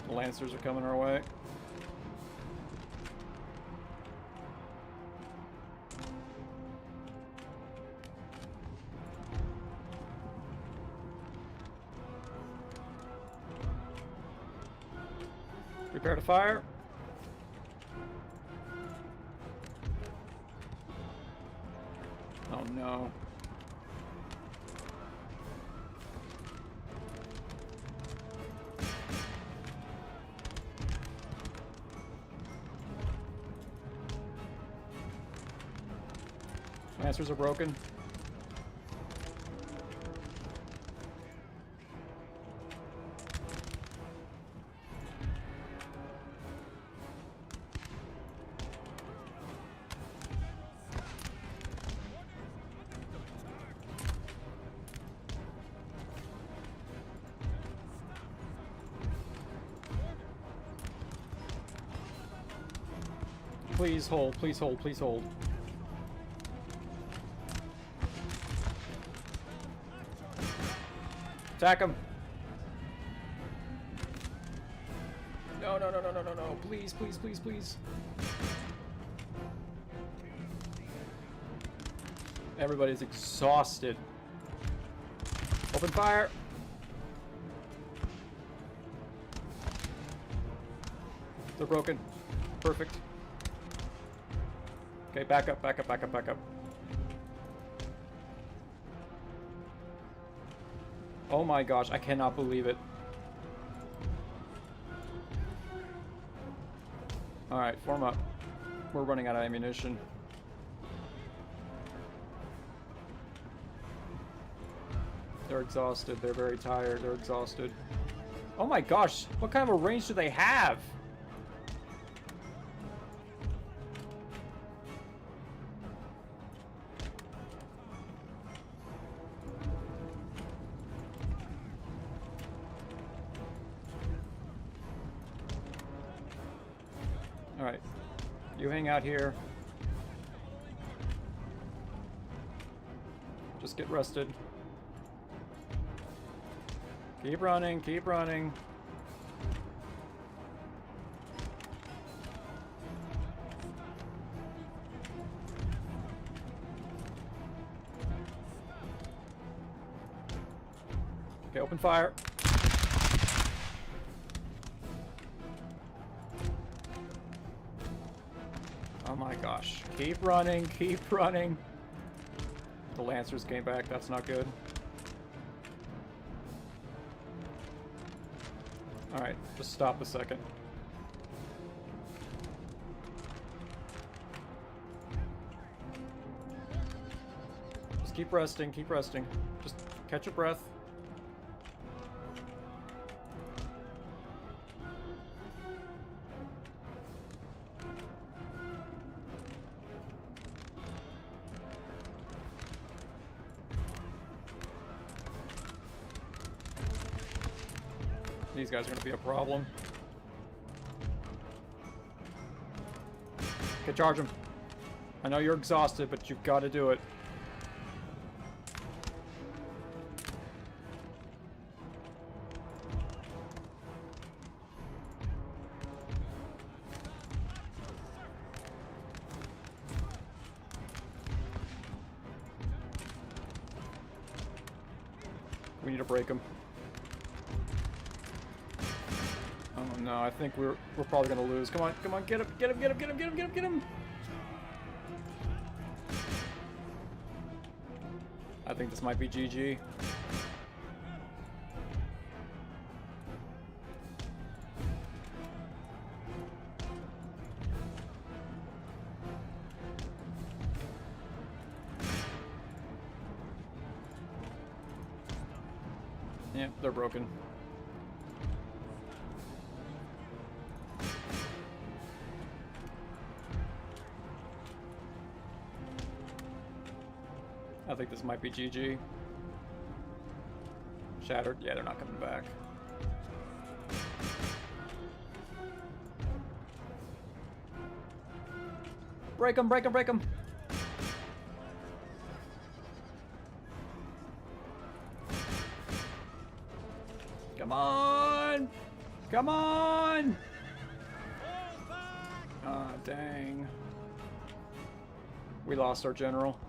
The Lancers are coming our way. Prepare to fire. Oh no. Lancers are broken. Please hold, please hold, please hold. Attack him! No, no, no, no, no, no, no. Please, please, please, please. Everybody's exhausted. Open fire! They're broken. Perfect. Okay, back up, back up, back up, back up. Oh my gosh, I cannot believe it. Alright, form up. We're running out of ammunition. They're exhausted. They're very tired. They're exhausted. Oh my gosh, what kind of a range do they have? Alright. You hang out here. Just get rested. Keep running, keep running. Okay, open fire. Oh my gosh. Keep running, keep running. The Lancers came back, that's not good. Alright, just stop a second. Just keep resting, keep resting. Just catch your breath. These guys are going to be a problem. Okay, charge them. I know you're exhausted, but you've got to do it. We need to break them. Oh no, I think we're probably gonna lose. Come on, come on, get him, get him, get him, get him, get him, get him, get him! I think this might be GG. Yeah, they're broken. I think this might be GG. Shattered? Yeah, they're not coming back. Break them, break them, break them! Come on! Come on! Ah, dang. We lost our general.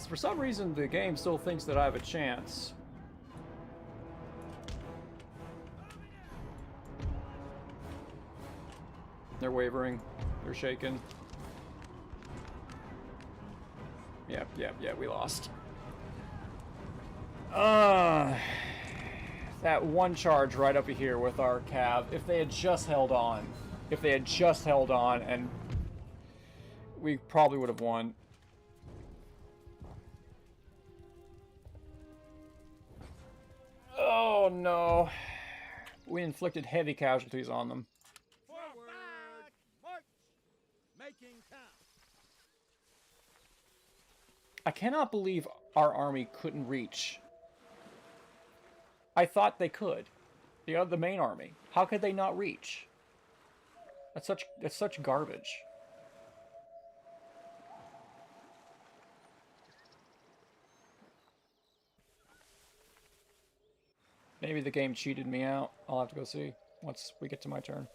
For some reason, the game still thinks that I have a chance. They're wavering. They're shaking. Yep, we lost. That one charge right up here with our cav, if they had just held on. If they had just held on, and we probably would have won. Oh no. We inflicted heavy casualties on them. Forward! March! Making count! I cannot believe our army couldn't reach. I thought they could. The main army. How could they not reach? That's such garbage. Maybe the game cheated me out. I'll have to go see once we get to my turn.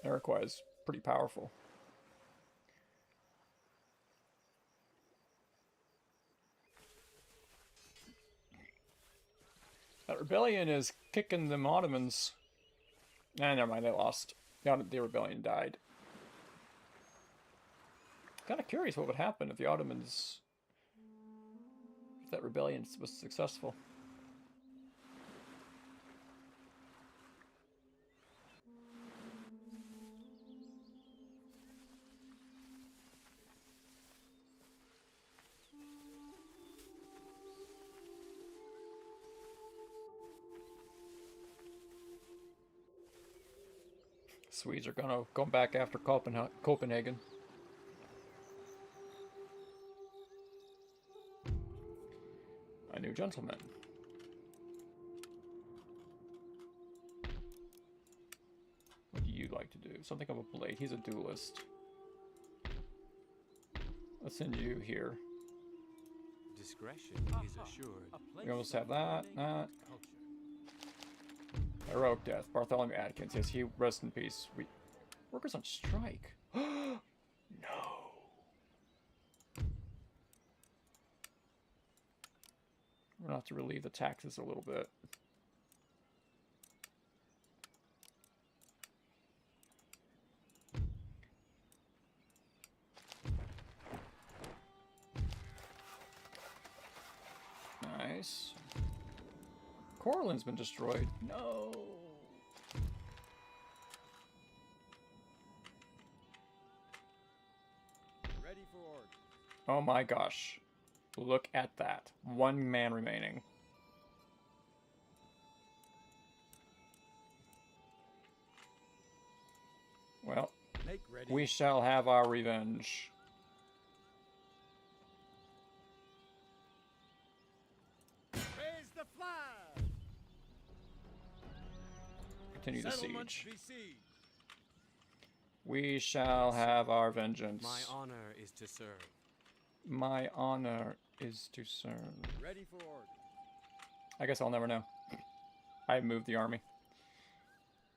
Iroquois is pretty powerful. That rebellion is kicking them Ottomans. Nah, never mind, they lost. The rebellion died. Kind of curious what would happen if the Ottomans... if that rebellion was successful. Swedes are gonna go back after Copenhagen. A new gentleman. like to do? Something of a blade. He's a duelist. Let's send you here. Discretion is assured. We almost have that. Heroic death. Bartholomew Atkins. Yes, he rest in peace. Workers on strike. No. We're gonna have to relieve the taxes a little bit. Nice. Corlin's been destroyed. No. Ready for order. Oh my gosh. Look at that. One man remaining. Well, Make ready. we shall have our revenge. Raise the flag. Continue the Settlement siege. besieged. We shall have our vengeance. My honor is to serve. My honor is to serve. Ready for order. I guess I'll never know. I moved the army.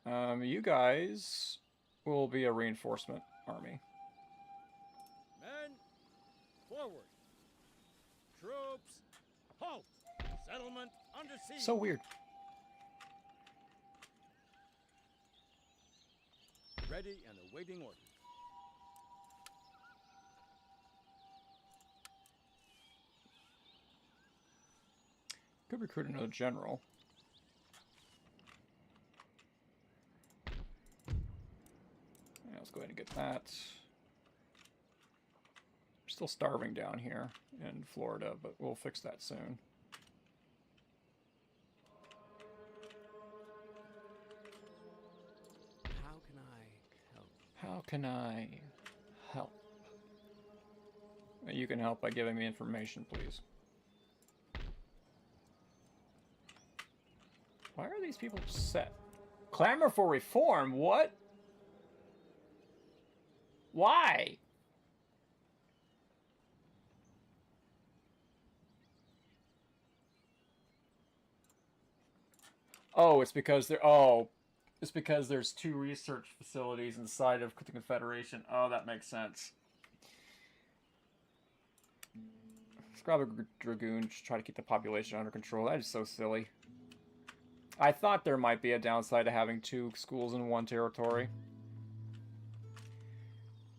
You guys will be a reinforcement army. Men, forward. Troops, halt. Settlement under siege. So weird. Ready and awaiting orders. Could recruit another general. Yeah, let's go ahead and get that. We're still starving down here in Florida, but we'll fix that soon. How can I help? How can I help? You can help by giving me information, please. Why are these people upset? Clamor for reform? What? Why? Oh, it's because they're... Oh, it's because there's 2 research facilities inside of the Confederation. Oh, that makes sense. Let's grab a Dragoon to try to keep the population under control. That is so silly. I thought there might be a downside to having 2 schools in one territory.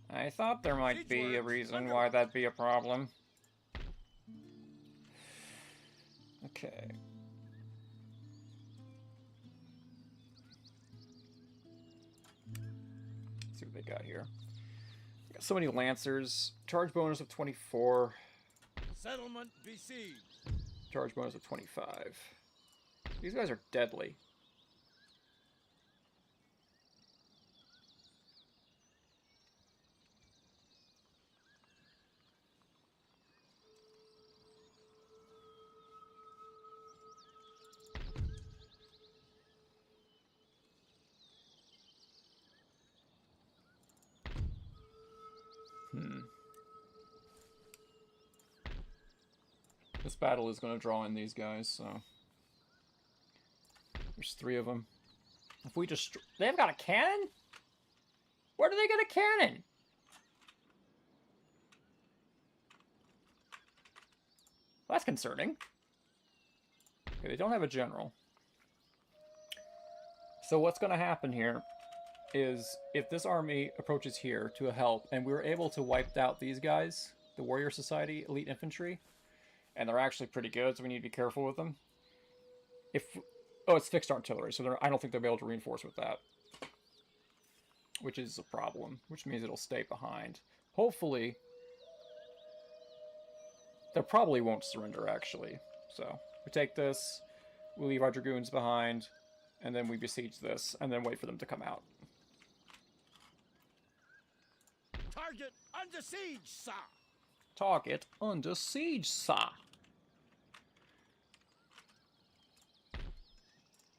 I thought there might be a reason why that'd be a problem. Okay. Let's see what they got here. Got so many Lancers. Charge bonus of 24. Settlement besieged. Charge bonus of 25. These guys are deadly. This battle is going to draw in these guys, so... There's 3 of them. If we just... They've got a cannon? Where do they get a cannon? That's concerning. Okay, they don't have a general. So what's going to happen here is if this army approaches here to help, and we were able to wipe out these guys, the Warrior Society Elite Infantry, and they're actually pretty good, so we need to be careful with them. Oh, it's fixed artillery, so I don't think they'll be able to reinforce with that. Which is a problem, which means it'll stay behind. Hopefully, they probably won't surrender, actually. So, we take this, we leave our Dragoons behind, and then we besiege this, and then wait for them to come out. Target under siege, sir. Target under siege, sir.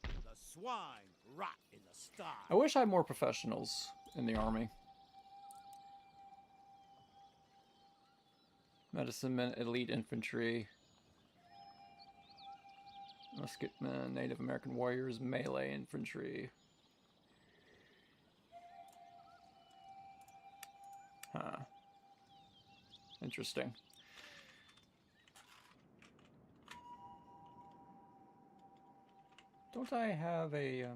The swine rot in the sty. I wish I had more professionals in the army. Medicine men, elite infantry, musketmen, Native American warriors, melee infantry. Huh. Interesting. Don't I have a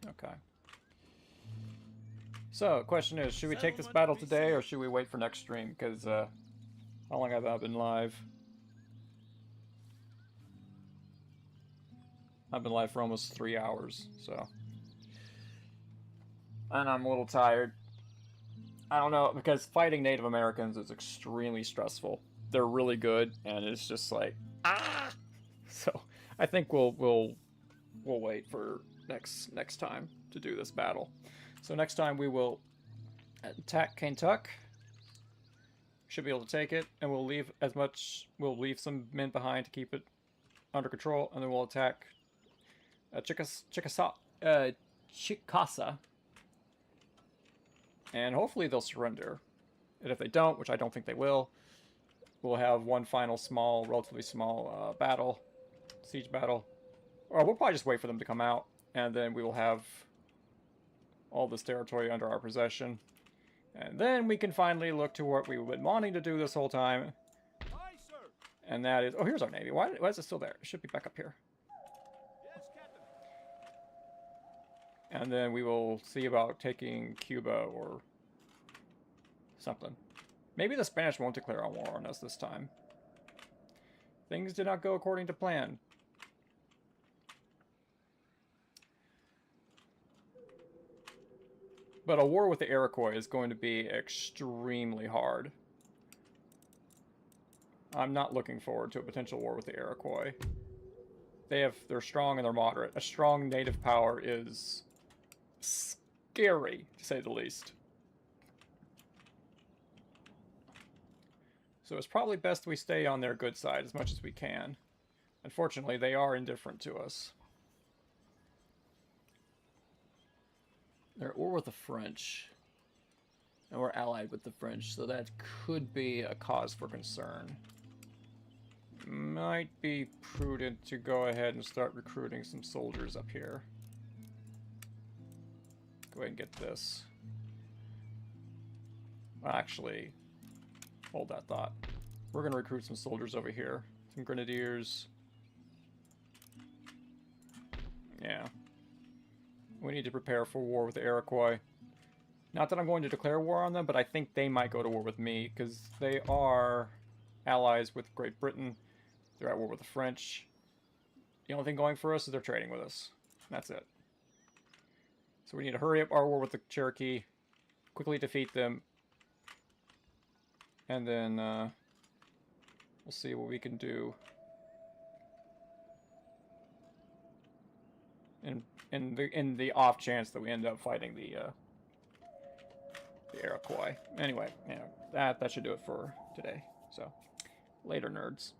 Okay. So, question is, should we take this battle today, or should we wait for next stream? Because, how long have I been live? I've been live for almost 3 hours, so. And I'm a little tired. I don't know, because fighting Native Americans is extremely stressful. They're really good, and it's just like, ah! So, I think we'll wait for next time to do this battle. So next time we will attack Kentuck. Should be able to take it, and we'll leave some men behind to keep it under control, and then we'll attack Chickasaw, and hopefully they'll surrender. And if they don't, which I don't think they will, we'll have one final relatively small battle, siege battle, or we'll probably just wait for them to come out, and then we will have all this territory under our possession, and then we can finally look to what we've been wanting to do this whole time, Aye, sir. and that is, oh, here's our navy. Why is it still there? It should be back up here. Yes, Captain. And then we will see about taking Cuba or something. Maybe the Spanish won't declare a war on us this time. Things did not go according to plan. But a war with the Iroquois is going to be extremely hard. I'm not looking forward to a potential war with the Iroquois. They're strong and they're moderate. A strong native power is scary, to say the least. So it's probably best we stay on their good side as much as we can. Unfortunately, they are indifferent to us. They're at war with the French. And we're allied with the French, so that could be a cause for concern. Might be prudent to go ahead and start recruiting some soldiers up here. Go ahead and get this. Actually, hold that thought. We're going to recruit some soldiers over here. Some grenadiers. Yeah. We need to prepare for war with the Iroquois. Not that I'm going to declare war on them, but I think they might go to war with me, because they are allies with Great Britain. They're at war with the French. The only thing going for us is they're trading with us. That's it. So we need to hurry up our war with the Cherokee, quickly defeat them, and then we'll see what we can do in the off chance that we end up fighting the Iroquois. Anyway, that should do it for today. So, later, nerds.